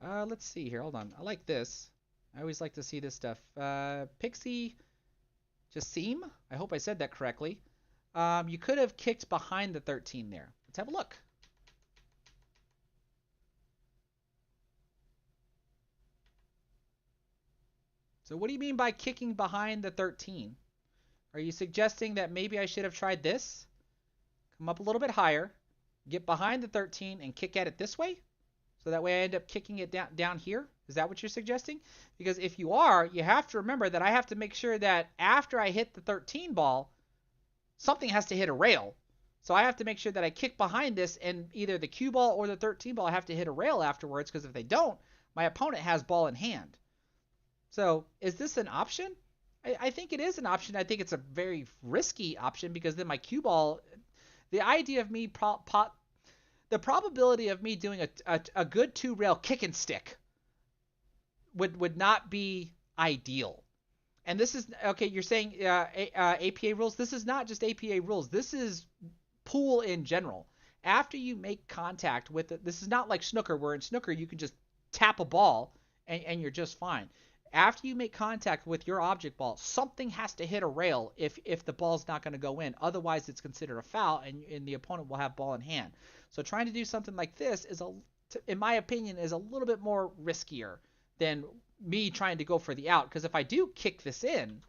Let's see here. Hold on. I like this. I always like to see this stuff. Pixie Jassim. I hope I said that correctly. You could have kicked behind the 13 there. Let's have a look. So what do you mean by kicking behind the 13? Are you suggesting that maybe I should have tried this? Come up a little bit higher, get behind the 13 and kick at it this way? So that way I end up kicking it down here? Is that what you're suggesting? Because if you are, you have to remember that I have to make sure that after I hit the 13 ball, something has to hit a rail. So I have to make sure that I kick behind this, and either the cue ball or the 13 ball have to hit a rail afterwards, because if they don't, my opponent has ball in hand. So is this an option? I think it is an option. I think it's a very risky option, because then my cue ball, the idea of me the probability of me doing a good 2-rail kick and stick would not be ideal. And this is, okay, you're saying APA rules. This is not just APA rules. This is pool in general. After you make contact with it, this is not like snooker, where in snooker you can just tap a ball and you're just fine. After you make contact with your object ball, something has to hit a rail if the ball's not going to go in. Otherwise, it's considered a foul, and the opponent will have ball in hand. So trying to do something like this is, in my opinion, is a little bit more riskier than me trying to go for the out. Because if I do kick this in,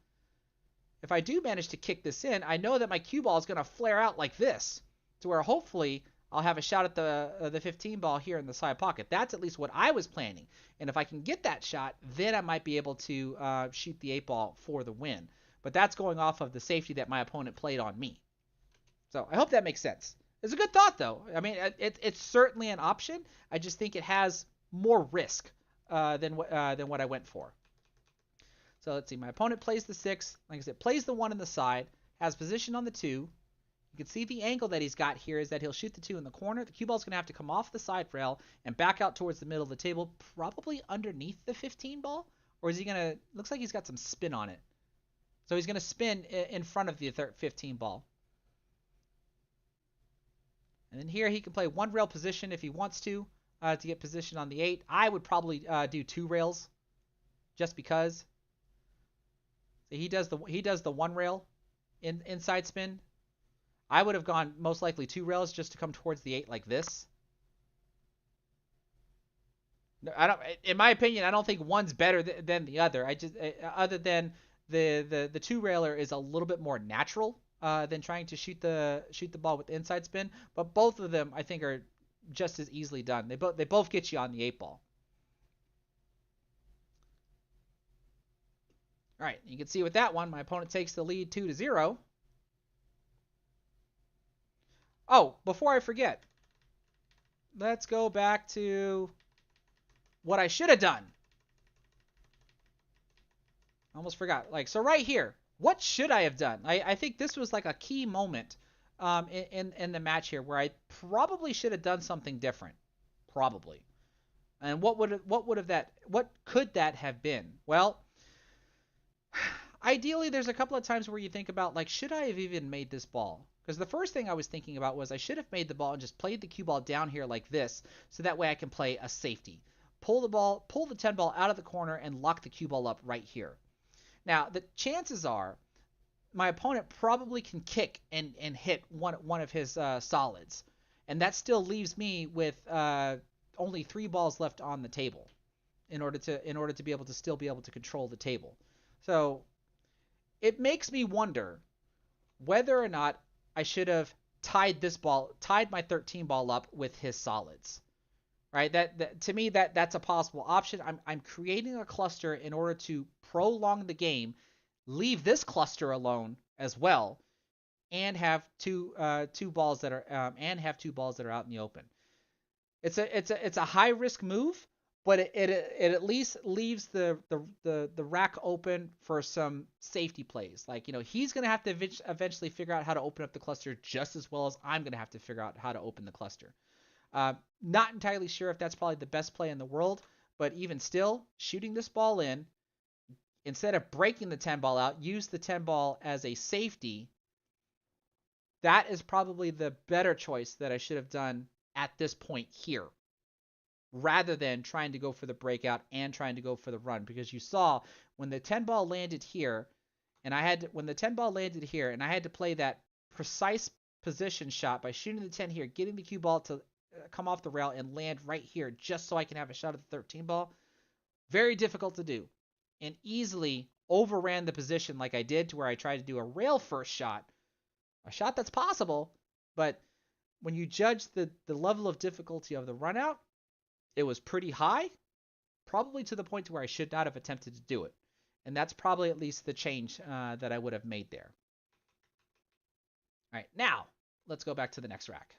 if I do manage to kick this in, I know that my cue ball is going to flare out like this, to where hopefully I'll have a shot at the 15 ball here in the side pocket. That's at least what I was planning. And if I can get that shot, then I might be able to shoot the 8 ball for the win. But that's going off of the safety that my opponent played on me. So I hope that makes sense. It's a good thought, though. I mean, it's certainly an option. I just think it has more risk than what I went for. So let's see. My opponent plays the 6. Like I said, plays the 1 in the side, has position on the 2, You can see the angle that he's got here is that he'll shoot the 2 in the corner. The cue ball's going to have to come off the side rail and back out towards the middle of the table, probably underneath the 15 ball. Or is he going to... Looks like he's got some spin on it. So he's going to spin in front of the 15 ball. And then here he can play 1 rail position if he wants to get position on the 8. I would probably do 2 rails just because. So he does the 1 rail inside spin. I would have gone most likely 2 rails just to come towards the 8 like this. I don't. In my opinion, I don't think one's better than the other. I just other than the 2 railer is a little bit more natural than trying to shoot the ball with inside spin. But both of them I think are just as easily done. They both get you on the 8 ball. All right, you can see with that one, my opponent takes the lead 2-0. Oh, before I forget, let's go back to what I should have done. Almost forgot. So right here, what should I have done? I think this was like a key moment in the match here where I probably should have done something different. Probably. And what could that have been? Well, ideally there's a couple of times where you think about should I have even made this ball? Because the first thing I was thinking about was I should have made the ball and just played the cue ball down here like this, so that way I can play a safety. Pull the 10 ball out of the corner and lock the cue ball up right here. Now, the chances are my opponent probably can kick and hit one of his solids. And that still leaves me with only 3 balls left on the table in order to be able to still be able to control the table. So it makes me wonder whether or not I should have tied my 13 ball up with his solids. Right? That to me that's a possible option. I'm creating a cluster in order to prolong the game, leave this cluster alone as well, and have two balls that are out in the open. It's a high risk move, but it at least leaves the rack open for some safety plays. He's gonna have to eventually figure out how to open up the cluster just as well as I'm gonna have to figure out how to open the cluster. Not entirely sure if that's probably the best play in the world, but even still, shooting this ball in, instead of breaking the 10 ball out, use the 10 ball as a safety. That is probably the better choice that I should have done at this point here, rather than trying to go for the breakout and trying to go for the run. Because you saw when the 10 ball landed here, and I had to play that precise position shot by shooting the 10 here, getting the cue ball to come off the rail and land right here just so I can have a shot at the 13 ball. Very difficult to do, and easily overran the position like I did, to where I tried to do a rail first shot, a shot that's possible, but when you judge the level of difficulty of the run out, it was pretty high, probably to the point to where I should not have attempted to do it. And that's probably at least the change that I would have made there. All right, now let's go back to the next rack.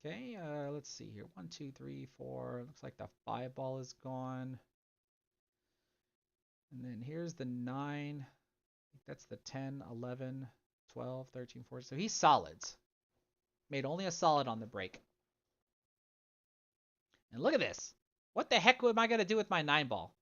Okay, let's see here. 1, 2, 3, 4. Looks like the 5 ball is gone. And then here's the 9. I think that's the 10, 11, 12, 13, 14. So he's solids. Made only a solid on the break. And look at this. What the heck am I going to do with my 9 ball?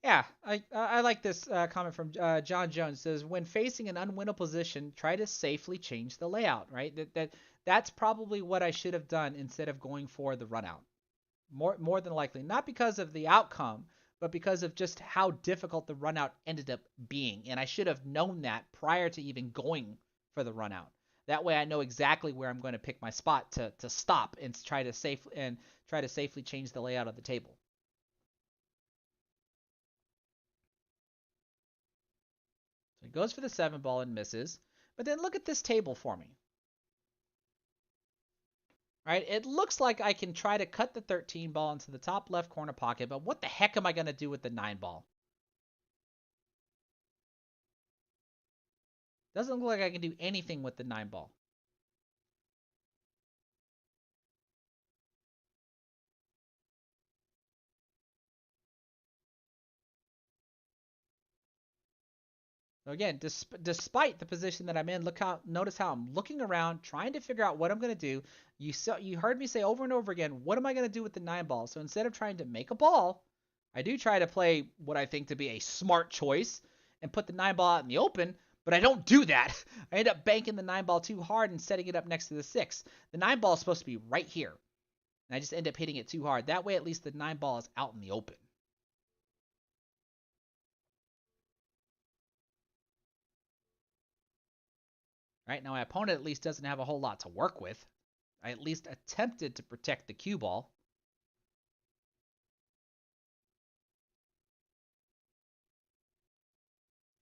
Yeah, I like this comment from John Jones. It says, when facing an unwinnable position, try to safely change the layout. Right. That's probably what I should have done instead of going for the run out. More than likely, not because of the outcome, but because of just how difficult the run out ended up being. And I should have known that prior to even going for the run out. That way, I know exactly where I'm going to pick my spot to stop and try to safely change the layout of the table. So he goes for the 7 ball and misses. But then look at this table for me. Right? It looks like I can try to cut the 13 ball into the top left corner pocket, but what the heck am I going to do with the 9 ball? Doesn't look like I can do anything with the 9 ball. So again, despite the position that I'm in, notice how I'm looking around, trying to figure out what I'm going to do. You heard me say over and over again, what am I going to do with the 9 ball? So instead of trying to make a ball, I do try to play what I think to be a smart choice and put the 9 ball out in the open, but I don't do that. I end up banking the 9 ball too hard and setting it up next to the 6. The 9 ball is supposed to be right here, and I just end up hitting it too hard. That way, at least the 9 ball is out in the open. Right now, my opponent at least doesn't have a whole lot to work with. I at least attempted to protect the cue ball.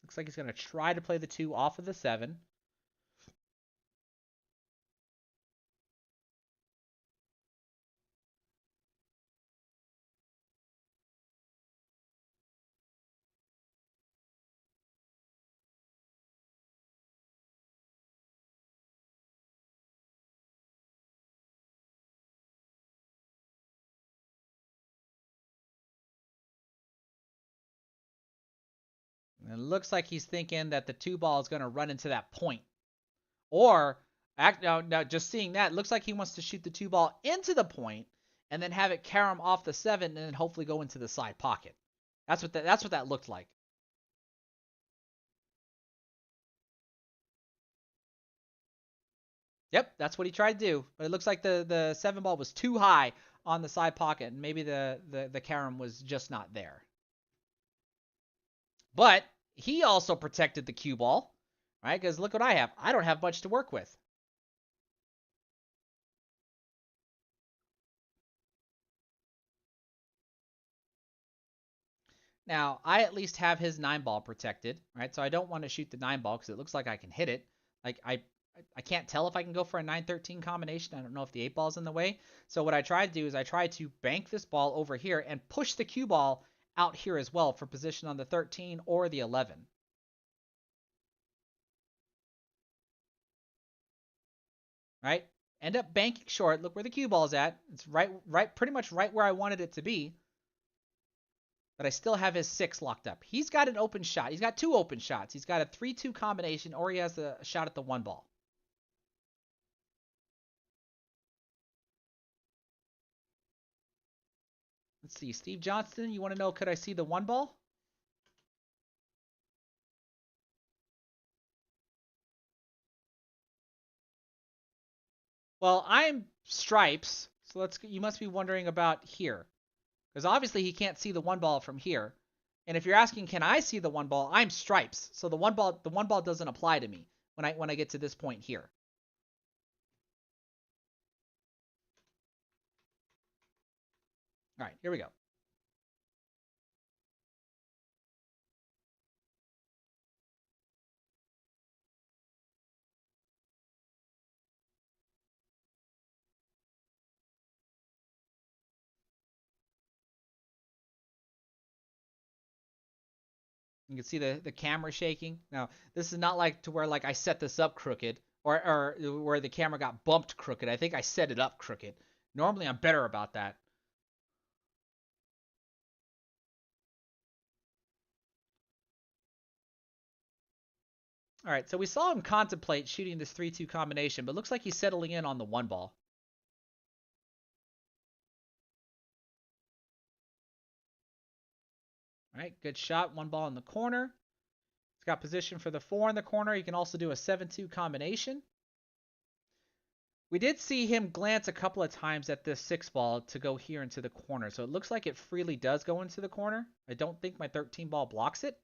Looks like he's going to try to play the 2 off of the 7. And it looks like he's thinking that the 2 ball is going to run into that point. Or, now just seeing that, it looks like he wants to shoot the 2 ball into the point and then have it carom off the 7 and then hopefully go into the side pocket. That's what that looked like. Yep, that's what he tried to do. But it looks like the 7 ball was too high on the side pocket, and maybe the carom was just not there. But he also protected the cue ball, right? Because look what I have. I don't have much to work with. Now, I at least have his 9 ball protected, right? So I don't want to shoot the 9 ball because it looks like I can hit it. Like I can't tell if I can go for a 9-13 combination. I don't know if the 8 ball is in the way. So what I try to do is I try to bank this ball over here and push the cue ball out here as well for position on the 13 or the 11. Right? End up banking short. Look where the cue ball's at. It's pretty much right where I wanted it to be. But I still have his 6 locked up. He's got an open shot. He's got 2 open shots. He's got a 3-2 combination, or he has a shot at the 1 ball. Let's see. Steve Johnston, you want to know, could I see the 1 ball? Well, I'm stripes, so you must be wondering about here. Because obviously he can't see the 1 ball from here. And if you're asking, can I see the 1 ball? I'm stripes. So the 1 ball doesn't apply to me when I get to this point here. All right, here we go. You can see the camera shaking. Now, this is not like to where like I set this up crooked or where the camera got bumped crooked. I think I set it up crooked. Normally I'm better about that. All right, so we saw him contemplate shooting this 3-2 combination, but looks like he's settling in on the 1 ball. All right, good shot. 1 ball in the corner. He's got position for the 4 in the corner. He can also do a 7-2 combination. We did see him glance a couple of times at this 6 ball to go here into the corner. So it looks like it freely does go into the corner. I don't think my 13 ball blocks it.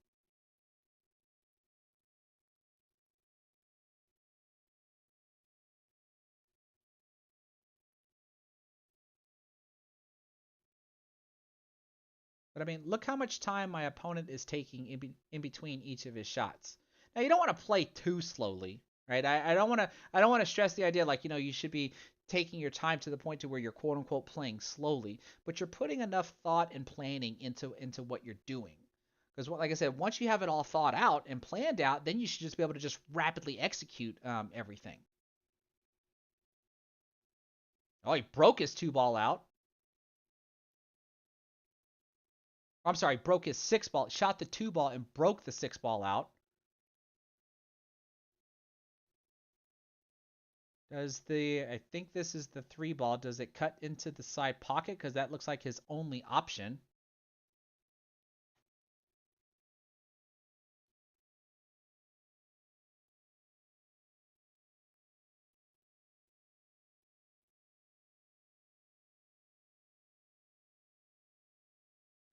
But I mean, look how much time my opponent is taking in between each of his shots. Now you don't want to play too slowly, right? I don't want to stress the idea like you should be taking your time to the point to where you're quote unquote playing slowly, but you're putting enough thought and planning into what you're doing. Because, like I said, once you have it all thought out and planned out, then you should just be able to just rapidly execute everything. Oh, he broke his 2-ball out. I'm sorry, broke his 6-ball. Shot the 2-ball and broke the 6-ball out. I think this is the 3-ball. Does it cut into the side pocket? Because that looks like his only option.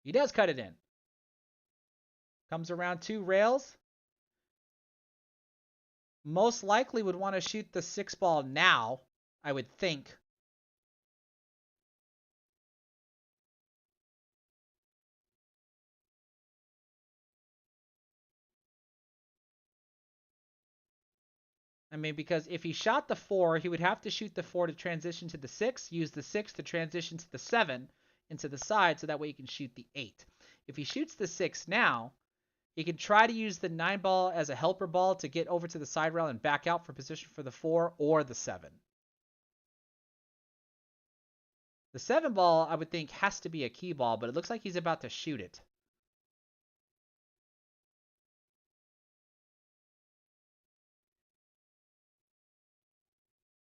He does cut it in. Comes around 2 rails. Most likely would want to shoot the 6-ball now, I would think. I mean, because if he shot the 4, he would have to shoot the 4 to transition to the 6, use the 6 to transition to the 7 into the side, so that way he can shoot the 8. If he shoots the 6 now, he can try to use the 9-ball as a helper ball to get over to the side rail and back out for position for the 4 or the 7. The 7-ball, I would think, has to be a key ball, but it looks like he's about to shoot it.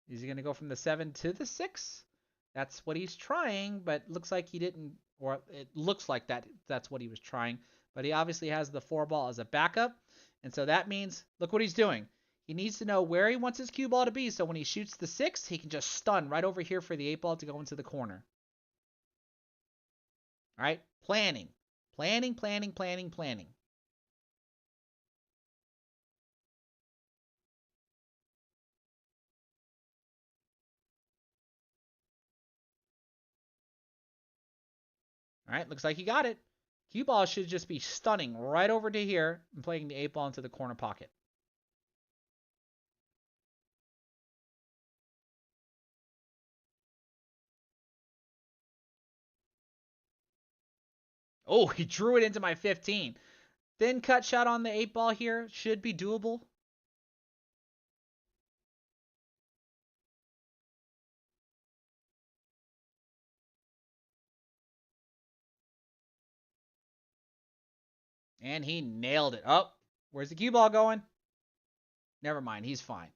Is he going to go from the 7 to the 6? That's what he's trying, but looks like he didn't, or it looks like that's what he was trying. But he obviously has the 4-ball as a backup, and so that means, look what he's doing. He needs to know where he wants his cue ball to be, so when he shoots the 6, he can just stun right over here for the 8-ball to go into the corner. All right? Planning. Planning, planning, planning, planning. All right, looks like he got it. Cue ball should just be stunning right over to here and playing the 8-ball into the corner pocket. Oh, he drew it into my 15. Thin cut shot on the 8-ball here should be doable. And he nailed it. Oh, where's the cue ball going? Never mind, he's fine.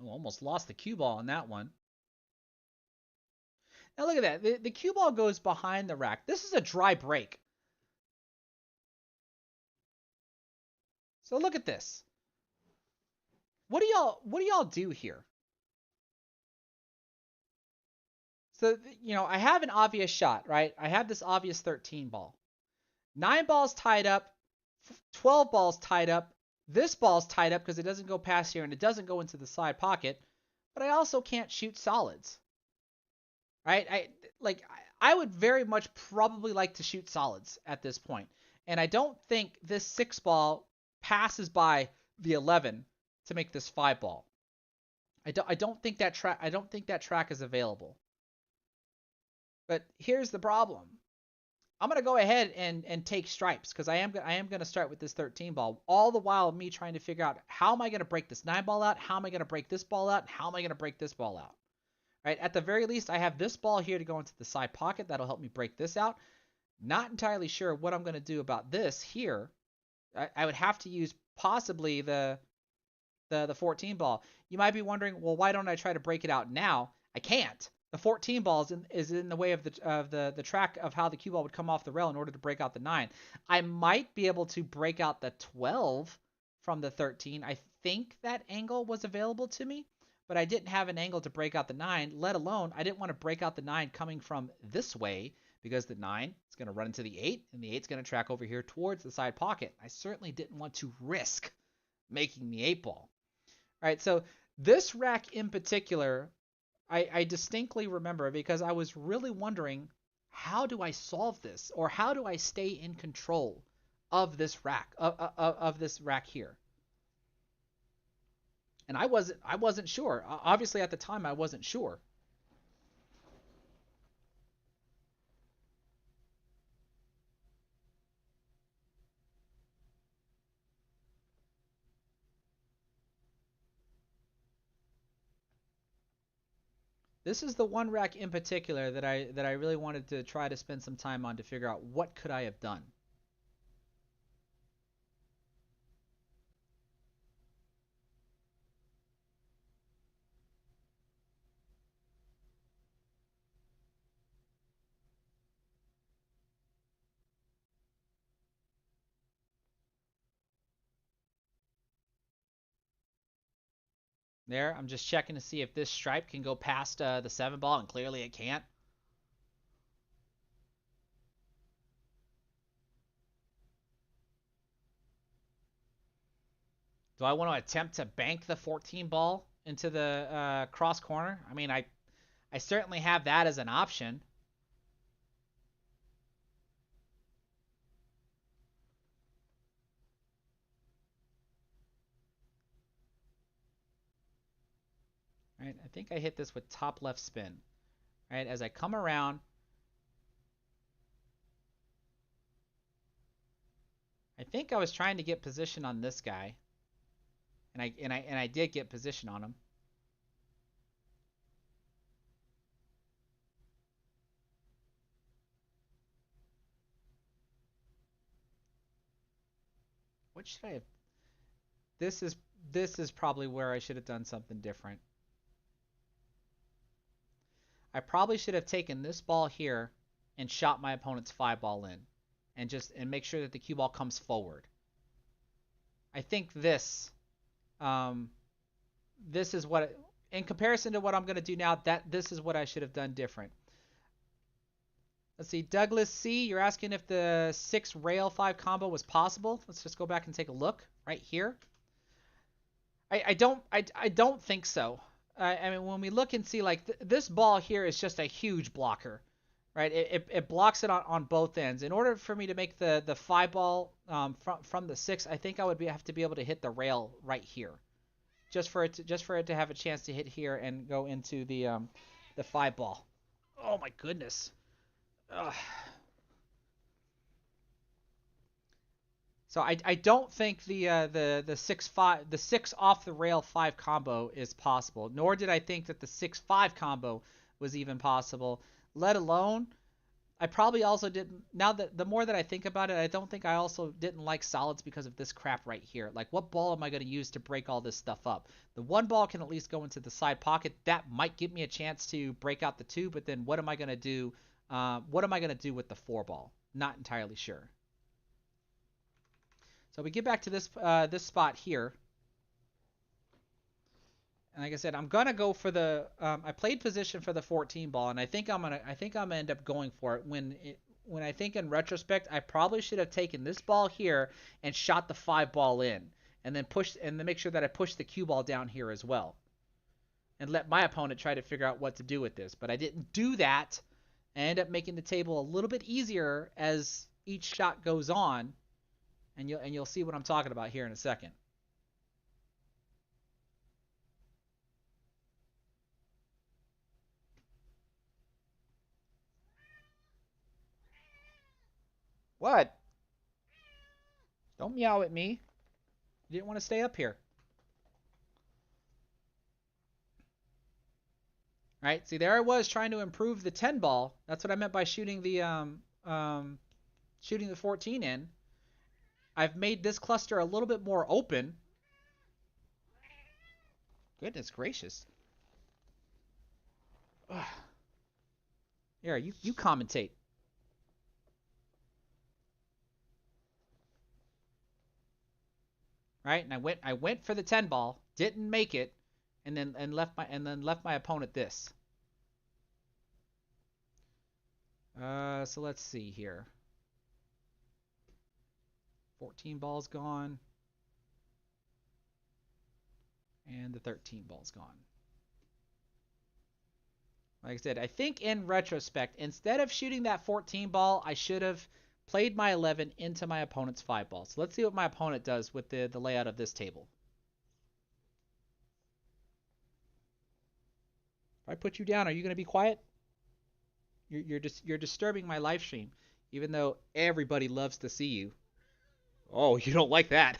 Oh, almost lost the cue ball on that one. Now look at that. The cue ball goes behind the rack. This is a dry break. So look at this. What do y'all do here? So, I have an obvious shot, right? I have this obvious 13 ball. 9 balls tied up, 12 balls tied up. This ball's tied up because it doesn't go past here and it doesn't go into the side pocket. But I also can't shoot solids. Right? I would very much probably like to shoot solids at this point. And I don't think this 6-ball passes by the 11 to make this 5-ball. I don't think that track is available. But here's the problem. I'm going to go ahead and take stripes because I am going to start with this 13 ball. All the while me trying to figure out how am I going to break this 9 ball out? How am I going to break this ball out? How am I going to break this ball out? Right? At the very least, I have this ball here to go into the side pocket. That'll help me break this out. Not entirely sure what I'm going to do about this here. I would have to use possibly the 14 ball. You might be wondering, well, why don't I try to break it out now? I can't. The 14 ball is in the way of the track of how the cue ball would come off the rail in order to break out the 9. I might be able to break out the 12 from the 13. I think that angle was available to me, but I didn't have an angle to break out the 9, let alone I didn't want to break out the 9 coming from this way because the 9 is going to run into the 8, and the 8 is going to track over here towards the side pocket. I certainly didn't want to risk making the 8 ball. All right, so this rack in particular, I distinctly remember because I was really wondering how do I solve this, or how do I stay in control of this rack of this rack here? And I wasn't sure. Obviously, at the time, I wasn't sure. This is the one rack in particular that I really wanted to try to spend some time on to figure out what could I have done. There, I'm just checking to see if this stripe can go past the 7 ball, and clearly it can't. Do I want to attempt to bank the 14 ball into the cross corner? I mean, I certainly have that as an option. Right, I think I hit this with top left spin. Right, as I come around, I think I was trying to get position on this guy, and I did get position on him. What should I have? This is this is probably where I should have done something different. I probably should have taken this ball here and shot my opponent's 5 ball in, and make sure that the cue ball comes forward. I think um, this is what, in comparison to what I'm going to do now, that this is what I should have done different. Let's see, Douglas C, you're asking if the 6 rail 5 combo was possible. Let's just go back and take a look right here. I don't think so. I mean, when we look and see, like, this ball here is just a huge blocker, right? It blocks it on both ends. In order for me to make the 5 ball from the 6, I think I would have to be able to hit the rail right here, just for it to have a chance to hit here and go into the 5 ball. Oh my goodness. Ugh. So I don't think the 6-5, the 6 off the rail 5 combo is possible. Nor did I think that the 6-5 combo was even possible. Let alone, I probably also didn't. Now that the more that I think about it, I don't think I also didn't like solids because of this crap right here. Like, what ball am I going to use to break all this stuff up? The 1 ball can at least go into the side pocket. That might give me a chance to break out the 2. But then what am I going to do? What am I going to do with the 4 ball? Not entirely sure. So we get back to this spot here, and like I said, I'm gonna go for the. I played position for the 14 ball, and I think I'm gonna end up going for it. When I think in retrospect, I probably should have taken this ball here and shot the 5 ball in, and then make sure that I push the cue ball down here as well, and let my opponent try to figure out what to do with this. But I didn't do that. I end up making the table a little bit easier as each shot goes on, and you'll see what I'm talking about here in a second. What? Don't meow at me. You didn't want to stay up here. Right? See, there I was trying to improve the 10 ball. That's what I meant by shooting the 14 in. I've made this cluster a little bit more open. Goodness gracious. Ugh. Here, you commentate. Right? And I went for the 10 ball, didn't make it, and then left my opponent this. So let's see here. 14 ball's gone. And the 13 ball's gone. Like I said, I think in retrospect, instead of shooting that 14 ball, I should have played my 11 into my opponent's 5 ball. So let's see what my opponent does with the layout of this table. If I put you down, are you going to be quiet? You're disturbing my live stream, even though everybody loves to see you. Oh, you don't like that.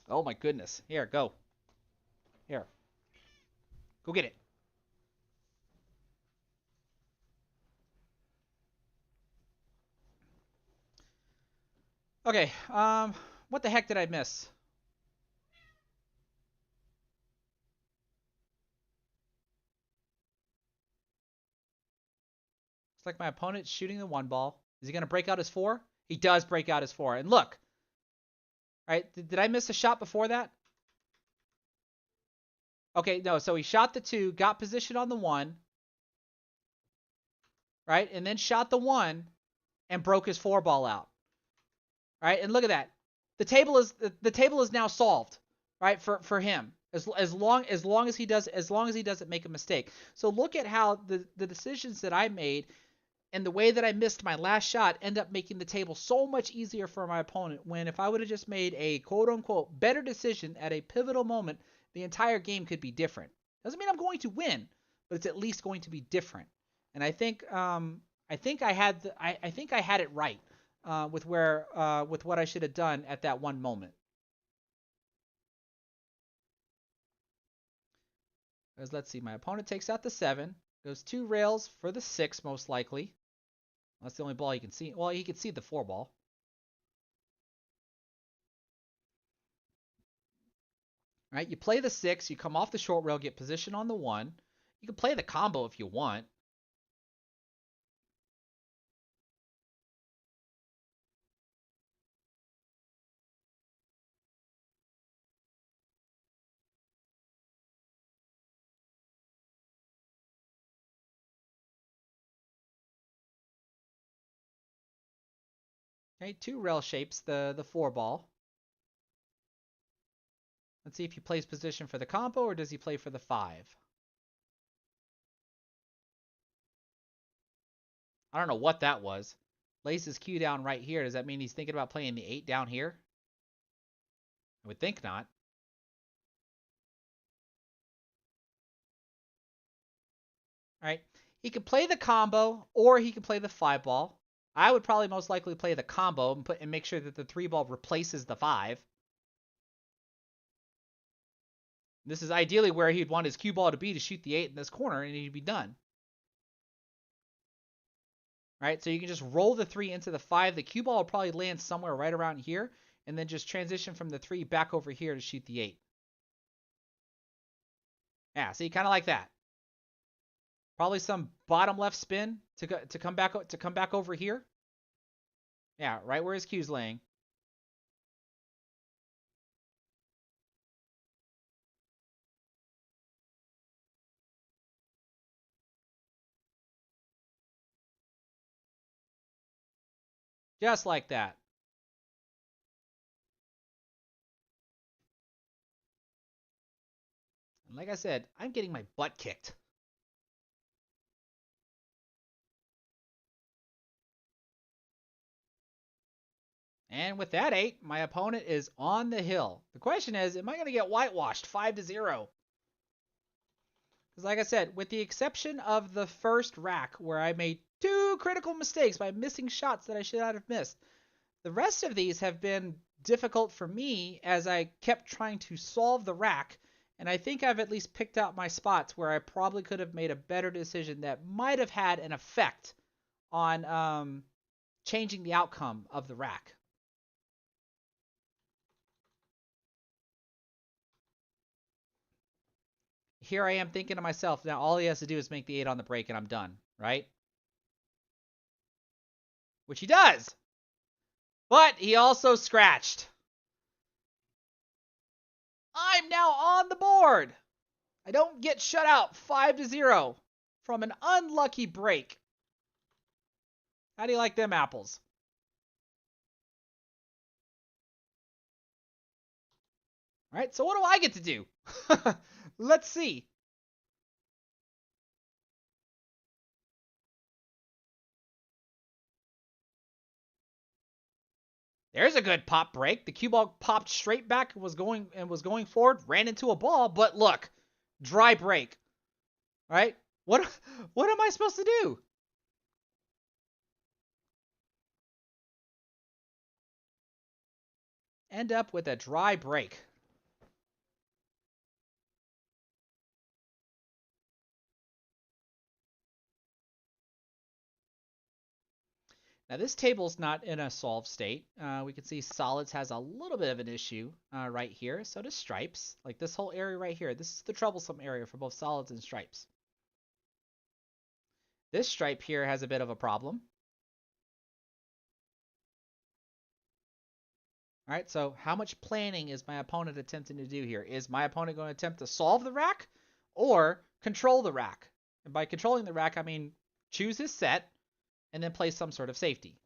Oh my goodness. Here, go. Here. Go get it. Okay, what the heck did I miss? It's like my opponent's shooting the 1 ball. Is he going to break out his 4? He does break out his 4. And look, right? Did I miss a shot before that? Okay, no. So he shot the 2, got position on the 1, right? And then shot the 1 and broke his 4 ball out. Right? And look at that. The table is now solved, right? For him. As long as he doesn't make a mistake. So look at how the decisions that I made and the way that I missed my last shot end up making the table so much easier for my opponent, when if I would have just made a quote-unquote better decision at a pivotal moment, the entire game could be different. Doesn't mean I'm going to win, but it's at least going to be different. And I think I had it right with what I should have done at that one moment. Because let's see, my opponent takes out the 7, goes 2 rails for the 6 most likely. That's the only ball you can see. Well, he can see the 4 ball. Right? You play the 6, you come off the short rail, get position on the 1. You can play the combo if you want. Okay, 2 rail shapes the 4 ball. Let's see if he plays position for the combo or does he play for the 5. I don't know what that was. Lays his cue down right here. Does that mean he's thinking about playing the 8 down here? I would think not. All right. He could play the combo or he could play the 5 ball. I would probably most likely play the combo and make sure that the 3 ball replaces the 5. This is ideally where he'd want his cue ball to be, to shoot the 8 in this corner, and he'd be done. Right? So you can just roll the 3 into the 5. The cue ball will probably land somewhere right around here, and then just transition from the 3 back over here to shoot the 8. Yeah, see, kind of like that. Probably some bottom left spin to come back over here. Yeah, right where his cue's laying. Just like that. And like I said, I'm getting my butt kicked. And with that 8, my opponent is on the hill. The question is, am I going to get whitewashed 5-0? Because like I said, with the exception of the first rack where I made 2 critical mistakes by missing shots that I should not have missed, the rest of these have been difficult for me as I kept trying to solve the rack, and I think I've at least picked out my spots where I probably could have made a better decision that might have had an effect on changing the outcome of the rack. Here I am thinking to myself, now all he has to do is make the 8 on the break and I'm done, right? Which he does. But he also scratched. I'm now on the board. I don't get shut out 5-0 from an unlucky break. How do you like them apples? All right, so what do I get to do? Let's see. There's a good pop break. The cue ball popped straight back and was going forward, ran into a ball, but look, dry break. Right? What am I supposed to do? End up with a dry break. Now this table's not in a solved state. We can see solids has a little bit of an issue right here. So does stripes. Like this whole area right here. This is the troublesome area for both solids and stripes. This stripe here has a bit of a problem. All right, so how much planning is my opponent attempting to do here? Is my opponent going to attempt to solve the rack or control the rack? And by controlling the rack, I mean choose his set and then play some sort of safety.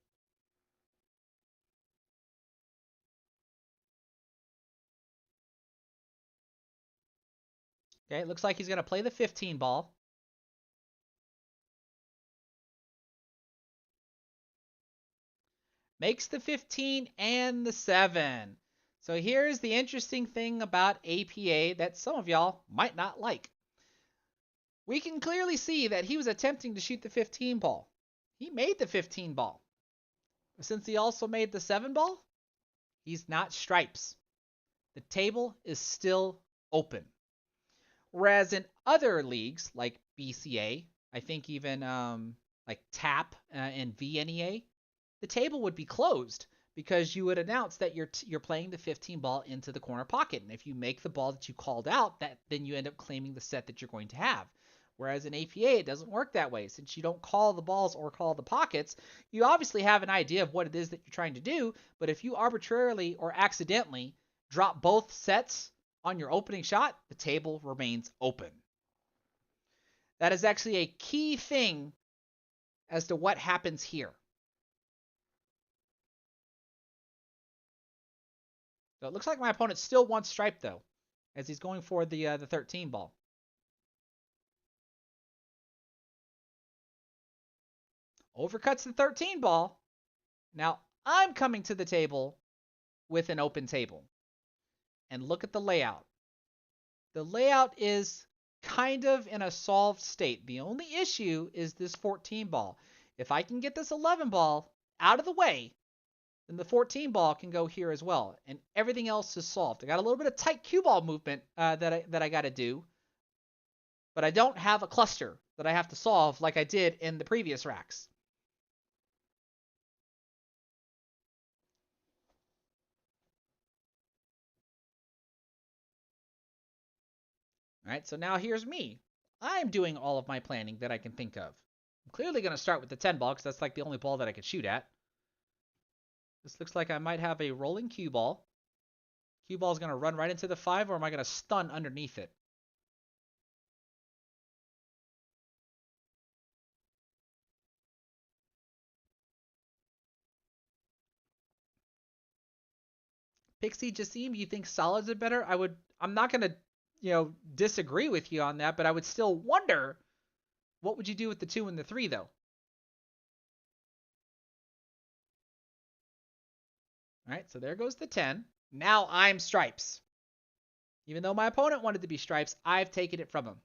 Okay, it looks like he's going to play the 15 ball. Makes the 15 and the 7. So here's the interesting thing about APA that some of y'all might not like. We can clearly see that he was attempting to shoot the 15 ball. He made the 15 ball. Since he also made the 7 ball, he's not stripes. The table is still open. Whereas in other leagues like BCA, I think even like TAP and VNEA, the table would be closed because you would announce that you're playing the 15 ball into the corner pocket, and if you make the ball that you called out, then you end up claiming the set that you're going to have. Whereas in APA, it doesn't work that way. Since you don't call the balls or call the pockets, you obviously have an idea of what it is that you're trying to do, but if you arbitrarily or accidentally drop both sets on your opening shot, the table remains open. That is actually a key thing as to what happens here. So it looks like my opponent still wants stripe though, as he's going for the 13 ball. Overcuts the 13 ball. Now I'm coming to the table with an open table. And look at the layout. The layout is kind of in a solved state. The only issue is this 14 ball. If I can get this 11 ball out of the way, then the 14 ball can go here as well, and everything else is solved. I got a little bit of tight cue ball movement that I got to do, but I don't have a cluster that I have to solve like I did in the previous racks. All right, so now here's me. I'm doing all of my planning that I can think of. I'm clearly going to start with the 10 ball because that's like the only ball that I could shoot at. This looks like I might have a rolling cue ball. Cue ball is going to run right into the 5, or am I going to stun underneath it? Pixie Jassim, you think solids are better? I'm not going to, disagree with you on that, but I would still wonder what would you do with the 2 and the 3 though? All right, so there goes the 10. Now I'm stripes. Even though my opponent wanted to be stripes, I've taken it from him.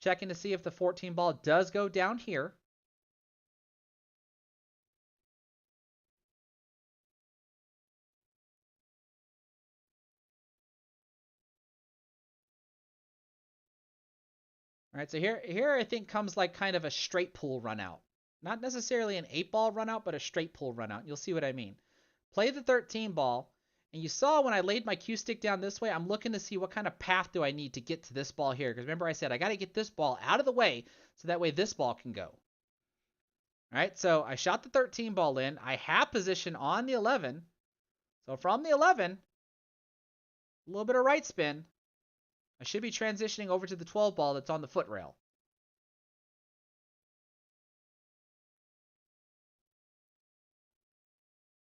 Checking to see if the 14 ball does go down here. All right, so here I think comes like kind of a straight pull run out. Not necessarily an 8 ball run out, but a straight pull run out. You'll see what I mean. Play the 13 ball, and you saw when I laid my cue stick down this way, I'm looking to see what kind of path do I need to get to this ball here. Because remember I said I got to get this ball out of the way so that way this ball can go. All right, so I shot the 13 ball in. I have position on the 11. So from the 11, a little bit of right spin. I should be transitioning over to the 12 ball that's on the foot rail.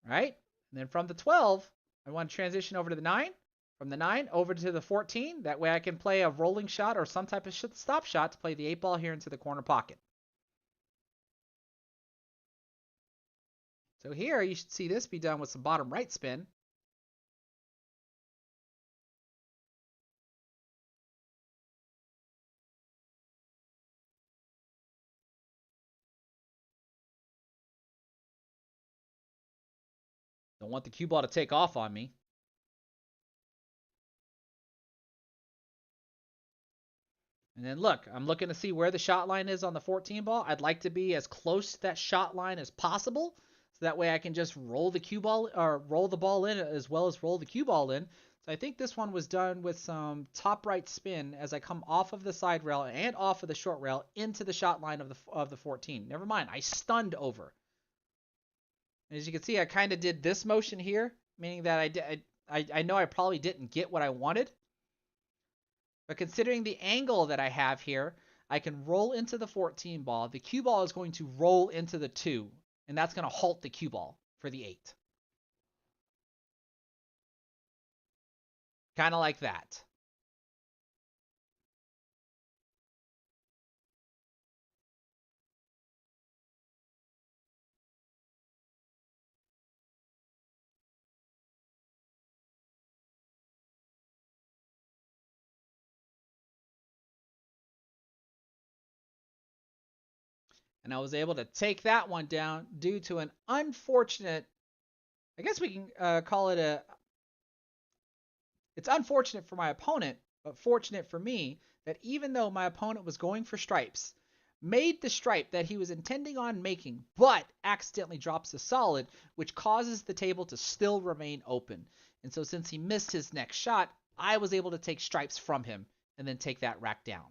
Right? And then from the 12, I want to transition over to the 9. From the 9 over to the 14. That way I can play a rolling shot or some type of stop shot to play the 8 ball here into the corner pocket. So here you should see this be done with some bottom right spin. Don't want the cue ball to take off on me. And then look, I'm looking to see where the shot line is on the 14 ball. I'd like to be as close to that shot line as possible. So that way I can just roll the cue ball or roll the ball in as well as roll the cue ball in. So I think this one was done with some top right spin as I come off of the side rail and off of the short rail into the shot line of the 14. Never mind, I stunned over. And as you can see, I kind of did this motion here, meaning that I know I probably didn't get what I wanted. But considering the angle that I have here, I can roll into the 14 ball. The cue ball is going to roll into the 2, and that's going to halt the cue ball for the 8. Kind of like that. And I was able to take that one down due to an unfortunate, I guess we can call it it's unfortunate for my opponent, but fortunate for me that even though my opponent was going for stripes, made the stripe that he was intending on making, but accidentally drops the solid, which causes the table to still remain open. And so since he missed his next shot, I was able to take stripes from him and then take that rack down.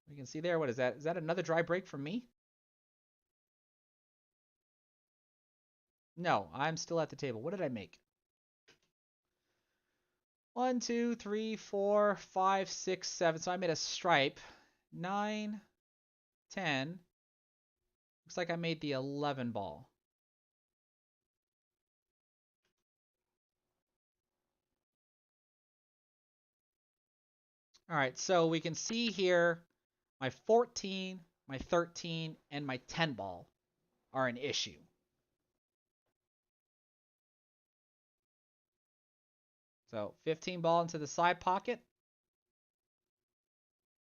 You can see there, what is that? Is that another dry break from me? No, I'm still at the table. What did I make? 1, 2, 3, 4, 5, 6, 7. So I made a stripe. 9, 10. Looks like I made the 11 ball. All right, so we can see here my 14, my 13, and my 10 ball are an issue. So 15 ball into the side pocket.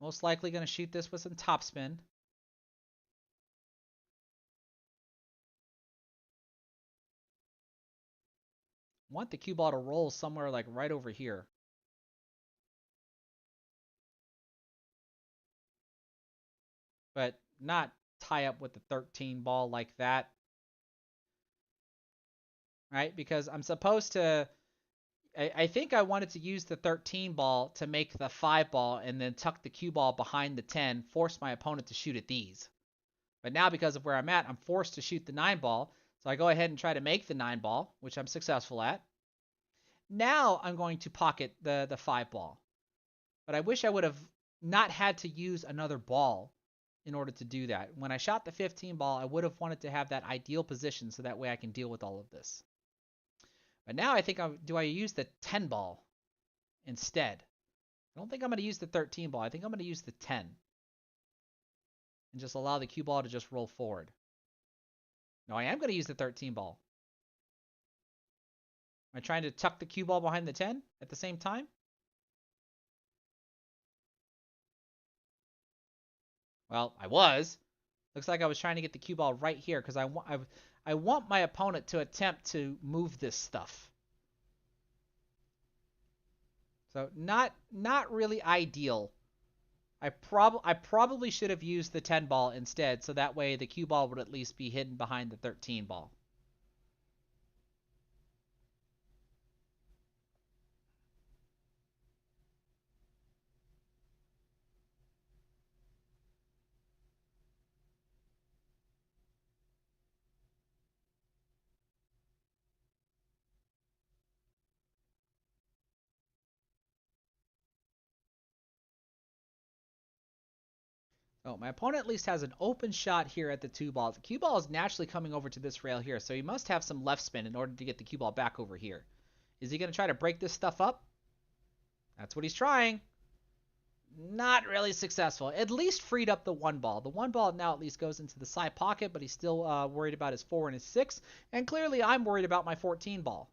Most likely going to shoot this with some topspin. Want the cue ball to roll somewhere like right over here. But not tie up with the 13 ball like that. Right? Because I'm supposed to... I think I wanted to use the 13 ball to make the 5 ball and then tuck the cue ball behind the 10, force my opponent to shoot at these. But now because of where I'm at, I'm forced to shoot the 9 ball. So I go ahead and try to make the 9 ball, which I'm successful at. Now I'm going to pocket the 5 ball. But I wish I would have not had to use another ball in order to do that. When I shot the 15 ball, I would have wanted to have that ideal position so that way I can deal with all of this. But now I think, do I use the 10 ball instead? I don't think I'm going to use the 13 ball. I think I'm going to use the 10. And just allow the cue ball to just roll forward. No, I am going to use the 13 ball. Am I trying to tuck the cue ball behind the 10 at the same time? Well, I was. Looks like I was trying to get the cue ball right here because I want my opponent to attempt to move this stuff. So not really ideal. I probably should have used the 10 ball instead, so that way the cue ball would at least be hidden behind the 13 ball. Oh, my opponent at least has an open shot here at the 2 ball. The cue ball is naturally coming over to this rail here, so he must have some left spin in order to get the cue ball back over here. Is he going to try to break this stuff up? That's what he's trying. Not really successful. At least freed up the one ball. The one ball now at least goes into the side pocket, but he's still worried about his 4 and his 6. And clearly I'm worried about my 14 ball.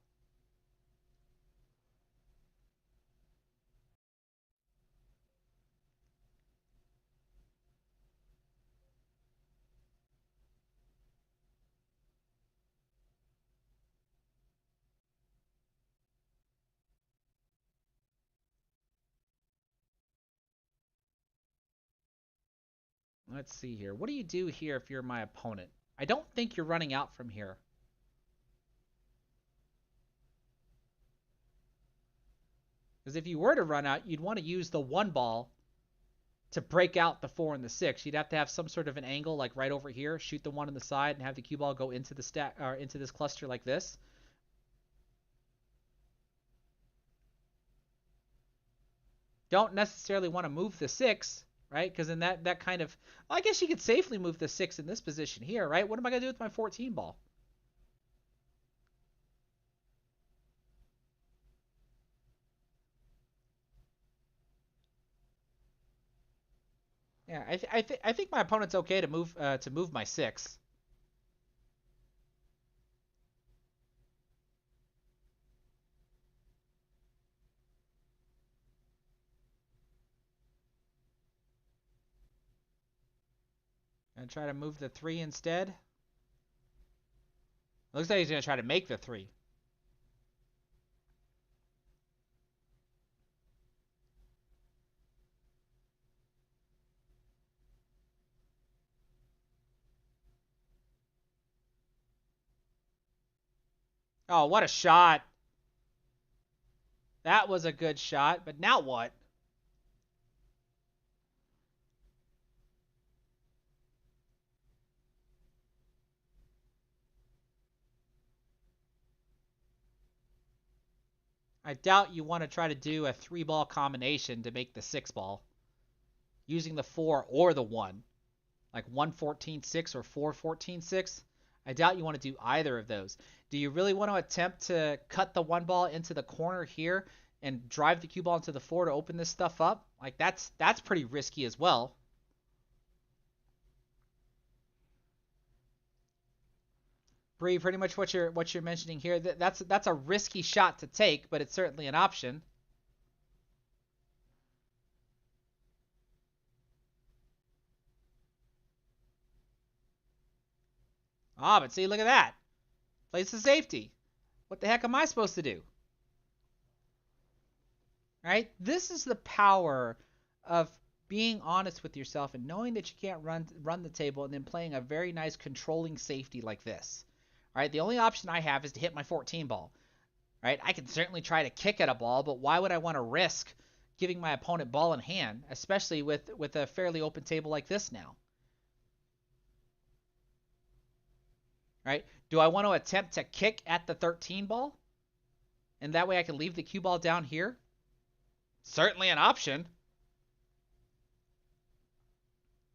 Let's see here. What do you do here if you're my opponent? I don't think you're running out from here. Because if you were to run out, you'd want to use the one ball to break out the 4 and the 6. You'd have to have some sort of an angle, like right over here, shoot the 1 on the side, and have the cue ball go into the stack or into this cluster like this. Don't necessarily want to move the 6, right? Because in that kind of, well, I guess you could safely move the 6 in this position here, right? What am I gonna do with my 14 ball? Yeah, I think my opponent's okay to move my 6. And try to move the 3 instead. Looks like he's gonna try to make the 3. Oh, what a shot! That was a good shot, but now what? I doubt you want to try to do a 3-ball combination to make the 6-ball. Using the 4 or the 1. Like 1-14-6 or 4-14-6. I doubt you want to do either of those. Do you really want to attempt to cut the 1 ball into the corner here and drive the cue ball into the 4 to open this stuff up? Like that's pretty risky as well. Bree, pretty much what you're mentioning here, that's a risky shot to take, but it's certainly an option. Ah, but see, look at that. Plays the safety. What the heck am I supposed to do? Right? This is the power of being honest with yourself and knowing that you can't run the table and then playing a very nice controlling safety like this. All right, the only option I have is to hit my 14 ball. Right? I can certainly try to kick at a ball, but why would I want to risk giving my opponent ball in hand, especially with a fairly open table like this now? Right? Do I want to attempt to kick at the 13 ball? And that way I can leave the cue ball down here? Certainly an option.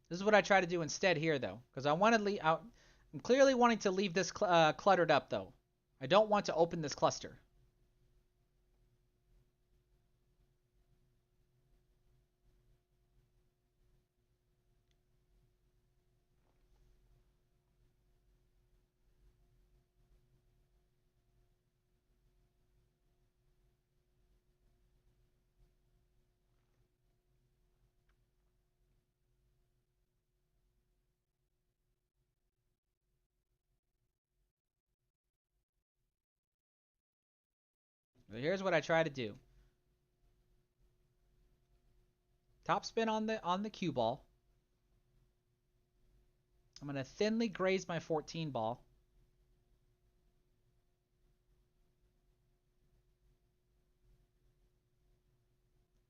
This is what I try to do instead here, though, because I want to leave out. I'm clearly wanting to leave this cluttered up, though. I don't want to open this cluster. Here's what I try to do. Top spin on the cue ball. I'm going to thinly graze my 14 ball.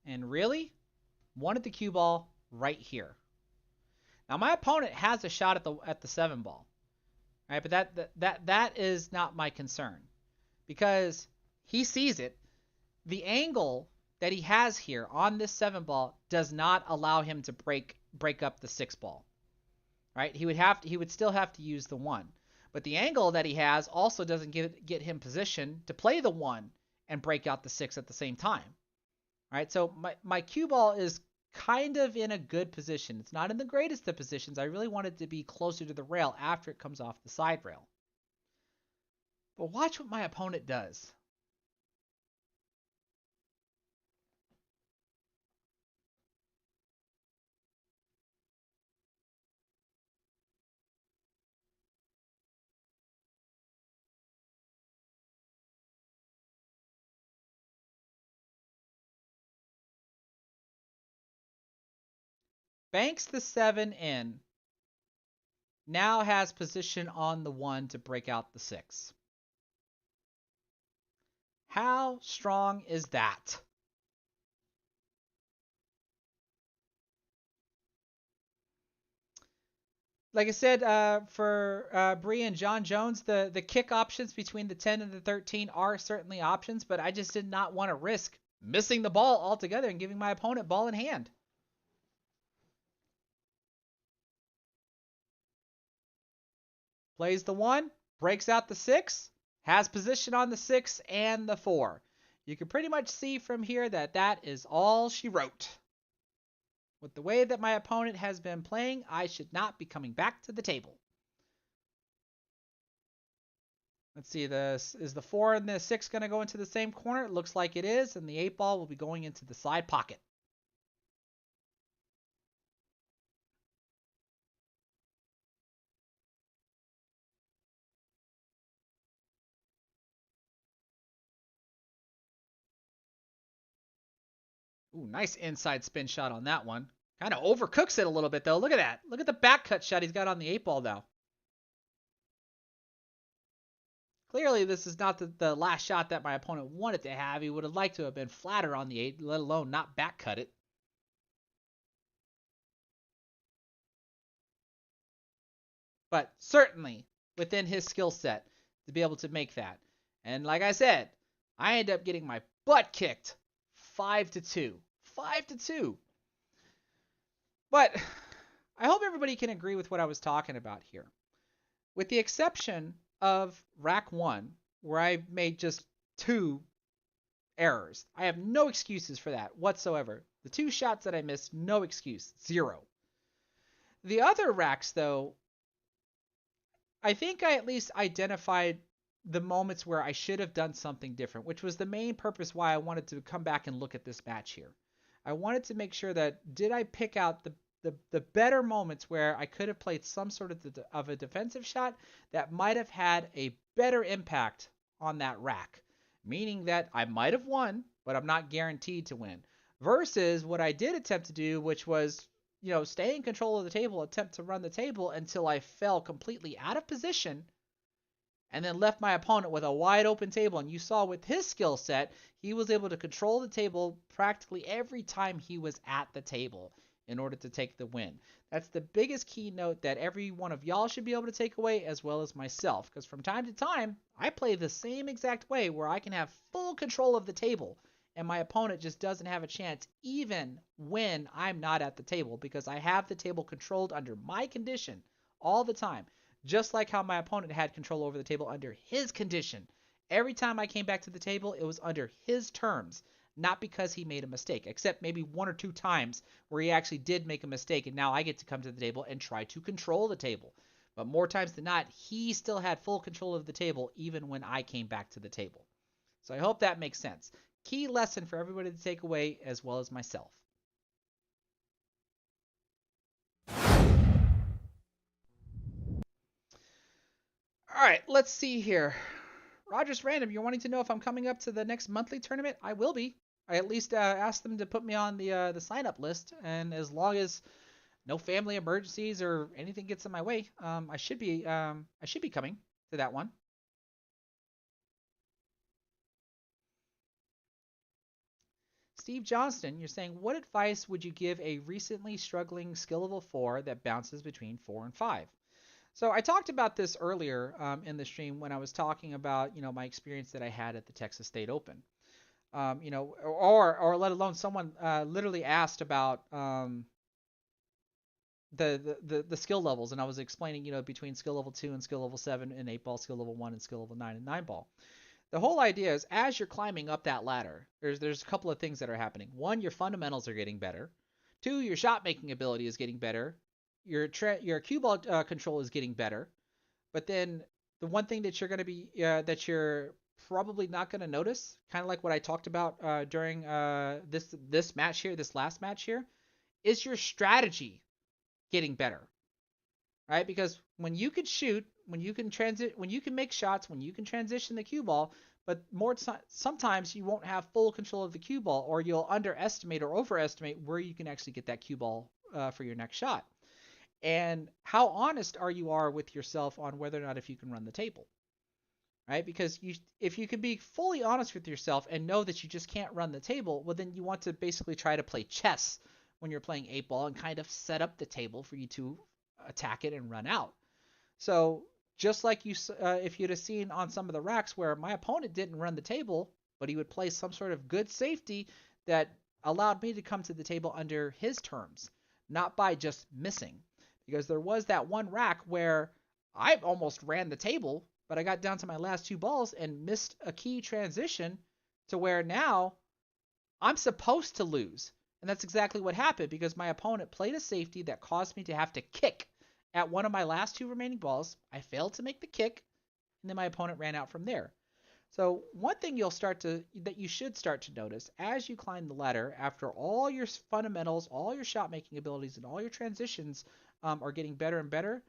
And really wanted the cue ball right here. Now my opponent has a shot at the 7 ball. Right? But that is not my concern. Because he sees it. The angle that he has here on this 7 ball does not allow him to break up the 6 ball. Right? He would still have to use the 1. But the angle that he has also doesn't get him position to play the 1 and break out the 6 at the same time. Right? So my cue ball is kind of in a good position. It's not in the greatest of positions. I really want it to be closer to the rail after it comes off the side rail. But watch what my opponent does. Banks the 7 in. Now has position on the 1 to break out the 6. How strong is that? Like I said, for Bree and John Jones, the kick options between the 10 and the 13 are certainly options, but I just did not want to risk missing the ball altogether and giving my opponent ball in hand. Plays the 1, breaks out the 6, has position on the 6 and the 4. You can pretty much see from here that that is all she wrote. With the way that my opponent has been playing, I should not be coming back to the table. Let's see, is the 4 and the 6 going to go into the same corner? It looks like it is, and the 8 ball will be going into the side pocket. Ooh, nice inside spin shot on that one. Kind of overcooks it a little bit, though. Look at that. Look at the back cut shot he's got on the 8 ball now. Clearly, this is not the last shot that my opponent wanted to have. He would have liked to have been flatter on the 8, let alone not back cut it. But certainly within his skill set to be able to make that. And like I said, I end up getting my butt kicked 5-2. 5-2. But I hope everybody can agree with what I was talking about here. With the exception of rack 1, where I made just 2 errors. I have no excuses for that whatsoever. The 2 shots that I missed, no excuse. 0. The other racks, though, I think I at least identified the moments where I should have done something different, which was the main purpose why I wanted to come back and look at this match here. I wanted to make sure that did I pick out the better moments where I could have played some sort of a defensive shot that might have had a better impact on that rack, meaning that I might have won, but I'm not guaranteed to win. Versus what I did attempt to do, which was stay in control of the table, attempt to run the table until I fell completely out of position and then left my opponent with a wide open table. And you saw with his skill set, he was able to control the table practically every time he was at the table in order to take the win. That's the biggest keynote that every one of y'all should be able to take away, as well as myself. Because from time to time, I play the same exact way where I can have full control of the table and my opponent just doesn't have a chance even when I'm not at the table, because I have the table controlled under my condition all the time. Just like how my opponent had control over the table under his condition. Every time I came back to the table, it was under his terms, not because he made a mistake, except maybe 1 or 2 times where he actually did make a mistake, and now I get to come to the table and try to control the table. But more times than not, he still had full control of the table even when I came back to the table. So I hope that makes sense. Key lesson for everybody to take away, as well as myself. All right, let's see here. Rogers Random, you're wanting to know if I'm coming up to the next monthly tournament? I will be. I at least asked them to put me on the sign up list, and as long as no family emergencies or anything gets in my way, I should be coming to that one. Steve Johnston, you're saying, what advice would you give a recently struggling skill level 4 that bounces between 4 and 5? So I talked about this earlier in the stream when I was talking about my experience that I had at the Texas State Open. Or let alone someone literally asked about the skill levels, and I was explaining between skill level 2 and skill level 7 in 8 ball, skill level 1 and skill level 9 and 9 ball. The whole idea is as you're climbing up that ladder, there's a couple of things that are happening. One, your fundamentals are getting better. Two, your shot making ability is getting better. Your cue ball control is getting better. But then the one thing that you're going to be that you're probably not going to notice, kind of like what I talked about during this match here, this last match here, is your strategy getting better, right? Because when you can shoot, when you can transit, when you can make shots, when you can transition the cue ball, but sometimes you won't have full control of the cue ball, or you'll underestimate or overestimate where you can actually get that cue ball for your next shot. And how honest are with yourself on whether or not if you can run the table, right? Because if you can be fully honest with yourself and know that you just can't run the table, well, then you want to basically try to play chess when you're playing 8 ball and kind of set up the table for you to attack it and run out. So just like if you'd have seen on some of the racks where my opponent didn't run the table, but he would play some sort of good safety that allowed me to come to the table under his terms, not by just missing. Because there was that one rack where I almost ran the table, but I got down to my last 2 balls and missed a key transition to where now I'm supposed to lose. And that's exactly what happened because my opponent played a safety that caused me to have to kick at one of my last 2 remaining balls. I failed to make the kick, and then my opponent ran out from there. So one thing that you should start to notice as you climb the ladder, after all your fundamentals, all your shot making abilities, and all your transitions are getting better and better,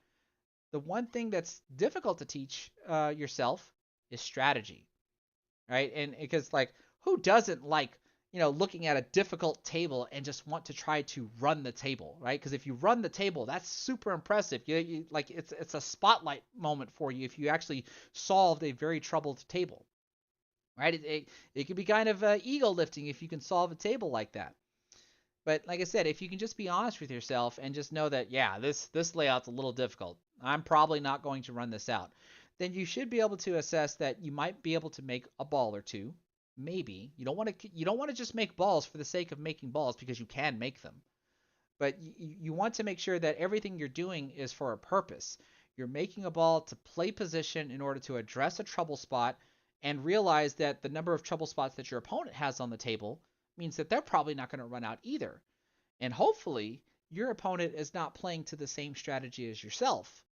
the one thing that's difficult to teach yourself is strategy, right? And because like who doesn't like looking at a difficult table and just want to try to run the table, right? Because if you run the table, that's super impressive. Like it's a spotlight moment for you if you actually solved a very troubled table, right? It can be kind of ego lifting if you can solve a table like that. But like I said, if you can just be honest with yourself and just know that, yeah, this layout's a little difficult. I'm probably not going to run this out. Then you should be able to assess that you might be able to make a ball or two. Maybe you don't want to just make balls for the sake of making balls because you can make them. But you want to make sure that everything you're doing is for a purpose. You're making a ball to play position in order to address a trouble spot and realize that the number of trouble spots that your opponent has on the table means that they're probably not going to run out either. And hopefully, your opponent is not playing to the same strategy as yourself.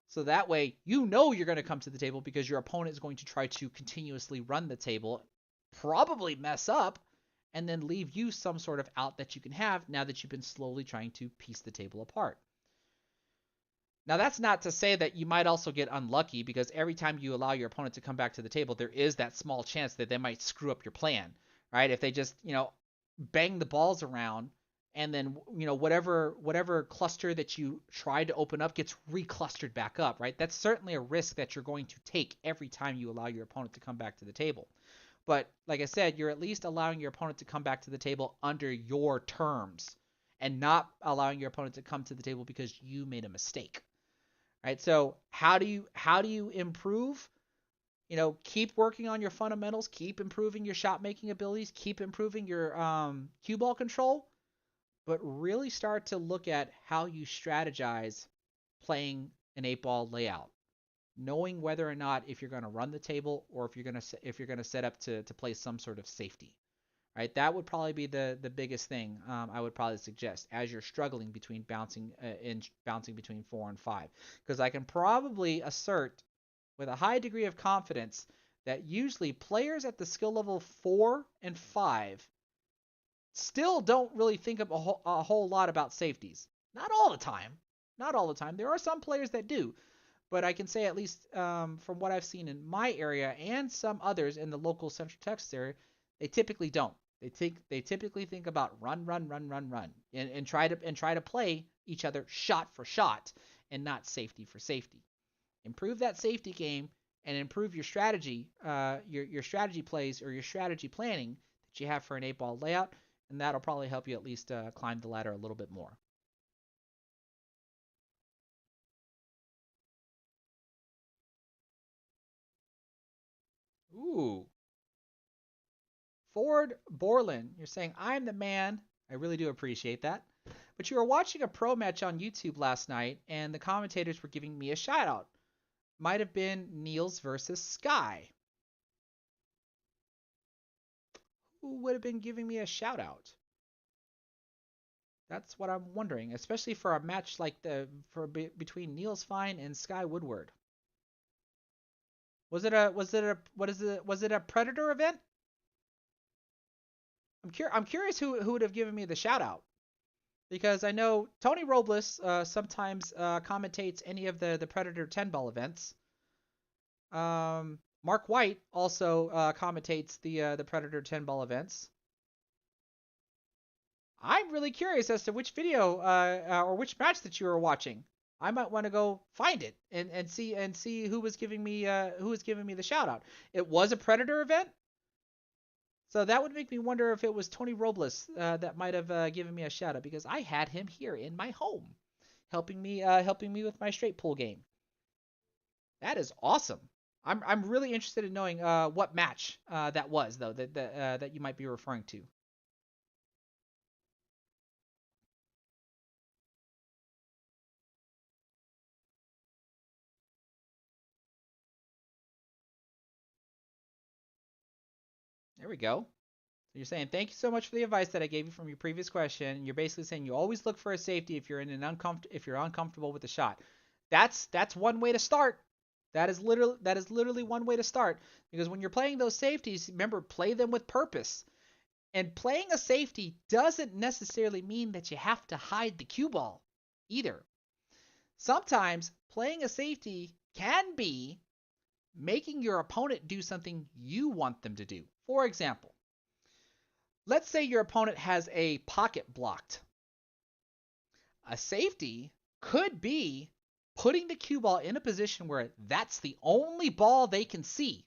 So that way, you're going to come to the table because your opponent is going to try to continuously run the table, probably mess up, and then leave you some sort of out that you can have now that you've been slowly trying to piece the table apart. Now, that's not to say that you might also get unlucky because every time you allow your opponent to come back to the table, there is that small chance that they might screw up your plan, right? If they just, bang the balls around and then, whatever cluster that you tried to open up gets reclustered back up, right? That's certainly a risk that you're going to take every time you allow your opponent to come back to the table. But like I said, you're at least allowing your opponent to come back to the table under your terms and not allowing your opponent to come to the table because you made a mistake. Right? So how do you improve? Keep working on your fundamentals, keep improving your shot making abilities, keep improving your cue ball control, but really start to look at how you strategize playing an 8 ball layout, knowing whether or not if you're going to run the table or if you're going to set up to play some sort of safety. Right, that would probably be the biggest thing I would probably suggest as you're struggling between bouncing between 4 and 5, because I can probably assert with a high degree of confidence that usually players at the skill level 4 and 5 still don't really think of a whole lot about safeties. Not all the time. Not all the time. There are some players that do. But I can say at least from what I've seen in my area and some others in the local Central Texas area, they typically don't. They typically think about run, run, run, run, run, and try to play each other shot for shot and not safety for safety. Improve that safety game and improve your strategy, your strategy plays or your strategy planning that you have for an 8 ball layout, and that'll probably help you at least climb the ladder a little bit more. Ooh, Ford Borland, you're saying I'm the man. I really do appreciate that. But you were watching a pro match on YouTube last night, and the commentators were giving me a shout out. Might have been Niels versus Sky. Who would have been giving me a shout out? That's what I'm wondering, especially for a match like between Niels Fine and Sky Woodward. Was it a Predator event? I'm curious who would have given me the shout out, because I know Tony Robles sometimes commentates any of the Predator 10 ball events. Mark White also commentates the Predator 10 ball events. I'm really curious as to which video or which match that you were watching. I might want to go find it and see who was giving me the shout out. It was a Predator event, so that would make me wonder if it was Tony Robles that might have given me a shout out, because I had him here in my home, helping me with my straight pull game. That is awesome. I'm really interested in knowing what match that was, though, that you might be referring to. There we go. So you're saying thank you so much for the advice that I gave you from your previous question. You're basically saying you always look for a safety if if you're uncomfortable with the shot. That's one way to start. That is literally one way to start, because when you're playing those safeties, remember, play them with purpose. And playing a safety doesn't necessarily mean that you have to hide the cue ball either. Sometimes playing a safety can be making your opponent do something you want them to do. For example, let's say your opponent has a pocket blocked. A safety could be putting the cue ball in a position where that's the only ball they can see,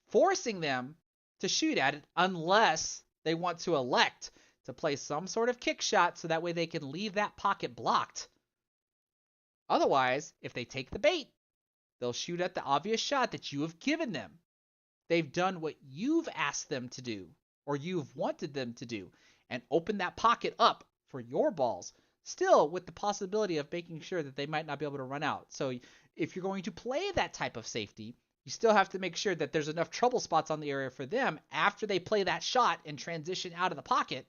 forcing them to shoot at it unless they want to elect to play some sort of kick shot so that way they can leave that pocket blocked. Otherwise, if they take the bait, they'll shoot at the obvious shot that you have given them. They've done what you've asked them to do or you've wanted them to do and open that pocket up for your balls, still with the possibility of making sure that they might not be able to run out. So if you're going to play that type of safety, you still have to make sure that there's enough trouble spots on the area for them after they play that shot and transition out of the pocket.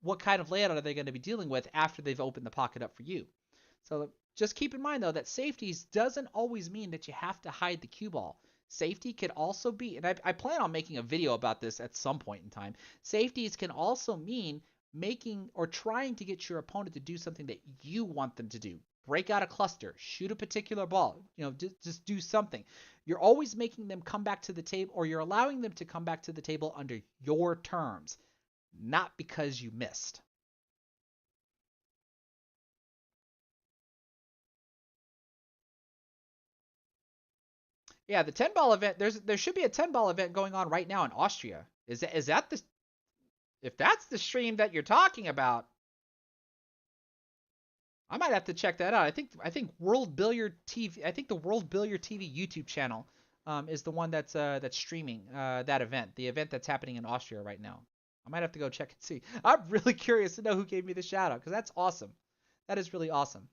What kind of layout are they going to be dealing with after they've opened the pocket up for you? So just keep in mind, though, that safeties doesn't always mean that you have to hide the cue ball. Safety could also be, and I plan on making a video about this at some point in time, safeties can also mean making or trying to get your opponent to do something that you want them to do. Break out a cluster, shoot a particular ball, just do something. You're always making them come back to the table, or you're allowing them to come back to the table under your terms, not because you missed. Yeah, the 10 ball event. There should be a 10 ball event going on right now in Austria. Is that the if that's the stream that you're talking about? I might have to check that out. I think World Billiard TV. I think the World Billiard TV YouTube channel is the one that's streaming that event. The event that's happening in Austria right now. I might have to go check and see. I'm really curious to know who gave me the shout out, because that's awesome. That is really awesome.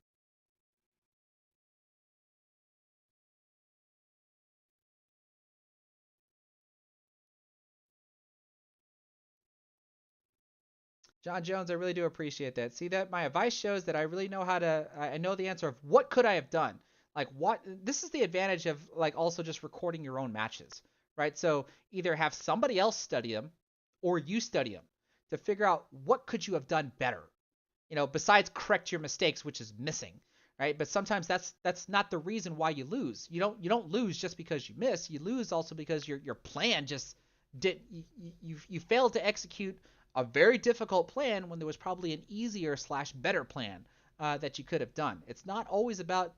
John Jones, I really do appreciate that. See that my advice shows that I really know how to. I know the answer of what could I have done. Like what? This is the advantage of like also just recording your own matches, right? So either have somebody else study them, or you study them to figure out what could you have done better. Besides correct your mistakes, which is missing, right? But sometimes that's not the reason why you lose. You don't lose just because you miss. You lose also because your plan just did you failed to execute a very difficult plan when there was probably an easier slash better plan that you could have done. It's not always about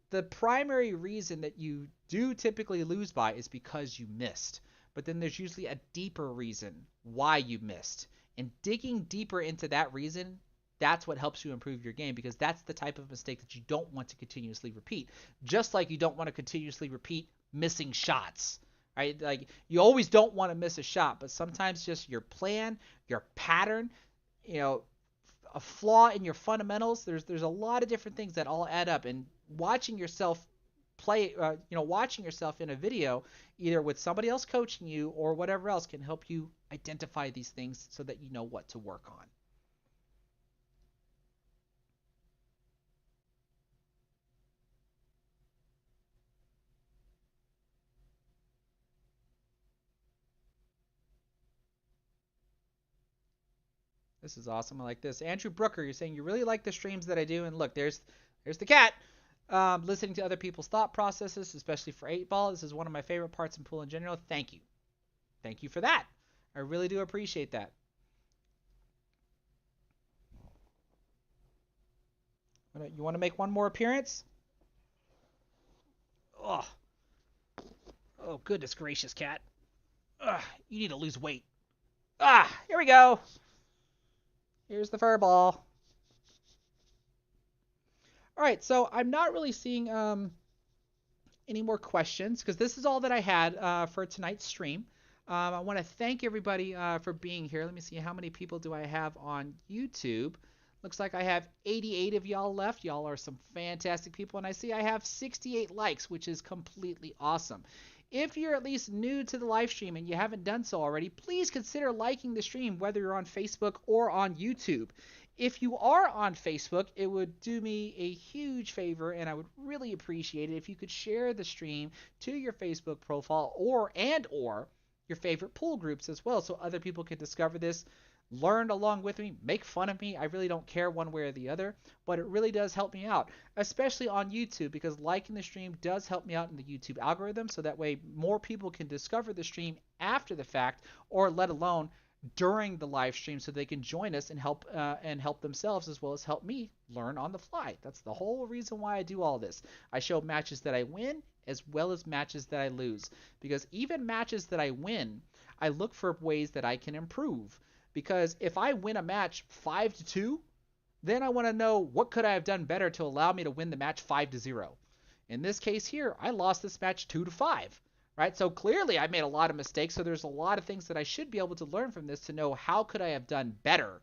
the primary reason that you do typically lose by is because you missed. But then there's usually a deeper reason why you missed. And digging deeper into that reason, that's what helps you improve your game, because that's the type of mistake that you don't want to continuously repeat. Just like you don't want to continuously repeat missing shots, right? Like you always don't want to miss a shot, but sometimes just your plan, your pattern, you know, a flaw in your fundamentals. There's a lot of different things that all add up, and watching yourself play, watching yourself in a video, either with somebody else coaching you or whatever else, can help you identify these things so that you know what to work on. This is awesome. I like this. Andrew Brooker, you're saying you really like the streams that I do, and look, there's the cat. Listening to other people's thought processes, especially for 8-ball. This is one of my favorite parts in pool in general. Thank you. Thank you for that. I really do appreciate that. You want to make one more appearance? Oh, oh, goodness gracious, cat. Ugh, you need to lose weight. Here we go. Here's the fur ball. All right, so I'm not really seeing any more questions because this is all that I had for tonight's stream. I want to thank everybody for being here. Let me see, how many people do I have on YouTube? Looks like I have 88 of y'all left. Y'all are some fantastic people, and I see I have 68 likes, which is completely awesome. If you're at least new to the live stream and you haven't done so already, please consider liking the stream, whether you're on Facebook or on YouTube. If you are on Facebook, it would do me a huge favor, and I would really appreciate it if you could share the stream to your Facebook profile or your favorite pool groups as well, so other people can discover this, learn along with me, make fun of me. I really don't care one way or the other, but it really does help me out, especially on YouTube, because liking the stream does help me out in the YouTube algorithm, so that way more people can discover the stream after the fact, or let alone during the live stream, so they can join us and help themselves as well as help me learn on the fly. That's the whole reason why I do all this. I show matches that I win as well as matches that I lose, because even matches that I win, I look for ways that I can improve. Because if I win a match 5-2, then I want to know what could I have done better to allow me to win the match 5-0. In this case here, I lost this match 2-5. Right? So clearly I made a lot of mistakes, so there's a lot of things that I should be able to learn from this to know how could I have done better.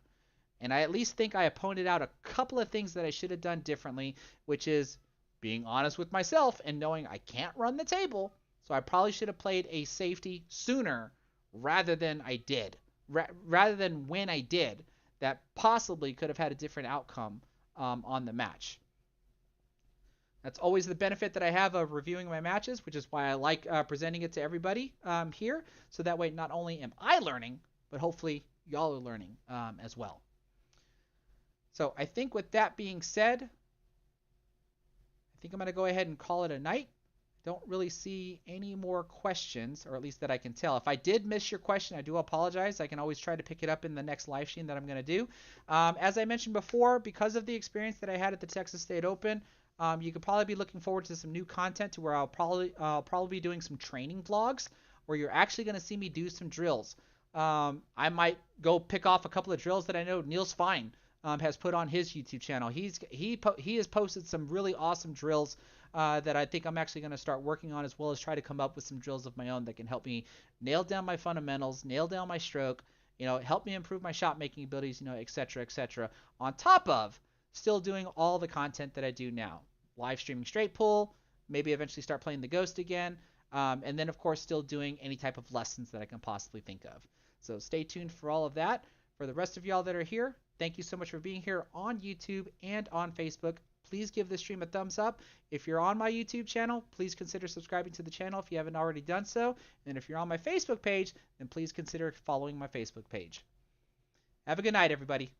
And I at least think I have pointed out a couple of things that I should have done differently, which is being honest with myself and knowing I can't run the table, so I probably should have played a safety sooner rather than I did. Rather than when I did, that possibly could have had a different outcome on the match. That's always the benefit that I have of reviewing my matches, which is why I like presenting it to everybody here. So that way, not only am I learning, but hopefully y'all are learning as well. So I think with that being said, I think I'm going to go ahead and call it a night. Don't really see any more questions, or at least that I can tell. If I did miss your question, I do apologize. I can always try to pick it up in the next live stream that I'm going to do. As I mentioned before, because of the experience that I had at the Texas State Open, you could probably be looking forward to some new content to where I'll probably be doing some training vlogs where you're actually going to see me do some drills. I might go pick off a couple of drills that I know Neil's Fine has put on his YouTube channel. He has posted some really awesome drills that I think I'm actually going to start working on, as well as try to come up with some drills of my own that can help me nail down my fundamentals, nail down my stroke, help me improve my shot making abilities, et cetera, on top of still doing all the content that I do now. Live streaming straight pool, maybe eventually start playing the Ghost again, and then of course still doing any type of lessons that I can possibly think of. So stay tuned for all of that. For the rest of y'all that are here, thank you so much for being here on YouTube and on Facebook. Please give this stream a thumbs up. If you're on my YouTube channel, please consider subscribing to the channel if you haven't already done so. And if you're on my Facebook page, then please consider following my Facebook page. Have a good night, everybody.